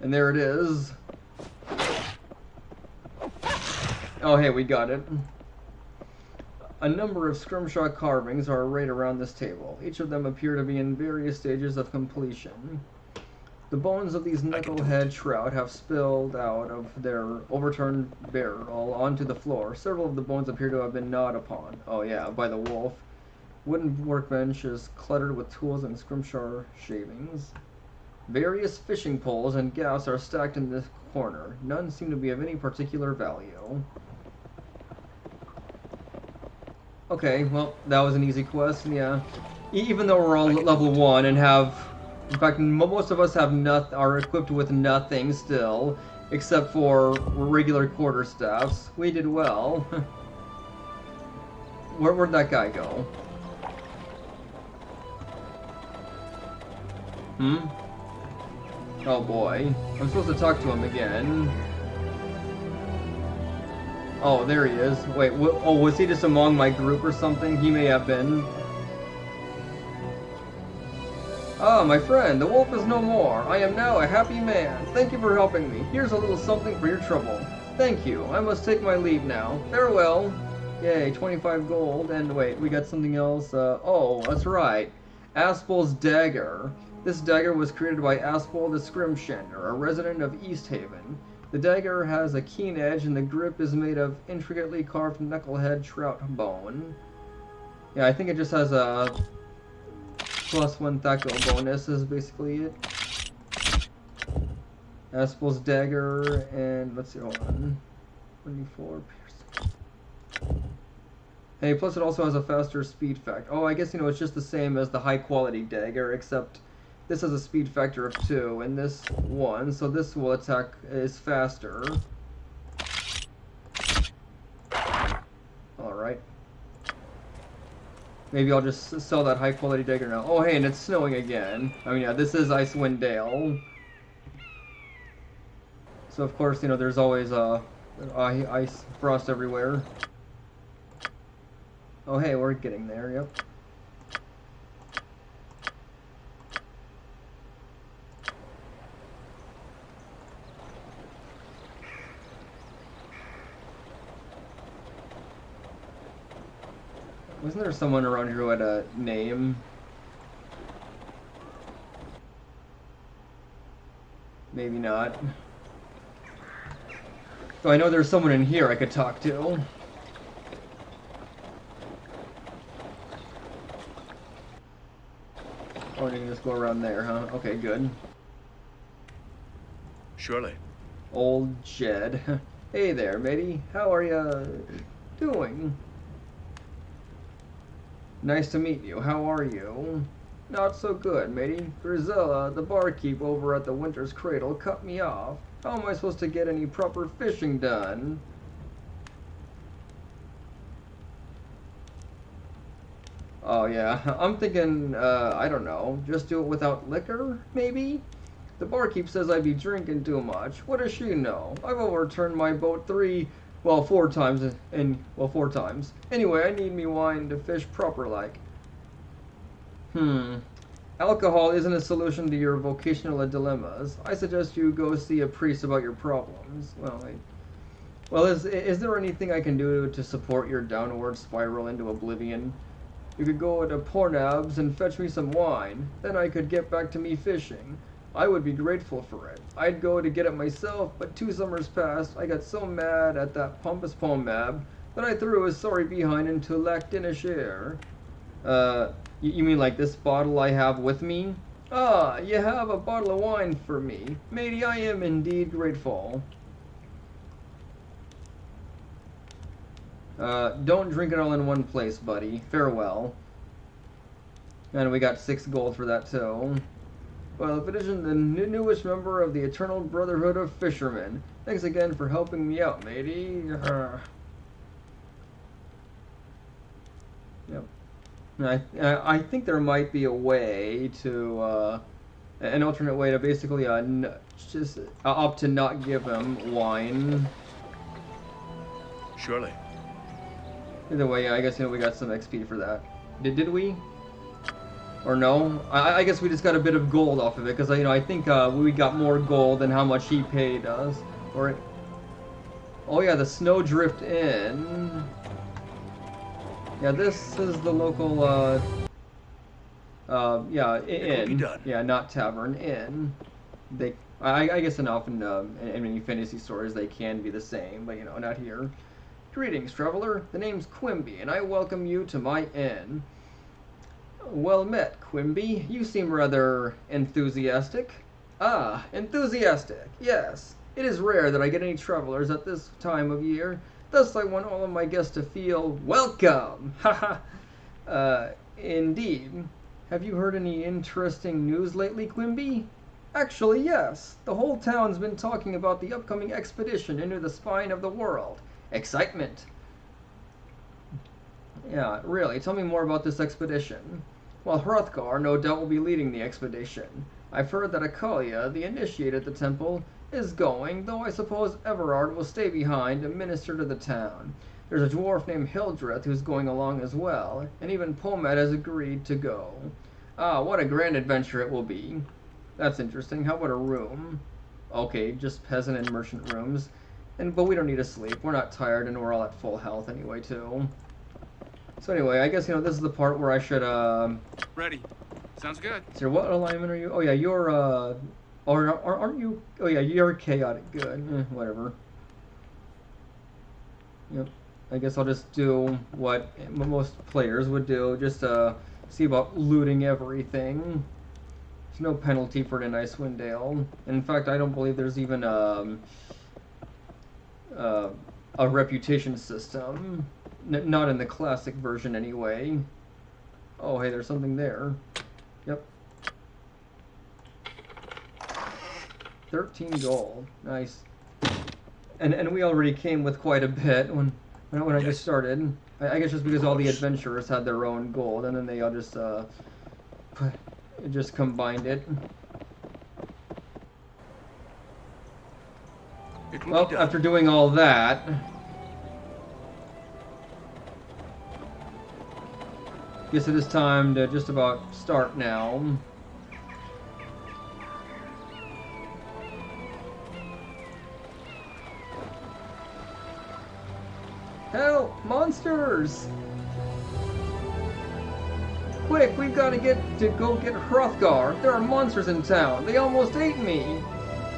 And there it is. Oh hey, we got it. A number of scrimshaw carvings are arrayed around this table. Each of them appear to be in various stages of completion. The bones of these knucklehead trout have spilled out of their overturned barrel onto the floor. Several of the bones appear to have been gnawed upon. Oh yeah, by the wolf. Wooden workbench is cluttered with tools and scrimshaw shavings. Various fishing poles and gaffs are stacked in this corner. None seem to be of any particular value. Okay, well, that was an easy quest, yeah. Even though we're all level 1 and have... In fact, most of us have are equipped with nothing still, except for regular quarterstaffs. We did well. Where'd that guy go? Hmm? Oh boy. I'm supposed to talk to him again. Oh, there he is. Wait, oh, was he just among my group or something? He may have been. Ah, my friend, the wolf is no more. I am now a happy man. Thank you for helping me. Here's a little something for your trouble. Thank you. I must take my leave now. Farewell. Yay, 25 gold. And wait, we got something else. Oh, that's right. Aspel's dagger. This dagger was created by Aspel the Scrimshander, a resident of East Haven. The dagger has a keen edge and the grip is made of intricately carved knucklehead trout bone. Yeah, I think it just has a +1 Thaco bonus is basically it. Aspel's dagger and let's see, hold on. 24 piercing. Hey, plus it also has a faster speed factor. Oh, I guess you know it's just the same as the high quality dagger, except this has a speed factor of 2 and this 1, so this will attack is faster. Alright. Maybe I'll just sell that high quality dagger now. Oh hey, and it's snowing again. I mean yeah, this is Icewind Dale. So of course, you know, there's always ice frost everywhere. Oh hey, we're getting there, yep. Wasn't there someone around here who had a name? Maybe not. So I know there's someone in here I could talk to. Oh, you can just go around there, huh? Okay, good. Surely. Old Jed. Hey there, matey. How are ya doing? Nice to meet you. How are you? Not so good, matey. Grisella, the barkeep over at the Winter's Cradle, cut me off. How am I supposed to get any proper fishing done? Oh yeah, I'm thinking, I don't know, just do it without liquor, maybe? The barkeep says I'd be drinking too much. What does she know? I've overturned my boat 4 times, four times. Anyway, I need me wine to fish proper like. Alcohol isn't a solution to your vocational dilemmas. I suggest you go see a priest about your problems. Well, is there anything I can do to support your downward spiral into oblivion? You could go to Pornab's and fetch me some wine. Then I could get back to me fishing. I would be grateful for it. I'd go to get it myself, but 2 summers passed. I got so mad at that pompous Pomab that I threw his sorry behind into Lac Dinicher. You mean like this bottle I have with me? Ah, you have a bottle of wine for me. Matey, I am indeed grateful. Don't drink it all in one place, buddy. Farewell. And we got 6 gold for that, too. Well, if it isn't the newest member of the Eternal Brotherhood of Fishermen. Thanks again for helping me out, matey. Yep. I think there might be a way to an alternate way to basically just opt to not give him wine. Surely. Either way, I guess we got some XP for that. Did we? Or no? I guess we just got a bit of gold off of it because I think we got more gold than how much he paid us. Or oh yeah, the Snowdrift Inn. Yeah, this is the local yeah, inn. Yeah, not tavern, inn. I guess in many fantasy stories they can be the same, but not here. Greetings, traveler. The name's Quimby, and I welcome you to my inn. Well met, Quimby. You seem rather enthusiastic. Ah, enthusiastic. Yes. It is rare that I get any travelers at this time of year. Thus, I want all of my guests to feel welcome. Haha. Indeed. Have you heard any interesting news lately, Quimby? Actually, yes. The whole town's been talking about the upcoming expedition into the spine of the world. Excitement. Yeah, really. Tell me more about this expedition. Well, Hrothgar no doubt will be leading the expedition. I've heard that Akalia, the initiate at the temple, is going, though I suppose Everard will stay behind to minister to the town. There's a dwarf named Hildreth who's going along as well, and even Pomet has agreed to go. Ah, what a grand adventure it will be. That's interesting. How about a room? Okay, just peasant and merchant rooms. But we don't need to sleep. We're not tired, and we're all at full health anyway, too. So anyway, I guess, this is the part where I should, Ready. Sounds good. So what alignment are you? Oh, yeah, you're, or aren't you? Oh, yeah, you're chaotic. Good. Whatever. Yep. I guess I'll just do what most players would do. Just, see about looting everything. There's no penalty for it in Icewind Dale. In fact, I don't believe there's even, a reputation system. Not in the classic version, anyway. Oh, hey, there's something there. Yep. 13 gold. Nice. And we already came with quite a bit when I just started. I guess just because all the adventurers had their own gold, and then they all just combined it. Well, after doing all that, guess it is time to just about start now. Help! Monsters! Quick, we've got to go get Hrothgar. There are monsters in town. They almost ate me.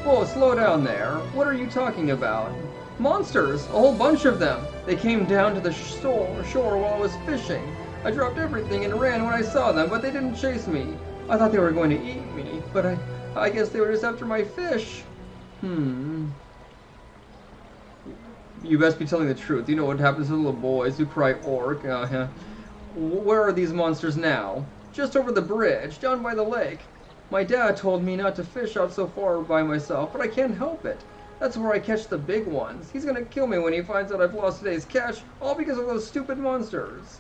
Whoa, slow down there. What are you talking about? Monsters! A whole bunch of them. They came down to the shore while I was fishing. I dropped everything and ran when I saw them, but they didn't chase me. I thought they were going to eat me, but I guess they were just after my fish. You best be telling the truth. You know what happens to little boys who cry orc. Where are these monsters now? Just over the bridge, down by the lake. My dad told me not to fish out so far by myself, but I can't help it. That's where I catch the big ones. He's gonna kill me when he finds out I've lost today's catch, all because of those stupid monsters.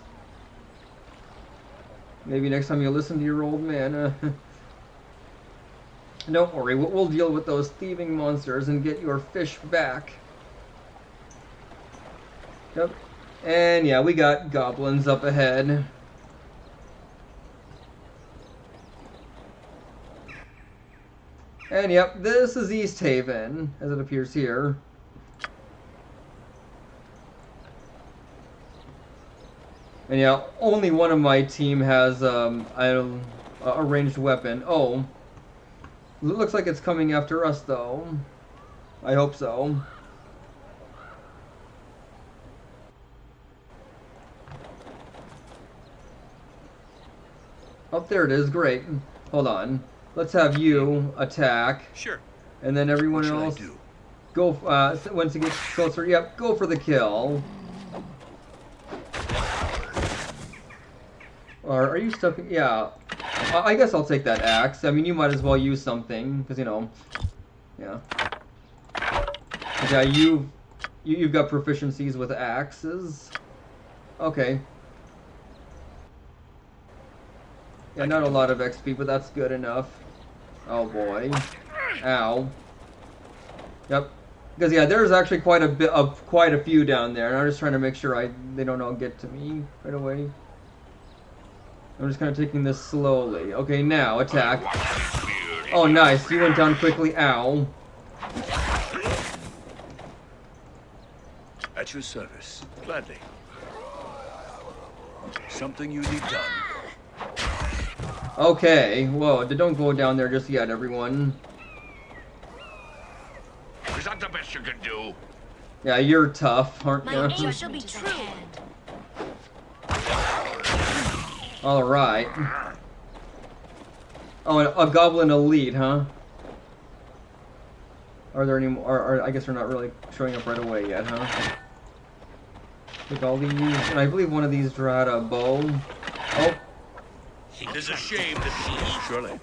Maybe next time you listen to your old man. Don't worry, we'll deal with those thieving monsters and get your fish back. Yep. And yeah, we got goblins up ahead. And yep, this is East Haven, as it appears here. And yeah, only one of my team has a ranged weapon. Oh. It looks like it's coming after us, though. I hope so. Oh, there it is. Great. Hold on. Let's have you attack. Sure. And then everyone else go. Once it gets closer, yep, go for the kill. Or are you stuck? Yeah. I guess I'll take that axe. I mean, you might as well use something because yeah. Yeah, you've got proficiencies with axes. Okay. Yeah, not a lot of XP, but that's good enough. Oh boy. Ow. Yep. Because yeah, there's actually quite a few down there, and I'm just trying to make sure they don't all get to me right away. I'm just kind of taking this slowly. Okay, now attack. Oh, nice. You went down quickly. Ow. At your service. Gladly. Something you need done. Okay. Whoa. Don't go down there just yet, everyone. Is that the best you can do? Yeah, you're tough, aren't you? My aim shall be true. Alright. Oh, a goblin elite, huh? Are there any more? I guess they're not really showing up right away yet, huh? Take all these, and I believe one of these had a bow. Oh. It is a shame that... Surely.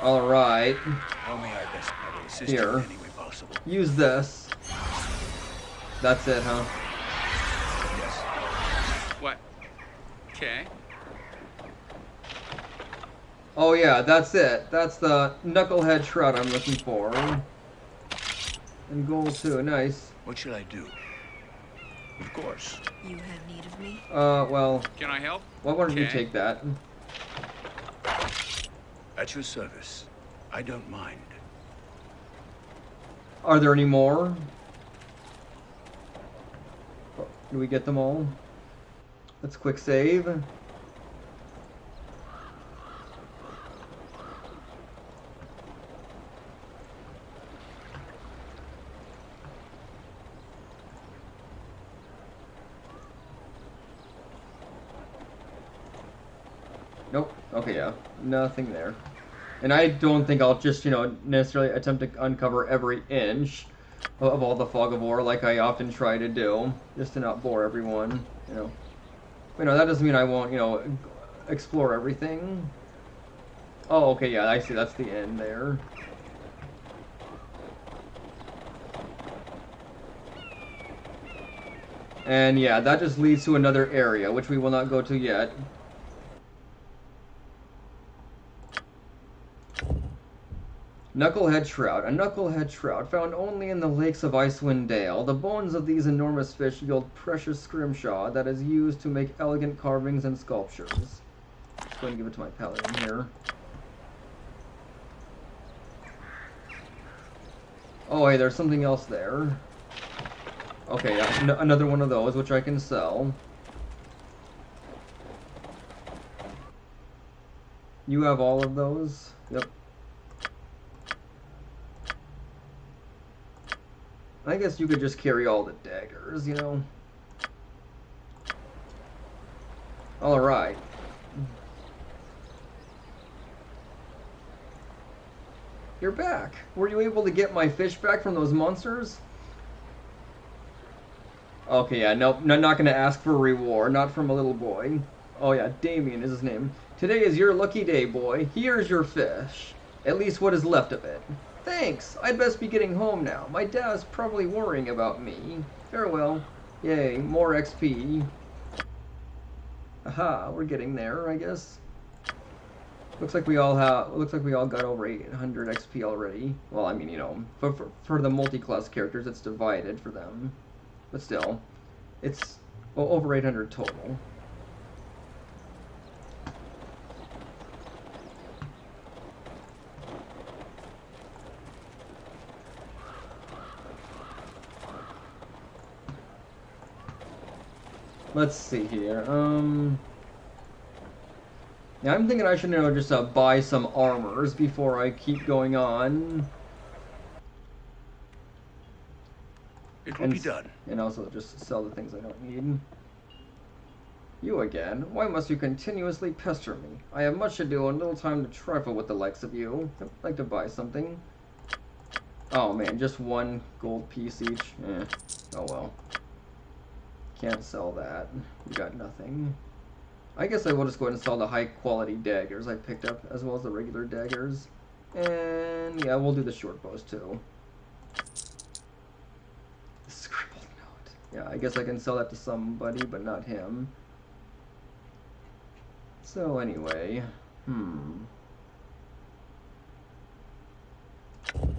Alright. Only I best I will assist Here. you in any way possible. Use this. That's it, huh? Yes. What? Okay. Oh yeah, that's it. That's the knucklehead shroud I'm looking for. And gold too, nice. What shall I do? Of course. You have need of me? Well... Can I help? Why don't you Okay. take that? At your service. I don't mind. Are there any more? Do we get them all? Let's quick save. Nope. Okay, yeah. Nothing there. And I don't think I'll just, necessarily attempt to uncover every inch of all the fog of war like I often try to do, just to not bore everyone, But that doesn't mean I won't, explore everything. Oh, okay, yeah, I see. That's the end there. And yeah, that just leads to another area, which we will not go to yet. Knucklehead Shroud. A knucklehead shroud found only in the lakes of Icewind Dale. The bones of these enormous fish yield precious scrimshaw that is used to make elegant carvings and sculptures. Just going to give it to my paladin here. Oh, hey, there's something else there. Okay, yeah, another one of those, which I can sell. You have all of those? Yep. I guess you could just carry all the daggers, Alright. You're back. Were you able to get my fish back from those monsters? Okay, yeah, nope. Not gonna ask for a reward. Not from a little boy. Oh yeah, Damien is his name. Today is your lucky day, boy. Here's your fish. At least what is left of it. Thanks. I'd best be getting home now. My dad's probably worrying about me. Farewell. Yay, more XP. Aha, we're getting there, I guess. Looks like we all got over 800 XP already. Well, I mean, for the multi-class characters, it's divided for them. But still, it's over 800 total. Let's see here. Yeah, I'm thinking I should, just buy some armors before I keep going on. It will be done. And also just sell the things I don't need. You again? Why must you continuously pester me? I have much to do and little time to trifle with the likes of you. I'd like to buy something. Oh man, just one gold piece each. Oh well. Can't sell that. We got nothing. I guess I will just go ahead and sell the high quality daggers I picked up, as well as the regular daggers. And yeah, we'll do the short bows too. The scribbled note. Yeah, I guess I can sell that to somebody, but not him. So anyway,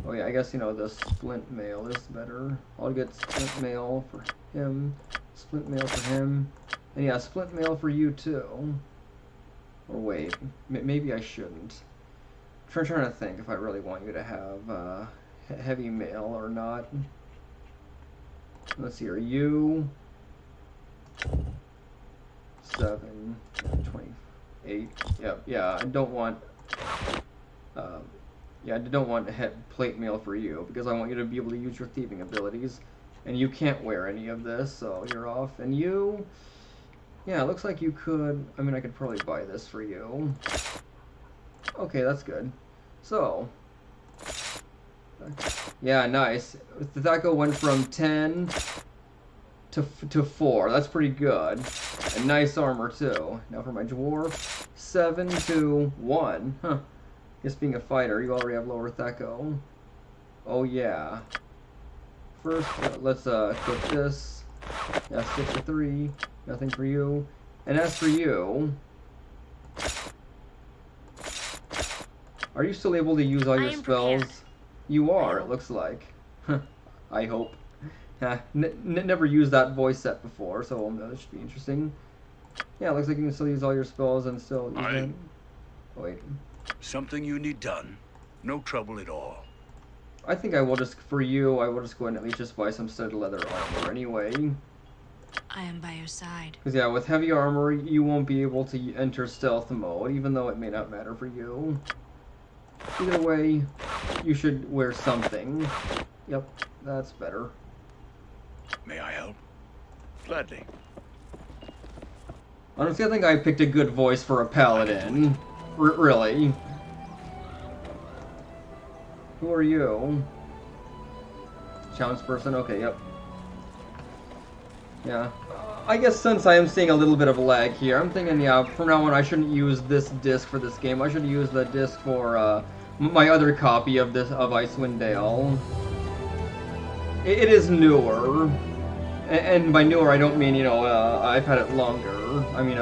oh yeah, I guess, you know, the splint mail is better. I'll get splint mail for him, splint mail for him, and yeah, splint mail for you too. Or wait, maybe I shouldn't. I'm trying to think if I really want you to have heavy mail or not. Let's see, are you 7, 28? Yeah, I don't want. Yeah, I don't want plate mail for you because I want you to be able to use your thieving abilities, and you can't wear any of this, so you're off. And you, yeah, it looks like you could. I mean, I could probably buy this for you. Okay, that's good. So, yeah, nice. Thako went from 10 to 4. That's pretty good. And nice armor too. Now for my dwarf, 7 to 1. Huh. Guess being a fighter, you already have lower Thako. Oh yeah. First, let's equip this. Yeah, 6 to 3. Nothing for you. And as for you, are you still able to use all your spells? Prepared. You are, it looks like. I hope. Never used that voice set before, so that should be interesting. Yeah, it looks like you can still use all your spells and still use them. Oh, wait. Something you need done. No trouble at all. I think I will just, for you, I will just go ahead and at least just buy some studded leather armor anyway. I am by your side. Because yeah, with heavy armor, you won't be able to enter stealth mode, even though it may not matter for you. Either way, you should wear something. Yep, that's better. May I help? Gladly. Honestly, I think I picked a good voice for a paladin. Really. Who are you? Challenge person? Okay, yep. Yeah. I guess since I am seeing a little bit of lag here, I'm thinking, yeah, from now on I shouldn't use this disc for this game. I should use the disc for my other copy of Icewind Dale. It is newer. And by newer, I don't mean, you know, I've had it longer. I mean,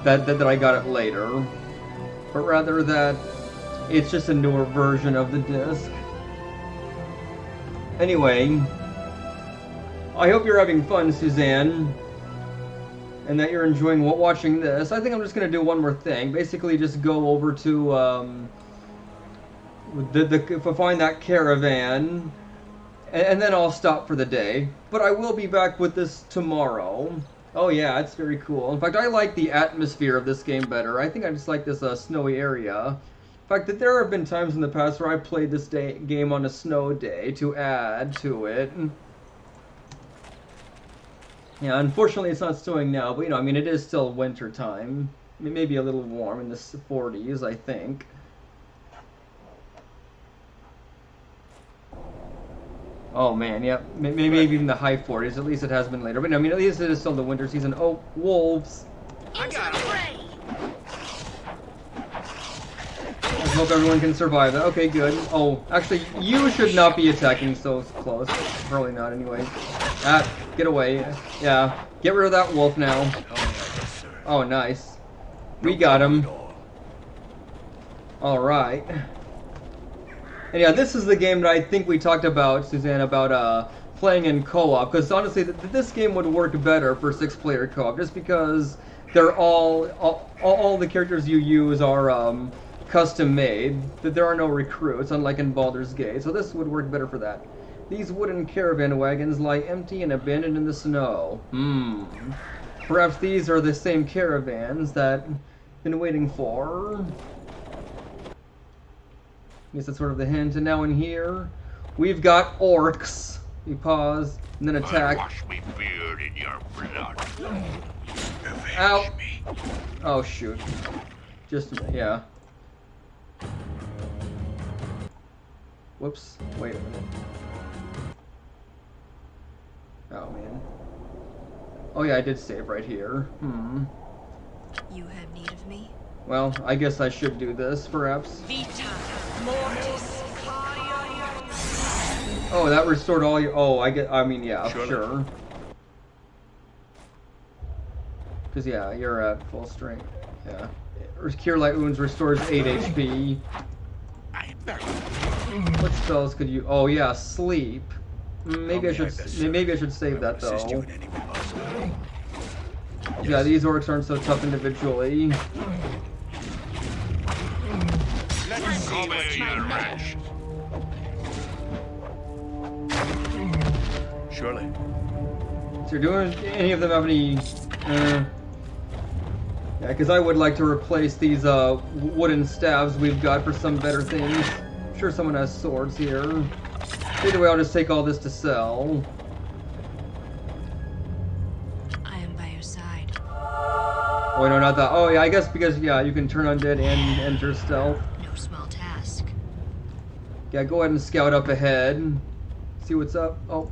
that I got it later. But rather that it's just a newer version of the disc. Anyway, I hope you're having fun, Suzanne, and that you're enjoying watching this. I think I'm just going to do one more thing. Basically, just go over to find that caravan, and then I'll stop for the day. But I will be back with this tomorrow. Oh yeah, it's very cool. In fact, I like the atmosphere of this game better. I think I just like this snowy area. In fact, that there have been times in the past where I played this game on a snow day to add to it. Yeah, unfortunately it's not snowing now, but you know, I mean, it is still winter time. It may be a little warm in the 40s, I think. Oh man, yep. Maybe even the high 40s. At least it has been later. But I mean, at least it is still the winter season. Oh, wolves! Into the fray! I hope everyone can survive it. Okay, good. Oh, actually, you should not be attacking so close. Probably not, anyway. Get away. Yeah, get rid of that wolf now. Oh, nice. We got him. Alright. And yeah, this is the game that I think we talked about, Suzanne, about playing in co-op. Because honestly, this game would work better for 6-player co-op, just because they're all the characters you use are custom made. That there are no recruits, unlike in Baldur's Gate. So this would work better for that. These wooden caravan wagons lie empty and abandoned in the snow. Perhaps these are the same caravans that I've been waiting for. I guess that's sort of the hint. And now in here, we've got orcs. We pause, and then attack. Wash me beard in your blood. Ow! Oh shoot. Just, yeah. Whoops. Wait a minute. Oh man. Oh yeah, I did save right here. You have need of me? Well, I guess I should do this, perhaps. Vita mortis. Oh, that restored all your... Oh, I mean, yeah, sure. Because, yeah, you're at full strength. Yeah. Cure Light Wounds restores 8 HP. I am very. What spells could you... Oh, yeah, Sleep. Maybe I should save that, Assist you though. in any way possible. Yeah, these orcs aren't so tough individually. Let's see what you wretch. Surely. So, any of them have any... yeah, because I would like to replace these wooden staves we've got for some better things. I'm sure someone has swords here. Either way, I'll just take all this to sell. I am by your side. Oh, wait, no, not that. Oh, yeah, I guess because, yeah, you can turn undead and enter stealth. No small task. Yeah, go ahead and scout up ahead. See what's up. Oh.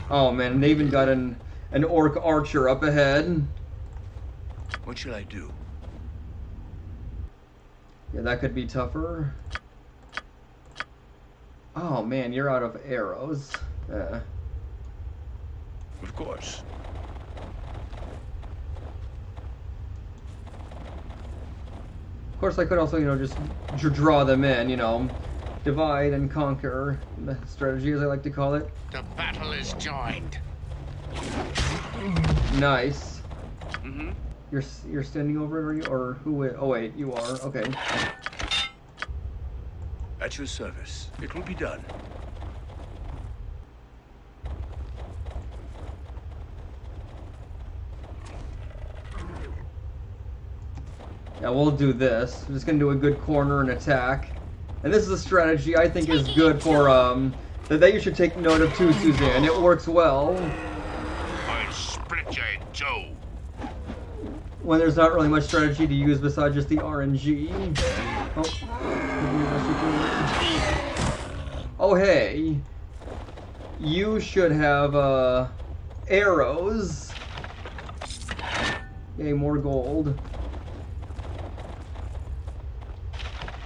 Oh, man, they even got an orc archer up ahead. What shall I do? Yeah, that could be tougher. Oh, man, you're out of arrows. Yeah. Of course. Of course, I could also, you know, just draw them in, you know. Divide and conquer. The strategy, as I like to call it. The battle is joined. Nice. Mm-hmm. You're standing over it, are you? Or who? Oh wait, you are. Okay. At your service. It will be done. Yeah, we'll do this. We're just gonna do a good corner and attack. And this is a strategy I think is good for that you should take note of too, Suzanne. It works well I'll split you in two. when there's not really much strategy to use besides just the RNG. Oh, hey. You should have arrows. Yay, more gold.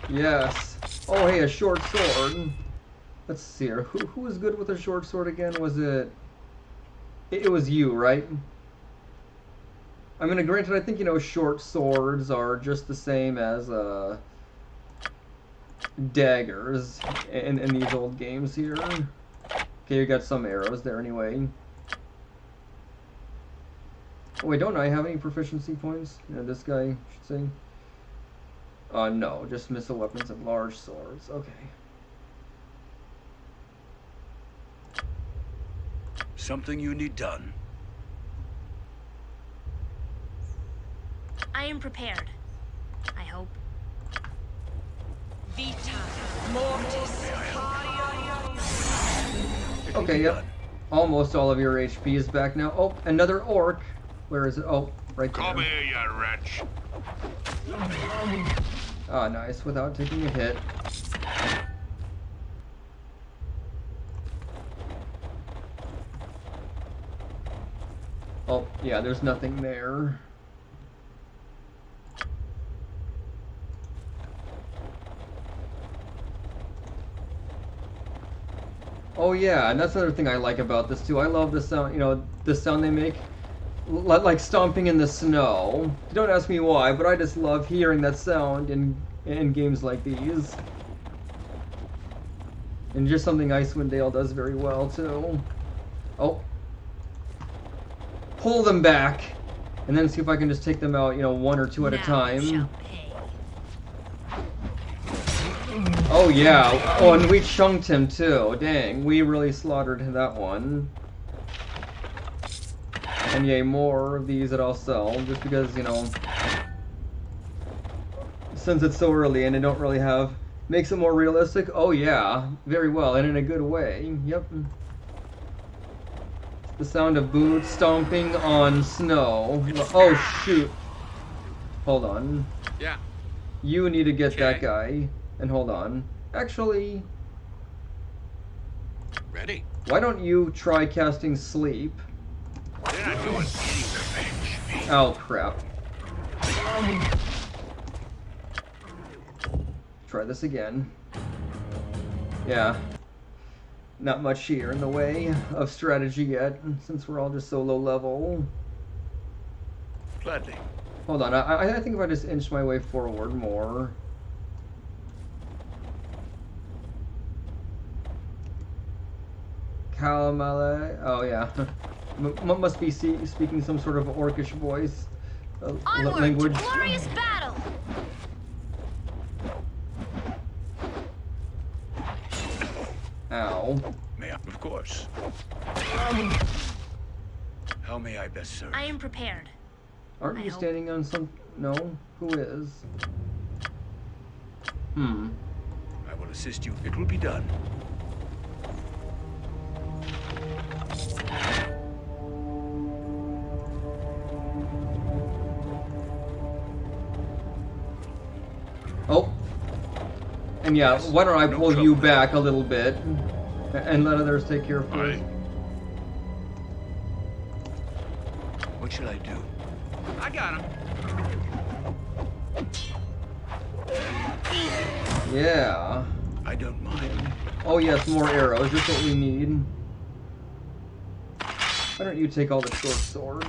Yes. Oh, hey, a short sword. Let's see here. Who was good with a short sword again? Was it... It was you, right? I mean, granted, I think, you know, short swords are just the same as daggers in these old games here. Okay, you got some arrows there anyway. Oh, wait, don't I have any proficiency points? You know, this guy should say. No, just missile weapons and large swords. Okay. Something you need done. I am prepared. I hope. Okay, yep. Almost all of your HP is back now. Oh, another orc. Where is it? Oh, right there. Come here, you wretch. Ah, nice, without taking a hit. Oh, yeah, there's nothing there. Oh yeah, and that's another thing I like about this too. I love the sound, you know, the sound they make. Like stomping in the snow. Don't ask me why, but I just love hearing that sound in games like these. And just something Icewind Dale does very well too. Oh. Pull them back, and then see if I can just take them out, you know, one or two at a time. Oh yeah. Oh, and we chunked him too. Dang, we really slaughtered that one. And yay, more of these that I'll sell, just because, you know, since it's so early and I don't really have, makes it more realistic. Oh yeah, very well, and in a good way. Yep. The sound of boots stomping on snow. Oh shoot. Hold on. Yeah. You need to get that guy. And hold on. Actually, Ready? why don't you try casting sleep? They're not doing any revenge. Oh crap. Try this again. Yeah. Not much here in the way of strategy yet, since we're all just so low level. Gladly. Hold on, I think if I just inch my way forward more. Kalamale. Oh yeah, must be speaking some sort of orcish voice, Onward language. to glorious battle. Ow. May I? Of course. How may I best serve? I am prepared. Aren't you standing on some? No. Who is? I will assist you. It will be done. Oh. And yeah, Yes, why don't I no pull you trouble. back a little bit and let others take care of it? What shall I do? I got him. Yeah. I don't mind. Oh yes, more arrows, just what we need. Why don't you take all the short swords?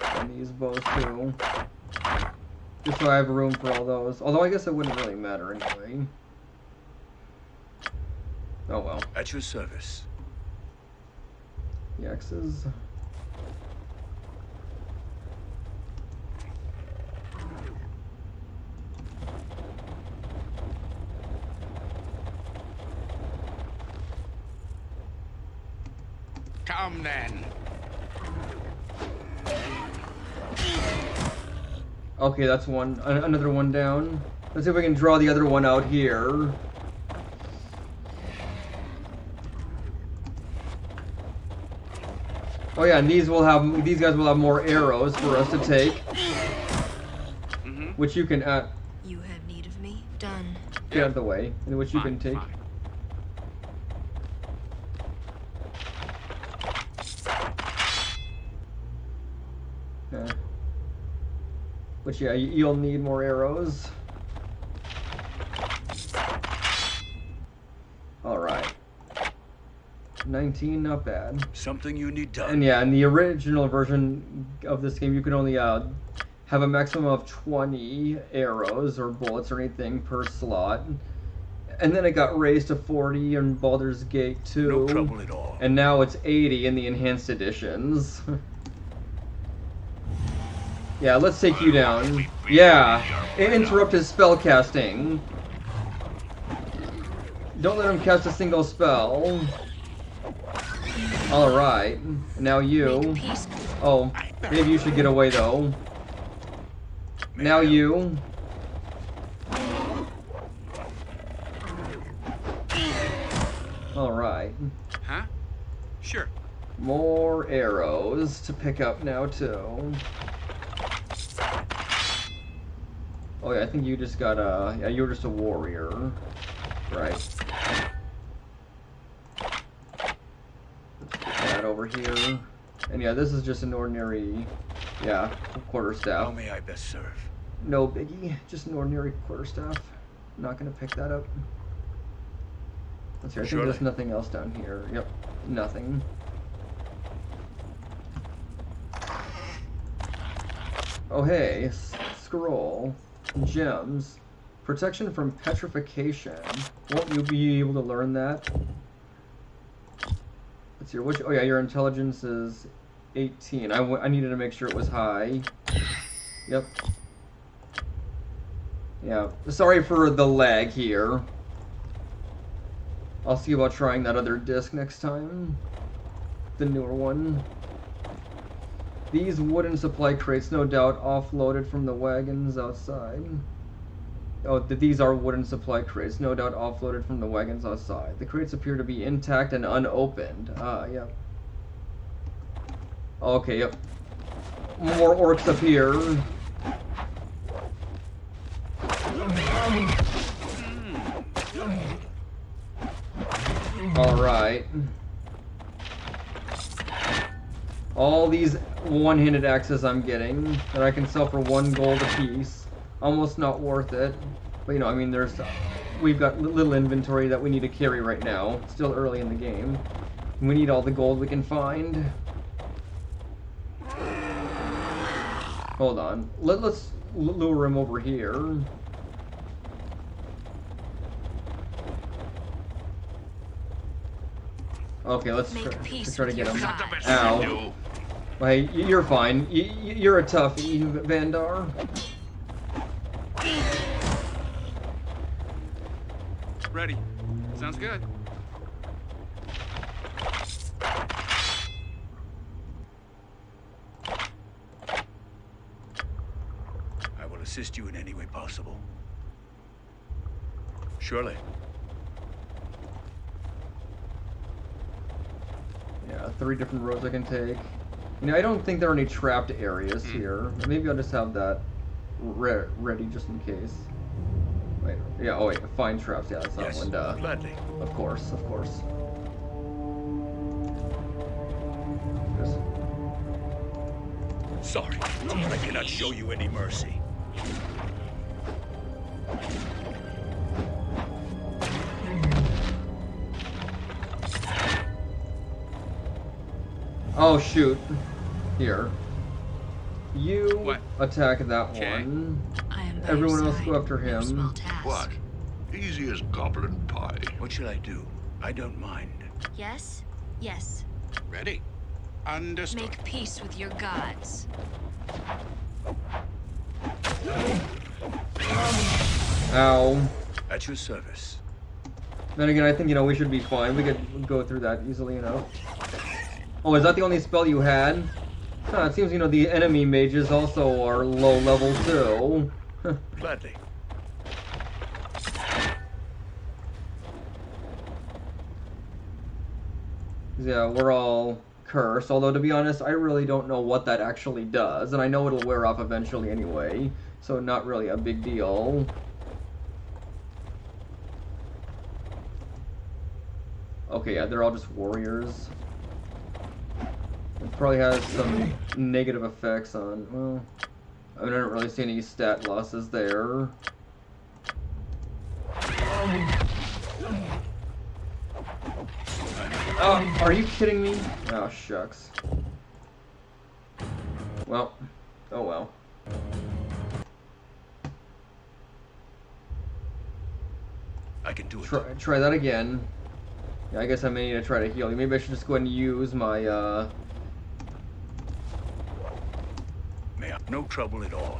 And these bows too. Just so I have room for all those. Although I guess it wouldn't really matter anyway. Oh well. At your service. The X's. Come then. Okay, that's one. Another one down. Let's see if we can draw the other one out here. Oh yeah, and these guys will have more arrows for us to take, which you can You have need of me? Done. get out of the way, and which you can take. Fine. Yeah. Which yeah, you'll need more arrows. All right. 19, not bad. Something you need done. And yeah, in the original version of this game, you could only have a maximum of 20 arrows or bullets or anything per slot. And then it got raised to 40 in Baldur's Gate 2. No trouble at all. And now it's 80 in the enhanced editions. Yeah, let's take you down. Yeah, interrupt his spell casting. Don't let him cast a single spell. Alright, now you. Oh, maybe you should get away though. Now you. Alright. Huh? Sure. More arrows to pick up now too. Oh yeah, I think you just got yeah, you were just a warrior. Right. Let's put that over here. And yeah, this is just an ordinary, yeah, quarterstaff. How may I best serve? No biggie, just an ordinary quarterstaff. Not gonna pick that up. Let's see, I think there's nothing else down here. Yep, nothing. Oh hey, scroll, gems, protection from petrification. Won't you be able to learn that? Let's see, which, oh yeah, your intelligence is 18. I needed to make sure it was high. Yep. Yeah, sorry for the lag here. I'll see about trying that other disc next time. The newer one. These wooden supply crates, no doubt, offloaded from the wagons outside. Oh, these are wooden supply crates, no doubt offloaded from the wagons outside. The crates appear to be intact and unopened. Ah, yep. Okay, yep. More orcs up here. Alright. All these one-handed axes I'm getting that I can sell for 1 gold apiece. Almost not worth it. But you know, I mean, we've got little inventory that we need to carry right now. It's still early in the game. We need all the gold we can find. Hold on. Let's lure him over here. Okay, let's try to get him. Ow. Well, hey, you're fine. You're a toughie, Vandar. Ready. Sounds good. I will assist you in any way possible. Surely. Yeah, 3 different roads I can take. You know, I don't think there are any trapped areas here. Maybe I'll just have that ready just in case. Wait, yeah, oh wait, find traps. Yeah, that's that one. Gladly. Of course, of course. Sorry, but I cannot show you any mercy. Oh shoot! Here, you What? attack that Okay. one. I am by Everyone your else side. go after No him. small task. What? Easy as goblin pie. What should I do? I don't mind. Yes? Yes. Ready? Understood. Make peace with your gods. Ow. At your service. Then again, I think, you know, we should be fine. We could go through that easily enough. Oh, is that the only spell you had? Huh, it seems, you know, the enemy mages also are low level too. Gladly. Yeah, we're all cursed. Although, to be honest, I really don't know what that actually does. And I know it'll wear off eventually anyway. So not really a big deal. Okay, yeah, they're all just warriors. It probably has some negative effects on, well, I mean, I don't really see any stat losses there. Oh, are you kidding me? Oh, shucks. Well, oh well. I can do it. Try that again. Yeah, I guess I may need to try to heal you. Maybe I should just go ahead and use my, May I? No trouble at all.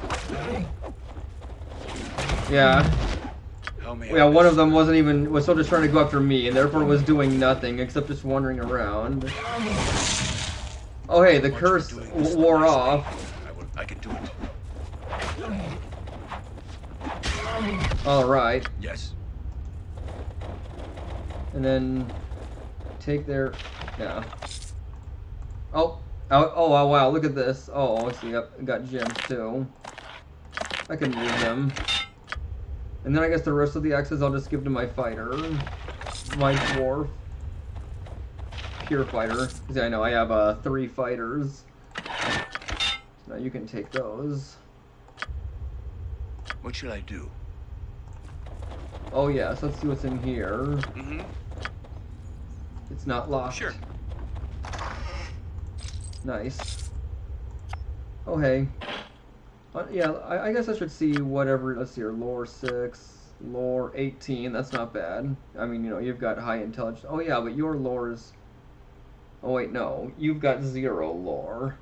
Yeah. How may Yeah, I one of them was still just trying to go after me, and therefore was doing nothing except just wandering around. Oh hey, the curse wore off. I can do it. Alright. Yes. And then take their, yeah. Oh, wow, look at this. Oh, I see, yep, got gems too. I can use them. And then I guess the rest of the axes I'll just give to my fighter. My dwarf. Pure fighter. Because I know I have 3 fighters. Now you can take those. What should I do? Oh yes, let's see what's in here. Mm-hmm. It's not locked. Sure. Nice. Oh hey. Yeah, I guess I should see whatever. Let's see here. Lore 6, lore 18. That's not bad. I mean, you know, you've got high intelligence. Oh yeah, but your lore is. Oh wait, no. You've got 0 lore.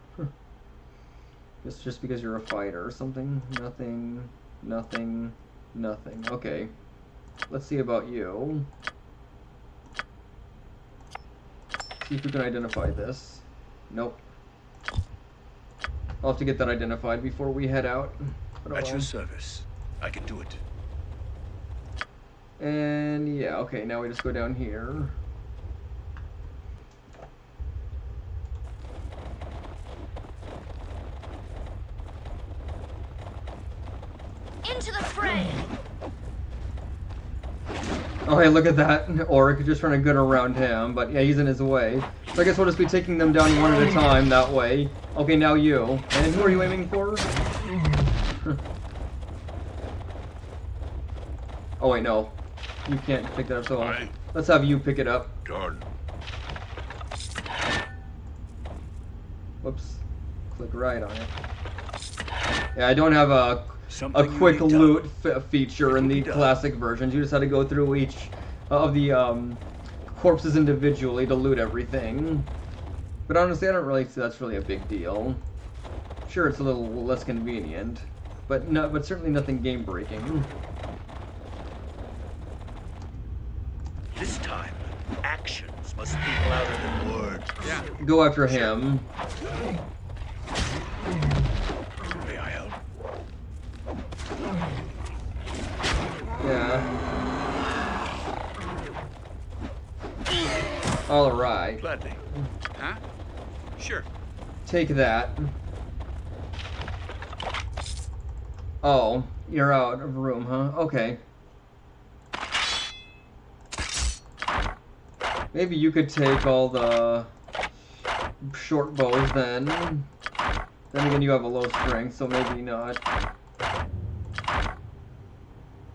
It's just because you're a fighter or something. Nothing. Nothing. Nothing. Okay. Let's see about you. See if we can identify this. Nope. I'll have to get that identified before we head out. At your service. I can do it. And yeah, okay, now we just go down here. Into the fray! Oh hey, look at that. Oric just trying to get around him, but yeah, he's in his way. So I guess we'll just be taking them down one at a time that way. Okay, now you. And who are you aiming for? Oh wait, no. You can't pick that up, so let's have you pick it up. Done. Whoops. Click right on it. Yeah, I don't have a Something you quick need done. loot feature in the be done. classic versions. You just had to go through each of the corpses individually to loot everything. But honestly, I don't really see that's really a big deal. Sure, it's a little less convenient, but certainly nothing game breaking. This time, actions must speak louder than words. Yeah. Go after him. May I help? Yeah. All right. Gladly. Huh? Sure. Take that. Oh, you're out of room, huh? Okay. Maybe you could take all the short bows then. Then again, you have a low strength, so maybe not.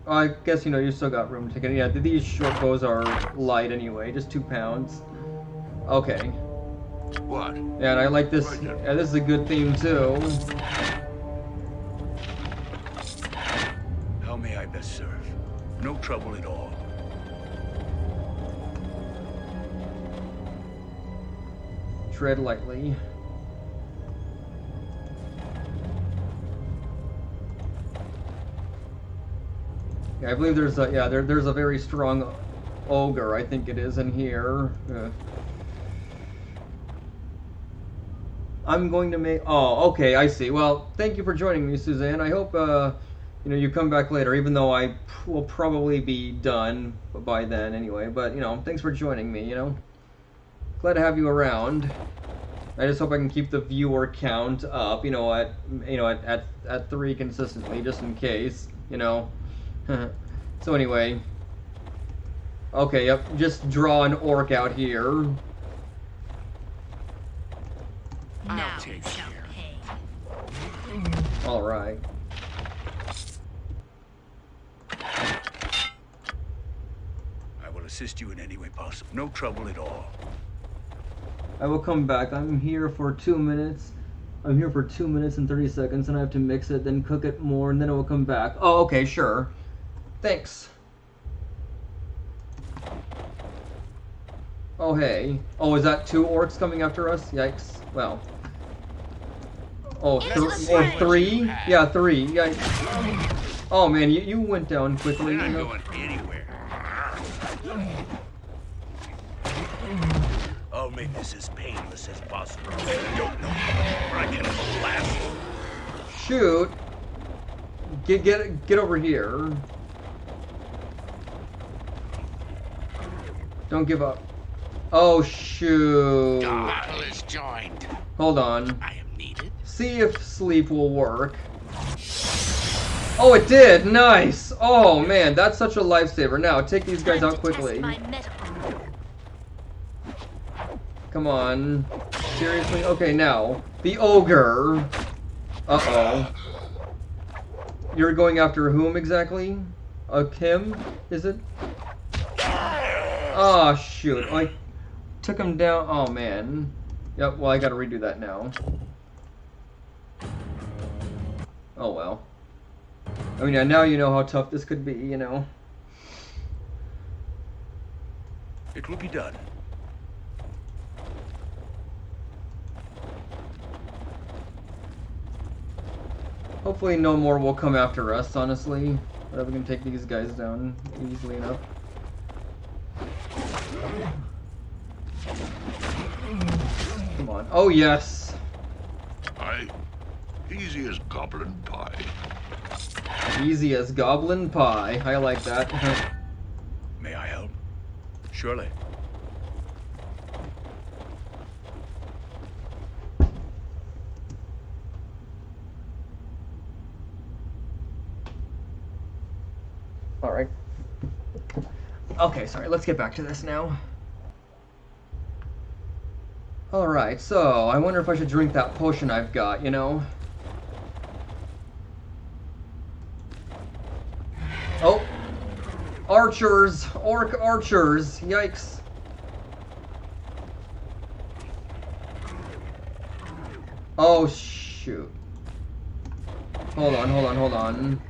Oh, I guess, you still got room to take it. Yeah, these short bows are light anyway, just 2 pounds. Okay. What? Yeah, and I like this. Right there. Yeah, this is a good theme too. How may I best serve? No trouble at all. Tread lightly. Yeah, I believe there's a there's a very strong ogre, I think it is, in here. I'm going to make. Oh, okay, I see. Well, thank you for joining me, Suzanne. I hope you come back later, even though I will probably be done by then anyway. But thanks for joining me. Glad to have you around. I just hope I can keep the viewer count up. At 3 consistently, just in case. So anyway. Okay, yep. Just draw an orc out here. Now take you shall care. pay. All right. I will assist you in any way possible. No trouble at all. I will come back. I'm here for 2 minutes. I'm here for 2 minutes and 30 seconds, and I have to mix it, then cook it more, and then it will come back. Oh, okay, sure. Thanks. Oh, hey. Oh, is that 2 orcs coming after us? Yikes. Well. Oh, or 3? Yeah, 3. Yikes. Oh, man, you went down quickly. We're not going anywhere. I'll make this as painless as possible. I don't know how much I can blast. Shoot. Get over here. Don't give up. Oh, shoot. Battle is joined. Hold on. I am needed. See if sleep will work. Oh, it did! Nice! Oh, man, that's such a lifesaver. Now, take these guys out quickly. Come on. Seriously? Okay, now. The ogre. Uh-oh. You're going after whom exactly? Him? Is it? Oh, shoot. I took him down. Oh, man. Yep, well, I gotta redo that now. Oh, well. I mean, yeah, now you know how tough this could be, It will be done. Hopefully no more will come after us, honestly. But we can take these guys down easily enough. Come on. Oh, yes. Easy as goblin pie. Easy as goblin pie. I like that. May I help? Surely. Alright. Okay, sorry, let's get back to this now. Alright, so, I wonder if I should drink that potion I've got, Oh! Archers! Orc archers! Yikes! Oh, shoot. Hold on, hold on, hold on.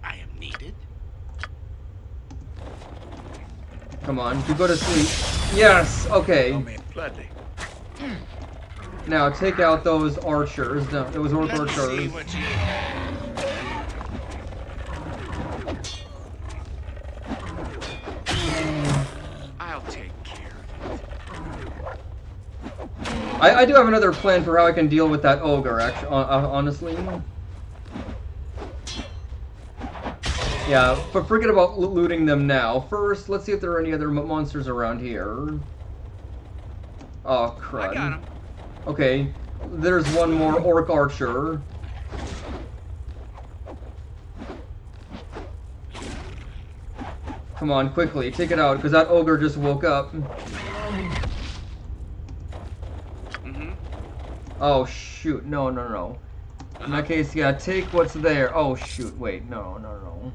I am needed. Come on, you go to sleep. Yes, okay. Oh, man, gladly. Now take out those archers, those orc Let me see archers. what you have. I'll take care of it. I do have another plan for how I can deal with that ogre, actually, honestly. Yeah, but forget about looting them now. First, let's see if there are any other monsters around here. Oh, crud. I got him. Okay, there's one more orc archer. Come on, quickly, take it out, because that ogre just woke up. Oh, shoot, no, no, no. In that case, yeah, take what's there. Oh, shoot, wait, no, no, no.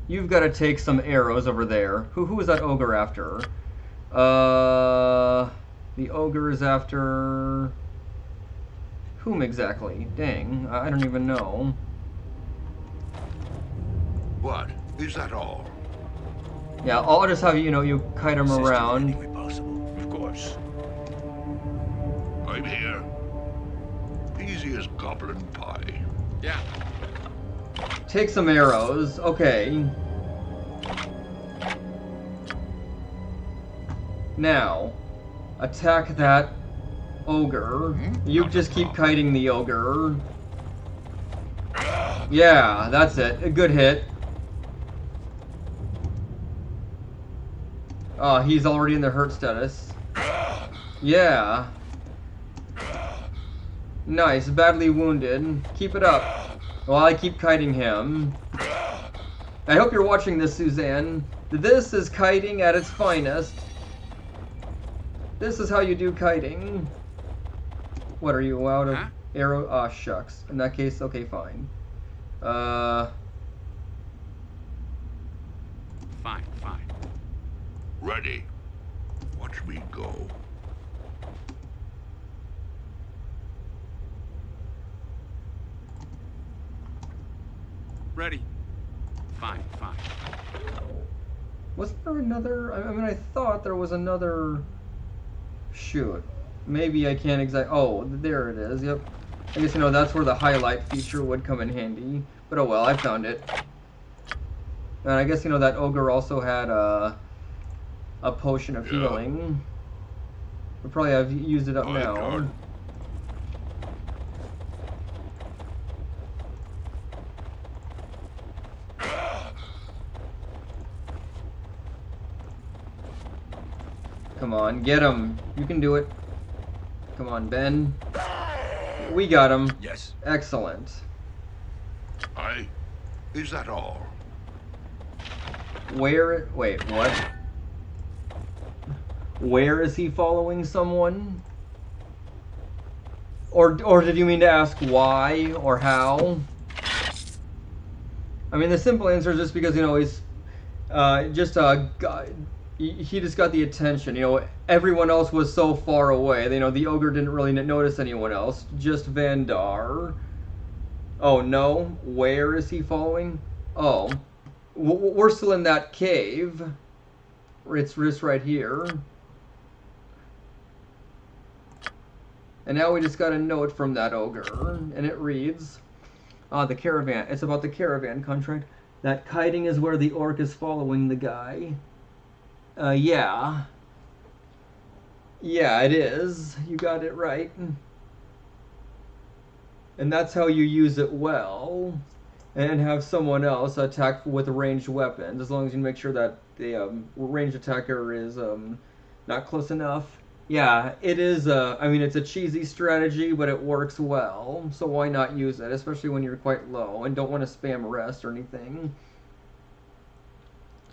You've got to take some arrows over there. Who is that ogre after? The ogre is after... whom exactly? Dang, I don't even know. What? Is that all? Yeah, I'll just have you kite him around. Any way possible, of course. I'm here. Easy as goblin pie. Yeah. Take some arrows. Okay. Now, attack that ogre. You just keep kiting the ogre. Yeah, that's it. A good hit. Oh, he's already in the hurt status. Yeah. Nice, badly wounded. Keep it up while I keep kiting him. I hope you're watching this, Suzanne. This is kiting at its finest. This is how you do kiting. What, are you out of arrow? Ah, shucks. In that case, okay, fine. Fine, fine. Ready. Watch me go. Ready. Fine, fine. Wasn't there another? I mean, I thought there was another. Shoot. Maybe I can't exactly. Oh, there it is. Yep. I guess that's where the highlight feature would come in handy. But oh well, I found it. And I guess that ogre also had a potion of healing. We'll probably have used it up now. Come on, get him. You can do it. Come on, Ben. We got him. Yes. Excellent. Is that all? Wait, what? Where is he following someone? Or did you mean to ask why or how? I mean, the simple answer is just because, he's he just got the attention. Everyone else was so far away. The ogre didn't really notice anyone else. Just Vandar. Oh, no? Where is he following? Oh. We're still in that cave. It's just right here. And now we just got a note from that ogre. And it reads... the caravan. It's about the caravan contract. That kiting is where the orc is following the guy. Yeah. Yeah, it is. You got it right. And that's how you use it well. And have someone else attack with ranged weapons, as long as you make sure that the ranged attacker is not close enough. Yeah, it is, I mean, it's a cheesy strategy, but it works well. So why not use it, especially when you're quite low and don't want to spam rest or anything.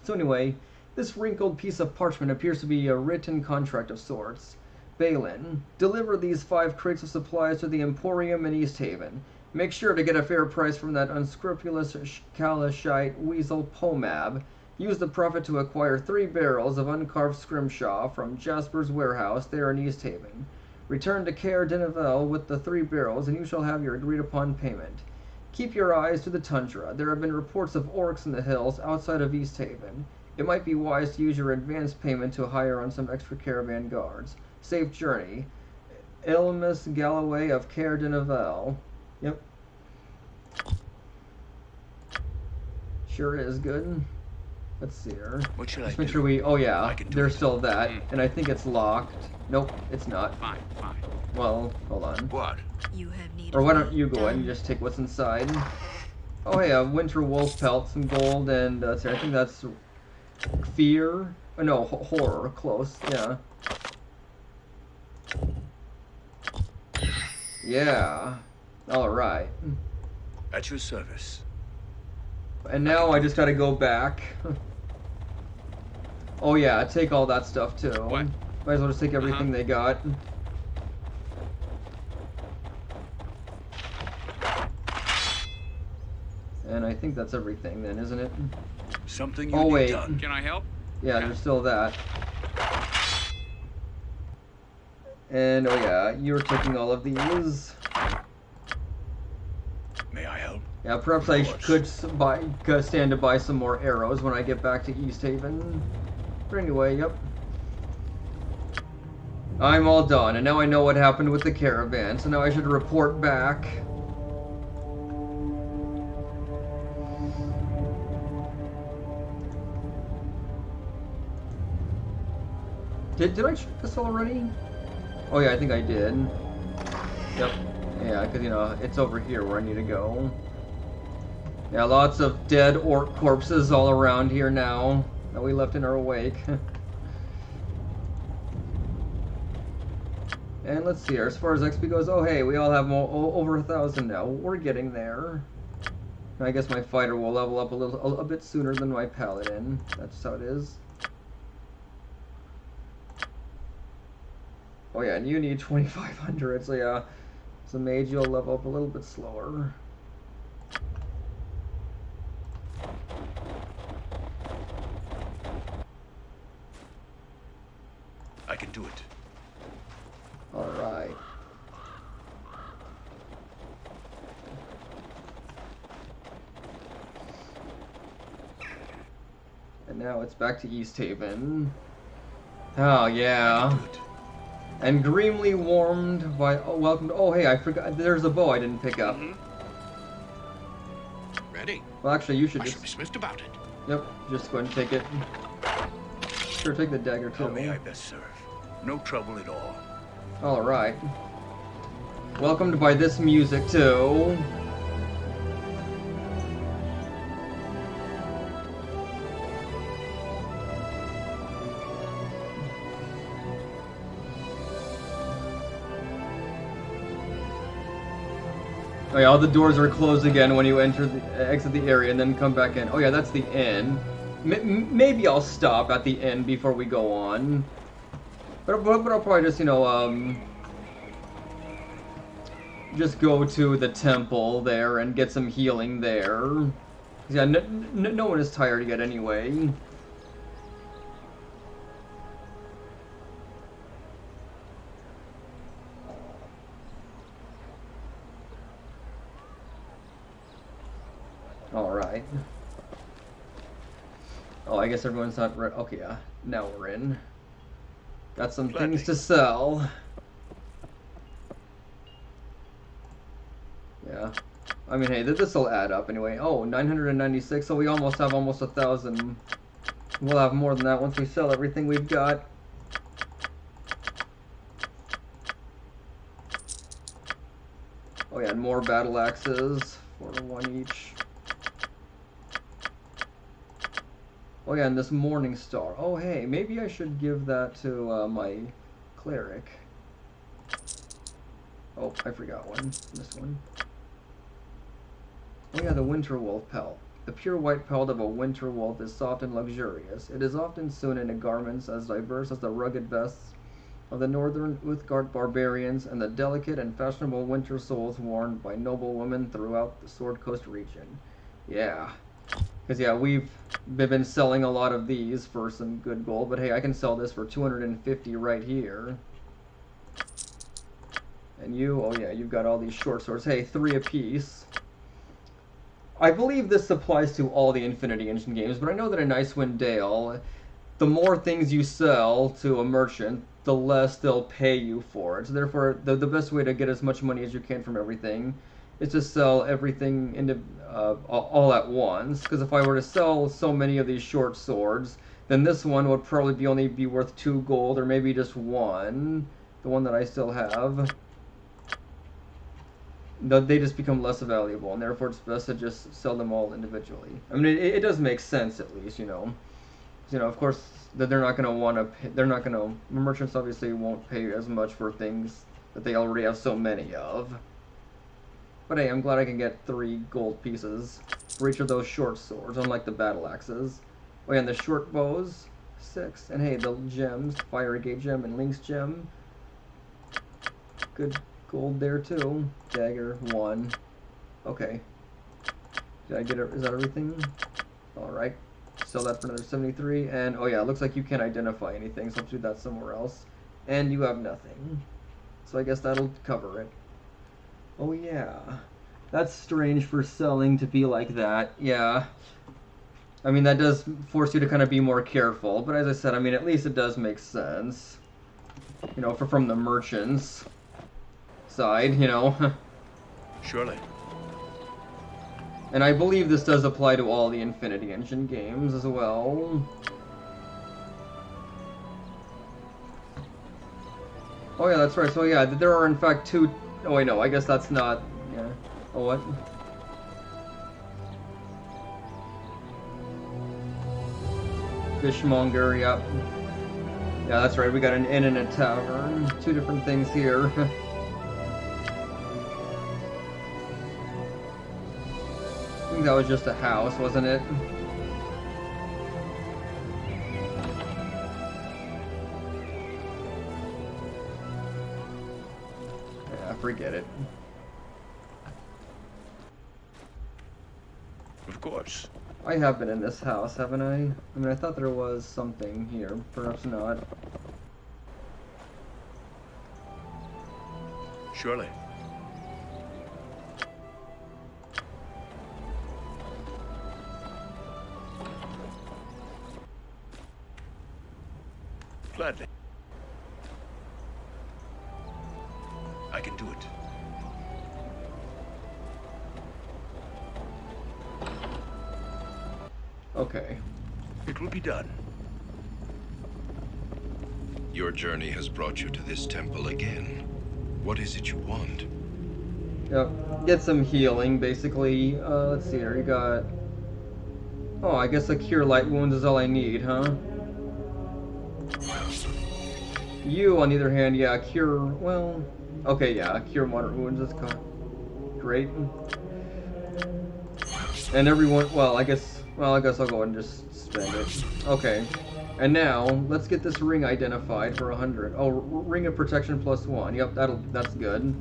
So anyway, this wrinkled piece of parchment appears to be a written contract of sorts. Balin, deliver these 5 crates of supplies to the Emporium in East Haven. Make sure to get a fair price from that unscrupulous Kalashite weasel Pomab. Use the profit to acquire 3 barrels of uncarved scrimshaw from Jasper's warehouse there in East Haven. Return to Caer Dinevel with the 3 barrels, and you shall have your agreed-upon payment. Keep your eyes to the tundra. There have been reports of orcs in the hills outside of East Haven. It might be wise to use your advance payment to hire on some extra caravan guards. Safe journey. Ilmus Galloway of Caer Dinevel. Yep. Sure is good. Let's see here. What should Just I make do? sure we... Oh yeah, I can do there's it. still that. And I think it's locked. Nope, it's not. Fine, fine. Well, hold on. What? You have need Or of why me don't you go ahead and done. just take what's inside? Oh hey, a winter wolf pelt, some gold, and I think that's fear. Oh, no, horror. Close. Yeah. Yeah. All right. At your service. And now I just gotta go back. Oh yeah, take all that stuff too. What? Might as well just take everything they got. And I think that's everything then, isn't it? Something you Oh need wait. done. Can I help? Yeah, there's still that. And oh yeah, you're taking all of these. May I help? Yeah, perhaps I could stand to buy some more arrows when I get back to East Haven. But anyway, yep. I'm all done, and now I know what happened with the caravan, so now I should report back. Did I check this already? Oh yeah, I think I did. Yep. Yeah, because, you know, it's over here where I need to go. Yeah, lots of dead orc corpses all around here now that we left in our wake. And let's see here, as far as XP goes, oh hey, we all have over 1,000 now. We're getting there. I guess my fighter will level up a bit sooner than my paladin. That's how it is. Oh yeah, and you need 2,500, so yeah. So mage, you'll level up a little bit slower. I can do it. Alright. And now it's back to East Haven. Oh yeah. And grimly warmed by welcome to, oh hey, I forgot there's a bow I didn't pick up. Ready? Well actually you should I just should be swift about it. Yep, just go ahead and take it. Sure, take the dagger too. How may I best serve? No trouble at all. Alright. Welcomed by this music too. Oh yeah, all the doors are closed again when you enter exit the area and then come back in. Oh yeah, that's the inn. Maybe I'll stop at the inn before we go on. But I'll probably just, you know, just go to the temple there and get some healing there. 'Cause yeah, no one is tired yet anyway. Alright. Oh, I guess everyone's not ready. Okay, yeah. Now we're in. Got some things to sell. Yeah. I mean, hey, this will add up anyway. Oh, 996, so we almost have almost 1,000. We'll have more than that once we sell everything we've got. Oh yeah, and more battle axes. 4 to 1 each. Oh yeah, and this Morning Star. Oh hey, maybe I should give that to my cleric. Oh, I forgot one. This one. Oh yeah, the Winter Wolf pelt. The pure white pelt of a winter wolf is soft and luxurious. It is often sewn into garments as diverse as the rugged vests of the northern Uthgard barbarians and the delicate and fashionable winter soles worn by noble women throughout the Sword Coast region. Yeah. Because, yeah, we've been selling a lot of these for some good gold, but hey, I can sell this for 250 right here. And you, oh yeah, you've got all these short swords. Hey, 3 apiece. I believe this applies to all the Infinity Engine games, but I know that in Icewind Dale, the more things you sell to a merchant, the less they'll pay you for it. So therefore, the best way to get as much money as you can from everything is to sell everything into all at once. Because if I were to sell so many of these short swords, then this one would probably only be worth 2 gold, or maybe just 1. The one that I still have. They just become less valuable, and therefore it's best to just sell them all individually. I mean, it does make sense at least, you know. You know, of course, that they're not going to want to pay, they're not going to, merchants obviously won't pay as much for things that they already have so many of. But hey, I'm glad I can get 3 gold pieces for each of those short swords, unlike the battle axes. Oh yeah, and the short bows, 6. And hey, the gems, Fiery Gate gem and Link's gem. Good gold there too. Dagger, 1. Okay. Did I get it? Is that everything? Alright. Sell that for another 73. And oh yeah, it looks like you can't identify anything, so let's do that somewhere else. And you have nothing. So I guess that'll cover it. Oh yeah. That's strange for selling to be like that. Yeah. I mean, that does force you to kind of be more careful. But as I said, I mean, at least it does make sense. You know, from the merchants side, you know. Surely. And I believe this does apply to all the Infinity Engine games as well. Oh yeah, that's right. So yeah, there are in fact 2... Oh wait, no, I guess that's not... Yeah. Oh, what? Fishmonger, yep. Yeah, that's right, we got an inn and a tavern. 2 different things here. I think that was just a house, wasn't it? Yeah, forget it. Of course. I have been in this house, haven't I? I mean, I thought there was something here. Perhaps not. Surely. Gladly. I can do it. Okay. It will be done. Your journey has brought you to this temple again. What is it you want? Yep. Get some healing, basically. Let's see here. You got... Oh, I guess a cure light wounds is all I need, huh? You, on the other hand, yeah, cure... Well... Okay, yeah, cure moderate wounds is great. And everyone... Well, I guess I'll go ahead and just spend it. Okay. And now, let's get this ring identified for 100. Oh, ring of protection +1. Yep, that's good.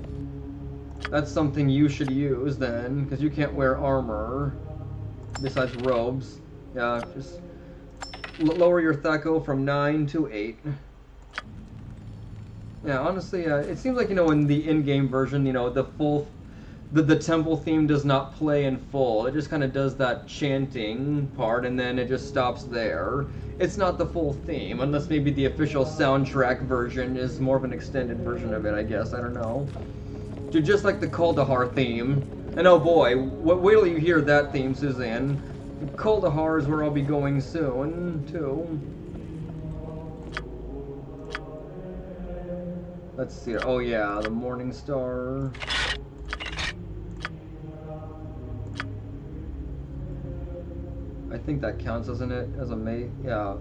That's something you should use then, because you can't wear armor besides robes. Yeah, just lower your Thaco from 9 to 8. Yeah, honestly, it seems like, you know, in the in-game version, you know, the temple theme does not play in full. It just kind of does that chanting part, and then it just stops there. It's not the full theme, unless maybe the official soundtrack version is more of an extended version of it, I guess. I don't know. Dude, just like the Kuldahar theme. And oh boy, wait till you hear that theme, Suzanne. Kuldahar is where I'll be going soon, too. Let's see. Oh yeah, the Morning Star. I think that counts, doesn't it? As a mace. Yeah.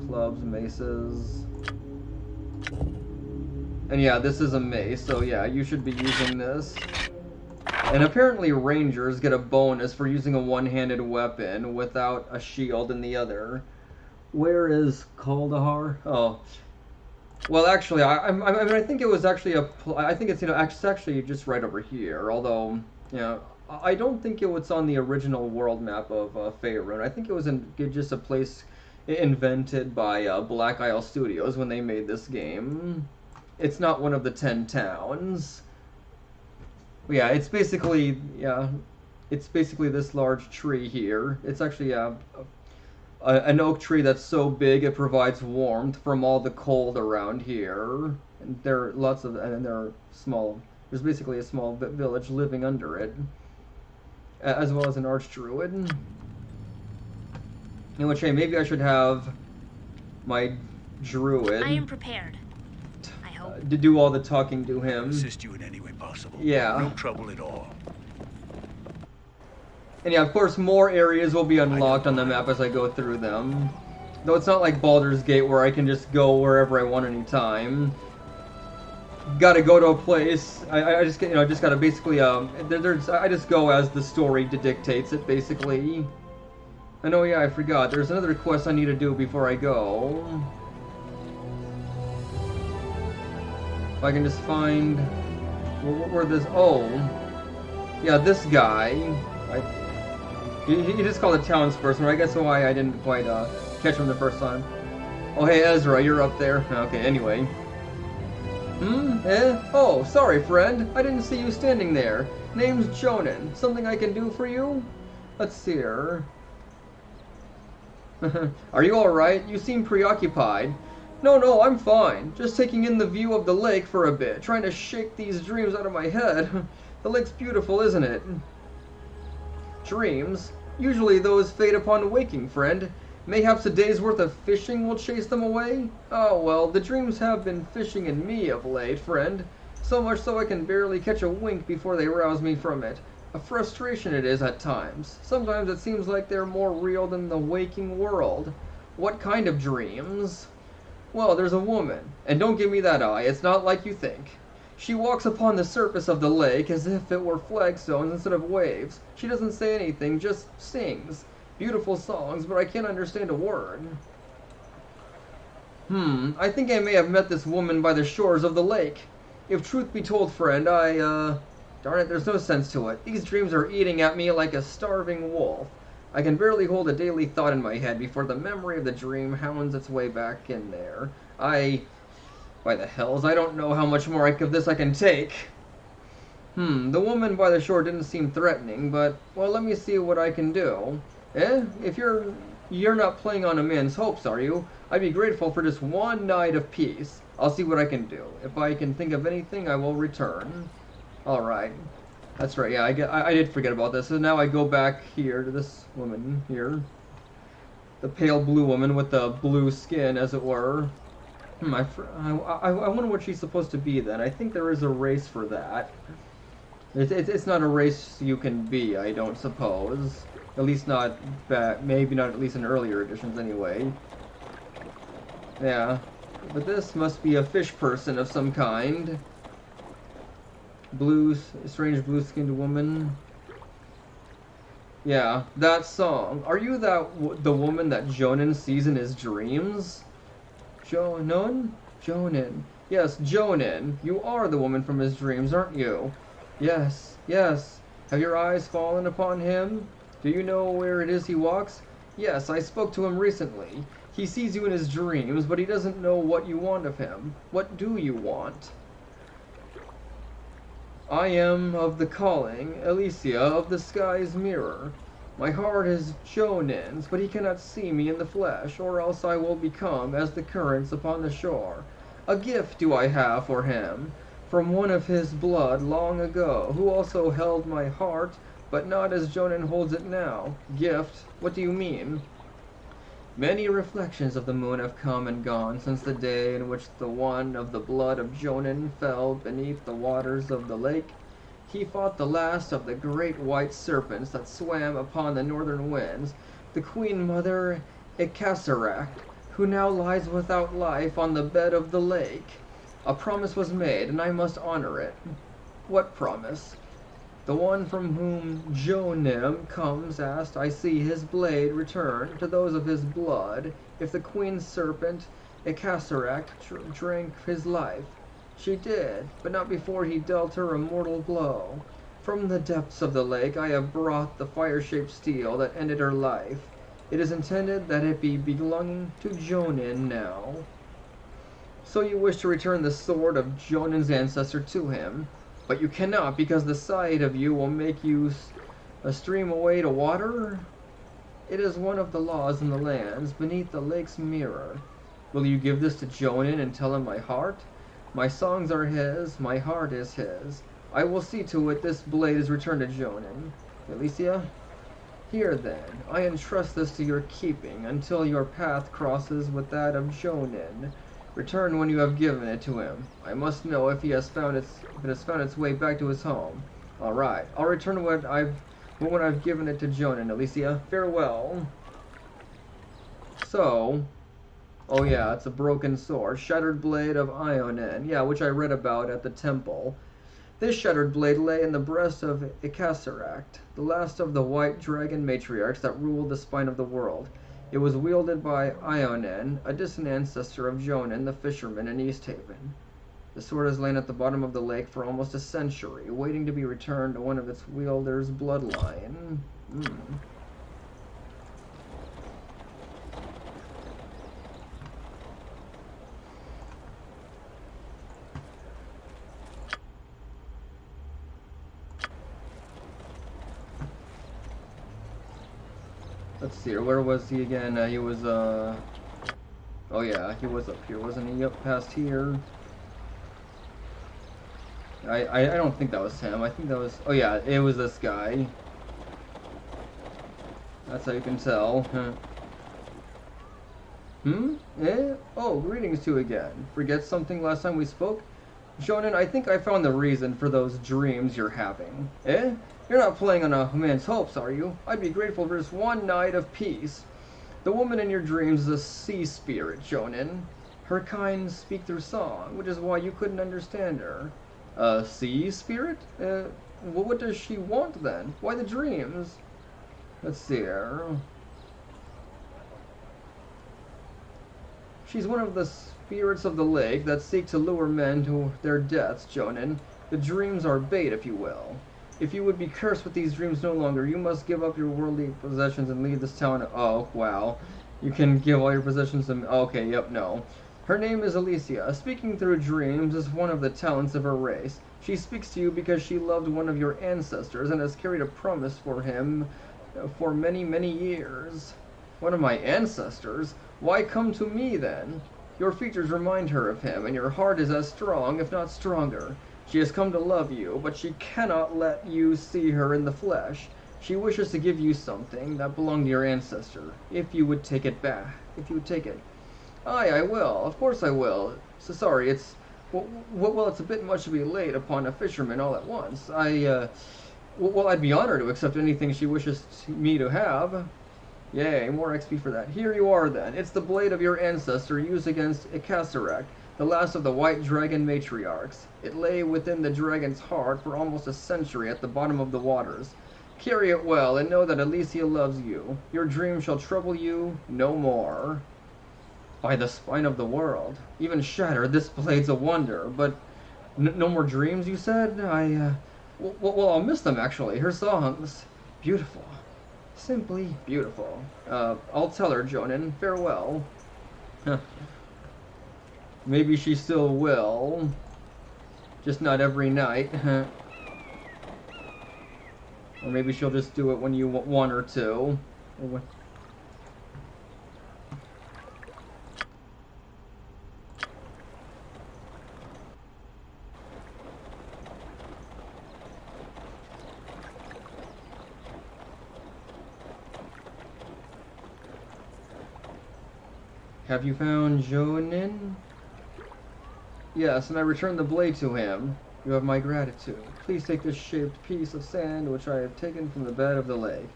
Clubs, maces. And yeah, this is a mace, so yeah, you should be using this. And apparently rangers get a bonus for using a one-handed weapon without a shield in the other. Where is Kuldahar? Oh. Well, actually, I mean, I think it was actually I think it's, you know, it's actually just right over here. Although, you know, I don't think it was on the original world map of Faerun. I think it was just a place invented by Black Isle Studios when they made this game. It's not one of the 10 towns. Yeah, it's basically, it's basically this large tree here. It's actually an oak tree that's so big it provides warmth from all the cold around here. And there are lots of, and there are small, there's basically a small village living under it, as well as an archdruid. In which, hey, maybe I should have my druid. I am prepared. I hope. To do all the talking to him. Assist you in any way possible. Yeah. No trouble at all. And yeah, of course, more areas will be unlocked on the map as I go through them. Though it's not like Baldur's Gate where I can just go wherever I want anytime. Gotta go to a place. I just you know just gotta basically I just go as the story dictates it basically. And oh yeah, I forgot. There's another quest I need to do before I go. If I can just find where this. Oh, yeah, this guy. He just called a townsperson. I guess why I didn't quite catch him the first time. Oh hey Ezra, you're up there. Okay, anyway. Oh, sorry friend. I didn't see you standing there. Name's Jonan. Something I can do for you? Let's see her. Are you alright? You seem preoccupied. No, I'm fine. Just taking in the view of the lake for a bit, trying to shake these dreams out of my head. The lake's beautiful, isn't it? Dreams? Usually those fade upon waking, friend. Mayhaps a day's worth of fishing will chase them away? Oh well, the dreams have been fishing in me of late, friend. So much so I can barely catch a wink before they rouse me from it. A frustration it is at times. Sometimes it seems like they're more real than the waking world. What kind of dreams? Well, there's a woman, and don't give me that eye, it's not like you think. She walks upon the surface of the lake as if it were flagstones instead of waves. She doesn't say anything, just sings. Beautiful songs, but I can't understand a word. I think I may have met this woman by the shores of the lake. If truth be told, friend, darn it, there's no sense to it. These dreams are eating at me like a starving wolf. I can barely hold a daily thought in my head before the memory of the dream hounds its way back in there. By the hells, I don't know how much more of this I can take. The woman by the shore didn't seem threatening, but, well, let me see what I can do. If you're not playing on a man's hopes, are you? I'd be grateful for just one night of peace. I'll see what I can do. If I can think of anything, I will return. Alright. That's right, yeah, I did forget about this. So now I go back here to this woman here. The pale blue woman with the blue skin, as it were. I wonder what she's supposed to be then. I think there is a race for that. It's not a race you can be, I don't suppose. At least not back, maybe not at least in earlier editions anyway. Yeah, but this must be a fish person of some kind. Strange blue-skinned woman. Yeah, that song. Are you the woman that Jonan sees in his dreams? Jonan? Yes, Jonan. You are the woman from his dreams, aren't you? Yes. Have your eyes fallen upon him? Do you know where it is he walks? Yes, I spoke to him recently. He sees you in his dreams, but he doesn't know what you want of him. What do you want? I am of the calling, Alicia of the sky's mirror. My heart is Jonan's, but he cannot see me in the flesh, or else I will become as the currents upon the shore. A gift do I have for him, from one of his blood long ago, who also held my heart, but not as Jonan holds it now. Gift? What do you mean? Many reflections of the moon have come and gone since the day in which the one of the blood of Jonan fell beneath the waters of the lake. He fought the last of the great white serpents that swam upon the northern winds, the Queen Mother Icasaract, who now lies without life on the bed of the lake. A promise was made, and I must honor it. What promise? The one from whom Jonim comes asked I see his blade return to those of his blood, if the queen serpent Icasaract drank his life. She did, but not before he dealt her a mortal blow. From the depths of the lake I have brought the fire-shaped steel that ended her life. It is intended that it be belonging to Jonin now. So you wish to return the sword of Jonin's ancestor to him? But you cannot, because the sight of you will make you a stream away to water? It is one of the laws in the lands beneath the lake's mirror. Will you give this to Jonin and tell him my heart? My songs are his, my heart is his. I will see to it this blade is returned to Jonin. Alicia? Here then, I entrust this to your keeping until your path crosses with that of Jonin. Return when you have given it to him. I must know if it has found its way back to his home. All right, I'll return when I've given it to Jonin. Alicia, farewell. So, oh yeah, it's a broken sword, shattered blade of Ionin. Yeah, which I read about at the temple. This shattered blade lay in the breast of Icasaract, the last of the white dragon matriarchs that ruled the spine of the world. It was wielded by Ionin, a distant ancestor of Jonin, the fisherman in East Haven. The sword has lain at the bottom of the lake for almost a century, waiting to be returned to one of its wielder's bloodline. Let's see, where was he again? He was, oh yeah, he was up here, wasn't he? Up past here. I don't think that was him. I think that was, oh yeah, it was this guy. That's how you can tell. Eh? Oh, greetings to you again. Forget something last time we spoke? Jonin, I think I found the reason for those dreams you're having. Eh? You're not playing on a man's hopes, are you? I'd be grateful for just one night of peace. The woman in your dreams is a sea spirit, Jonin. Her kind speak through song, which is why you couldn't understand her. A sea spirit? What does she want then? Why the dreams? Let's see here. She's one of the spirits of the lake that seek to lure men to their deaths, Jonin. The dreams are bait, if you will. If you would be cursed with these dreams no longer, you must give up your worldly possessions and leave this town. Oh, wow. You can give all your possessions to me. Okay, yep, no. Her name is Alicia. Speaking through dreams is one of the talents of her race. She speaks to you because she loved one of your ancestors and has carried a promise for him for many, many years. One of my ancestors? Why come to me, then? Your features remind her of him, and your heart is as strong, if not stronger. She has come to love you, but she cannot let you see her in the flesh. She wishes to give you something that belonged to your ancestor, if you would take it back. If you would take it. Aye, I will. Of course I will. So sorry, it's... Well, it's a bit much to be laid upon a fisherman all at once. Well, I'd be honored to accept anything she wishes me to have. Yay, more XP for that. Here you are, then. It's the blade of your ancestor used against Icasaract, the last of the white dragon matriarchs. It lay within the dragon's heart for almost a century at the bottom of the waters. Carry it well, and know that Alicia loves you. Your dream shall trouble you no more. By the spine of the world. Even shattered, this blade's a wonder, but no more dreams, you said? Well, I'll miss them, actually. Her songs. Beautiful. Simply beautiful. I'll tell her, Jonin. Farewell. Maybe she still will. Just not every night. Or maybe she'll just do it when you want her to. Have you found Jonin? Yes, and I returned the blade to him. You have my gratitude. Please take this shaped piece of sand which I have taken from the bed of the lake.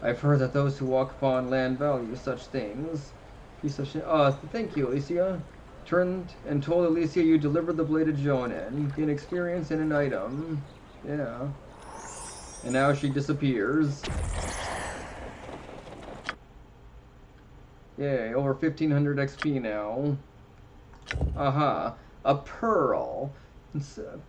I've heard that those who walk upon land value such things. Piece of thank you, Alicia. Turned and told Alicia you delivered the blade to Jonin. Gain experience in an item. Yeah. And now she disappears. Yay, over 1500 XP now. Aha. A pearl.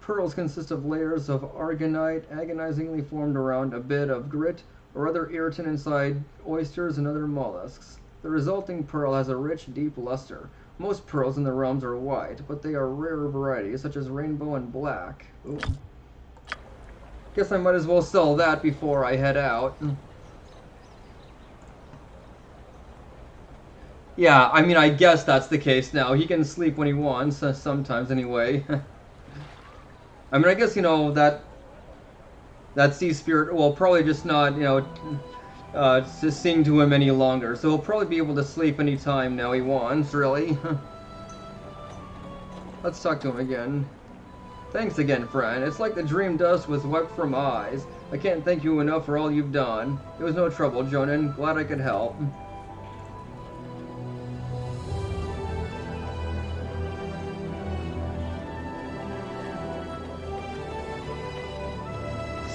Pearls consist of layers of argonite agonizingly formed around a bit of grit or other irritant inside oysters and other mollusks. The resulting pearl has a rich, deep luster. Most pearls in the realms are white, but they are rare varieties such as rainbow and black. Ooh. Guess I might as well sell that before I head out. Yeah, I mean, I guess that's the case now. He can sleep when he wants, sometimes anyway. I mean, I guess, you know, that sea spirit will probably just not, you know, sing to him any longer. So he'll probably be able to sleep anytime now he wants, really. Let's talk to him again. Thanks again, friend. It's like the dream dust was wiped from eyes. I can't thank you enough for all you've done. It was no trouble, Jonan. Glad I could help.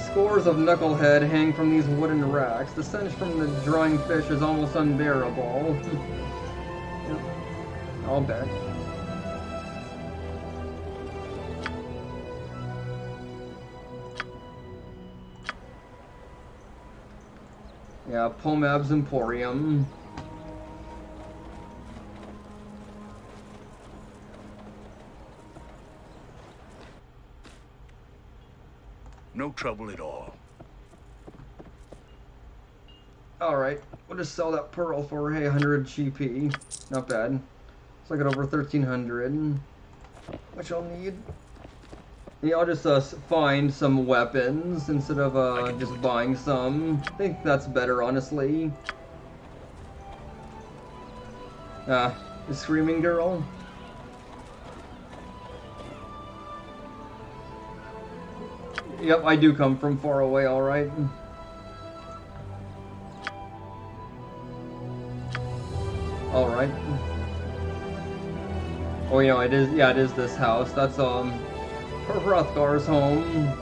Scores of knucklehead hang from these wooden racks. The stench from the drying fish is almost unbearable. Yep. I'll bet. Yeah, Pomab's Emporium. No trouble at all. Alright, we'll just sell that pearl for, hey, 100 GP. Not bad. So I got over 1,300, which I'll need. Yeah, I'll just find some weapons instead of just buying some. I think that's better, honestly. The Screaming Girl. Yep, I do come from far away, alright. Alright. Oh, you know, it is, yeah, it is this house. That's, Hrothgar's home.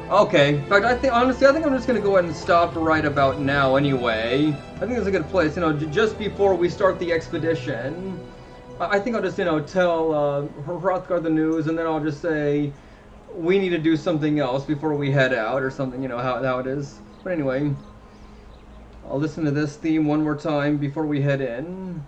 Okay, in fact, honestly, I think I'm just gonna go ahead and stop right about now anyway. I think it's a good place, you know, just before we start the expedition. I think I'll just, you know, tell Hrothgar the news, and then I'll just say we need to do something else before we head out, or something, you know, how it is. But anyway, I'll listen to this theme one more time before we head in.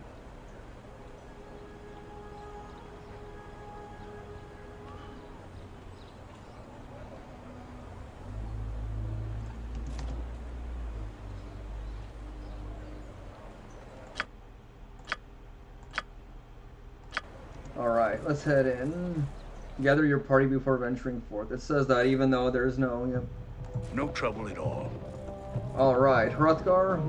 Alright, let's head in. Gather your party before venturing forth. It says that even though there's no... Yep. No trouble at all. Alright, Hrothgar,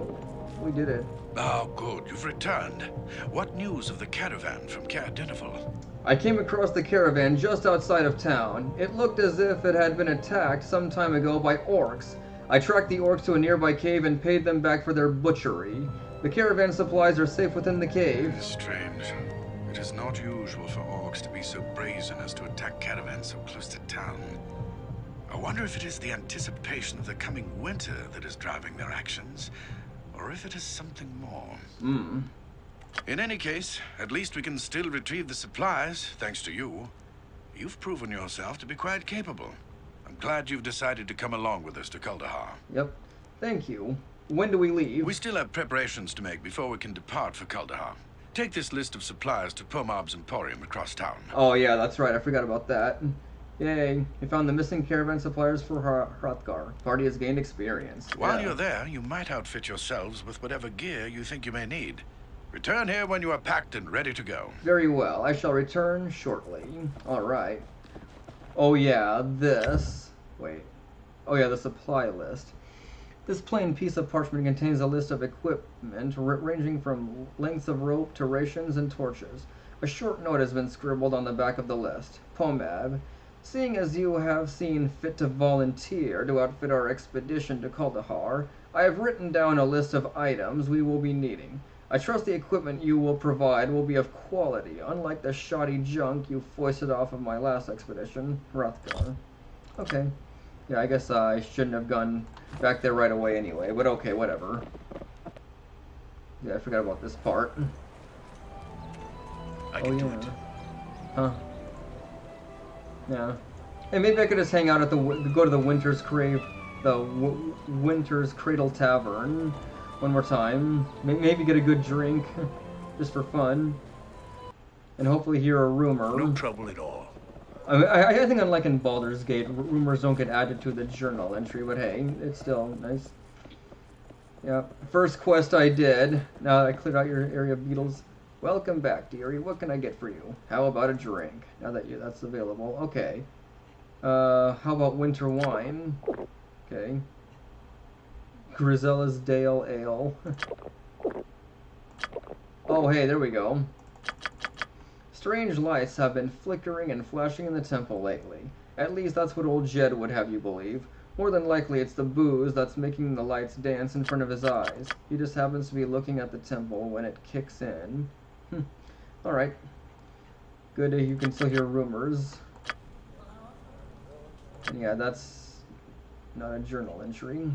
we did it. Oh, good. You've returned. What news of the caravan from Caer Dineval? I came across the caravan just outside of town. It looked as if it had been attacked some time ago by orcs. I tracked the orcs to a nearby cave and paid them back for their butchery. The caravan supplies are safe within the cave. Strange. It is not usual for orcs to be so brazen as to attack caravans so close to town. I wonder if it is the anticipation of the coming winter that is driving their actions, or if it is something more. In any case, at least we can still retrieve the supplies, thanks to you. You've proven yourself to be quite capable. I'm glad you've decided to come along with us to Kuldahar. Yep. Thank you. When do we leave? We still have preparations to make before we can depart for Kuldahar. Take this list of supplies to Pomab's Emporium across town. Oh yeah, that's right. I forgot about that. Yay. We found the missing caravan suppliers for Hrothgar. Party has gained experience. While you're there, you might outfit yourselves with whatever gear you think you may need. Return here when you are packed and ready to go. Very well. I shall return shortly. Alright. Oh yeah, this. Wait. Oh yeah, the supply list. This plain piece of parchment contains a list of equipment ranging from lengths of rope to rations and torches. A short note has been scribbled on the back of the list. Pomab, seeing as you have seen fit to volunteer to outfit our expedition to Kuldahar, I have written down a list of items we will be needing. I trust the equipment you will provide will be of quality, unlike the shoddy junk you foisted off of my last expedition, Hrothgar. Okay. Yeah, I guess I shouldn't have gone back there right away anyway, but okay, whatever. Yeah, I forgot about this part. I can do it. Huh. Yeah. Hey, maybe I could just hang out at go to the Winter's Cradle Tavern one more time. Maybe get a good drink, just for fun. and hopefully hear a rumor. No trouble at all. I think unlike in Baldur's Gate, rumors don't get added to the journal entry, but hey, it's still nice. Yep. First quest I did. Now that I cleared out your area of beetles. Welcome back, dearie. What can I get for you? How about a drink? Now that that's available. Okay. How about winter wine? Okay. Grisella's Dale Ale. Oh, hey, there we go. Strange lights have been flickering and flashing in the temple lately. At least that's what old Jed would have you believe. More than likely it's the booze that's making the lights dance in front of his eyes. He just happens to be looking at the temple when it kicks in. Alright. Good, you can still hear rumors. And yeah, that's not a journal entry.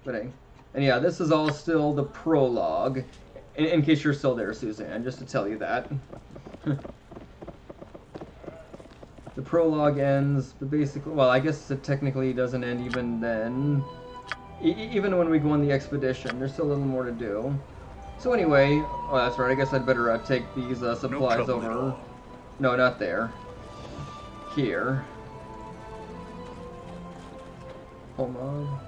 But hey. And yeah, this is all still the prologue. In case you're still there, Suzanne, just to tell you that. The prologue ends, but basically, well, I guess it technically doesn't end even then. Even when we go on the expedition, there's still a little more to do. So anyway, oh, that's right, I guess I'd better take these supplies over. No, not there. Here. Hold on.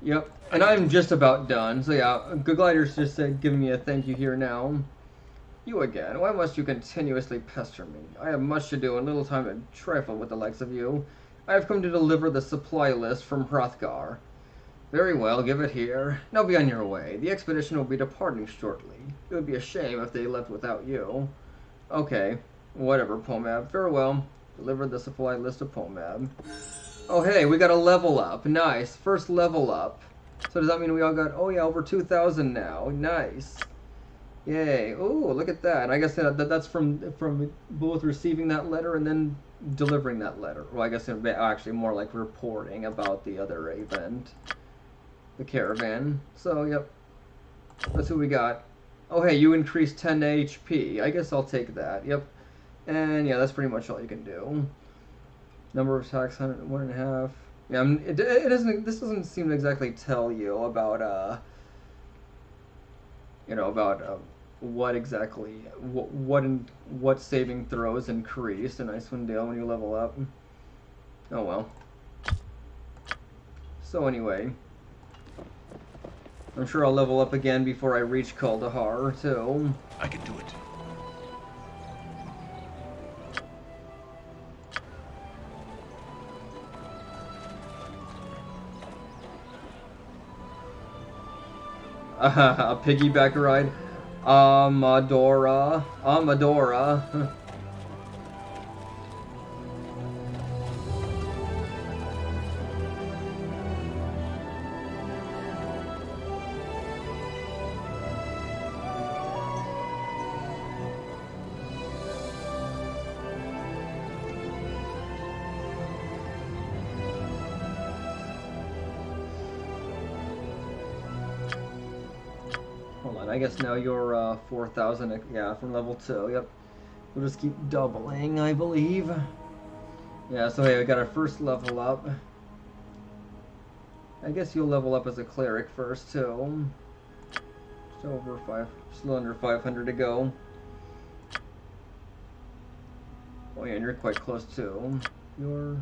Yep, and I'm just about done. So yeah, Good Glider's just giving me a thank you here now. You again. Why must you continuously pester me? I have much to do and little time to trifle with the likes of you. I have come to deliver the supply list from Hrothgar. Very well, give it here. Now be on your way. The expedition will be departing shortly. It would be a shame if they left without you. Okay, whatever, Pomab. Farewell. Deliver the supply list to Pomab. Oh hey, we got a level up. Nice. First level up. So does that mean we all got, oh yeah, over 2,000 now. Nice. Yay. Ooh, look at that. I guess that's from both receiving that letter and then delivering that letter. Well, I guess it would be actually more like reporting about the other event. The caravan. So, yep. That's what we got. Oh, hey, you increased 10 HP. I guess I'll take that. Yep. And, yeah, that's pretty much all you can do. Number of attacks, 1.5. Yeah, it doesn't... This doesn't seem to exactly tell you about, you know, about, what exactly, what saving throws increased in Icewind Dale when you level up. Oh well. So anyway, I'm sure I'll level up again before I reach Kuldahar too. I can do it. A piggyback ride. Amadora. I guess now you're 4,000, yeah, from level 2, yep. We'll just keep doubling, I believe. Yeah, so hey, we got our first level up. I guess you'll level up as a cleric first, too. Just over just a little under 500 to go. Oh yeah, and you're quite close, too. You're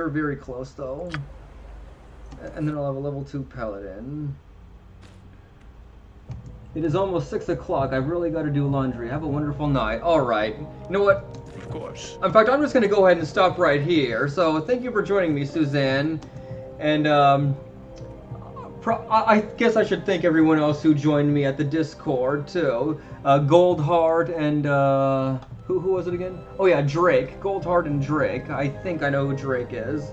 very close, though. And then I'll have a level 2 paladin. It is almost 6 o'clock. I've really got to do laundry. Have a wonderful night. Alright. You know what? Of course. In fact, I'm just going to go ahead and stop right here. So, thank you for joining me, Suzanne. And, I guess I should thank everyone else who joined me at the Discord, too. Goldheart and, who was it again? Oh, yeah, Drake. Goldheart and Drake. I think I know who Drake is.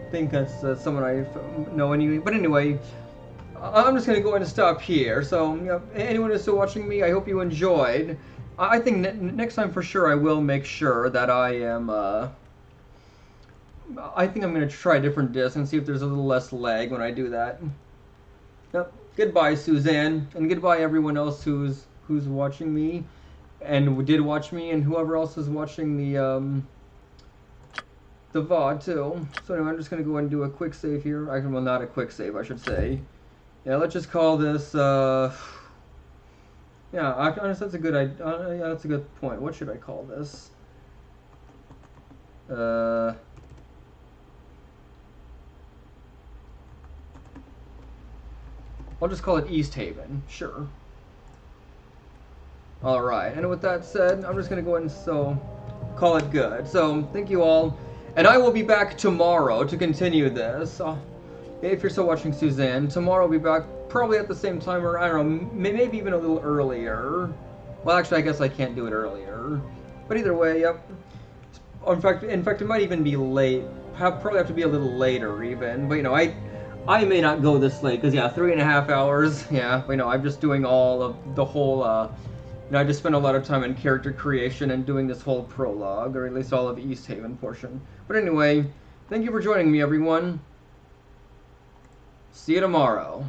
I think that's someone I know anyway. But anyway... I'm just going to go ahead and stop here. So, you know, anyone who's still watching me, I hope you enjoyed. I think next time for sure I will make sure that I am, I think I'm going to try a different disc and see if there's a little less lag when I do that. Yep. Goodbye, Suzanne. And goodbye, everyone else who's watching me. And did watch me, and whoever else is watching the VOD, too. So anyway, I'm just going to go ahead and do a quick save here. Well, not a quick save, I should say. Yeah, let's just call this, Yeah, honestly, that's a good idea. Yeah, that's a good point. What should I call this? I'll just call it East Haven. Sure. Alright, and with that said, I'm just going to go ahead and call it good. So, thank you all. And I will be back tomorrow to continue this. If you're still watching Suzanne, tomorrow I'll be back probably at the same time, or I don't know, maybe even a little earlier. Well, actually, I guess I can't do it earlier. But either way, yep. In fact, it might even be late. Probably have to be a little later even. But, you know, I may not go this late, because, yeah, 3.5 hours. Yeah, but, you know, I'm just doing all of the whole, you know, I just spent a lot of time in character creation and doing this whole prologue, or at least all of East Haven portion. But anyway, thank you for joining me, everyone. See you tomorrow.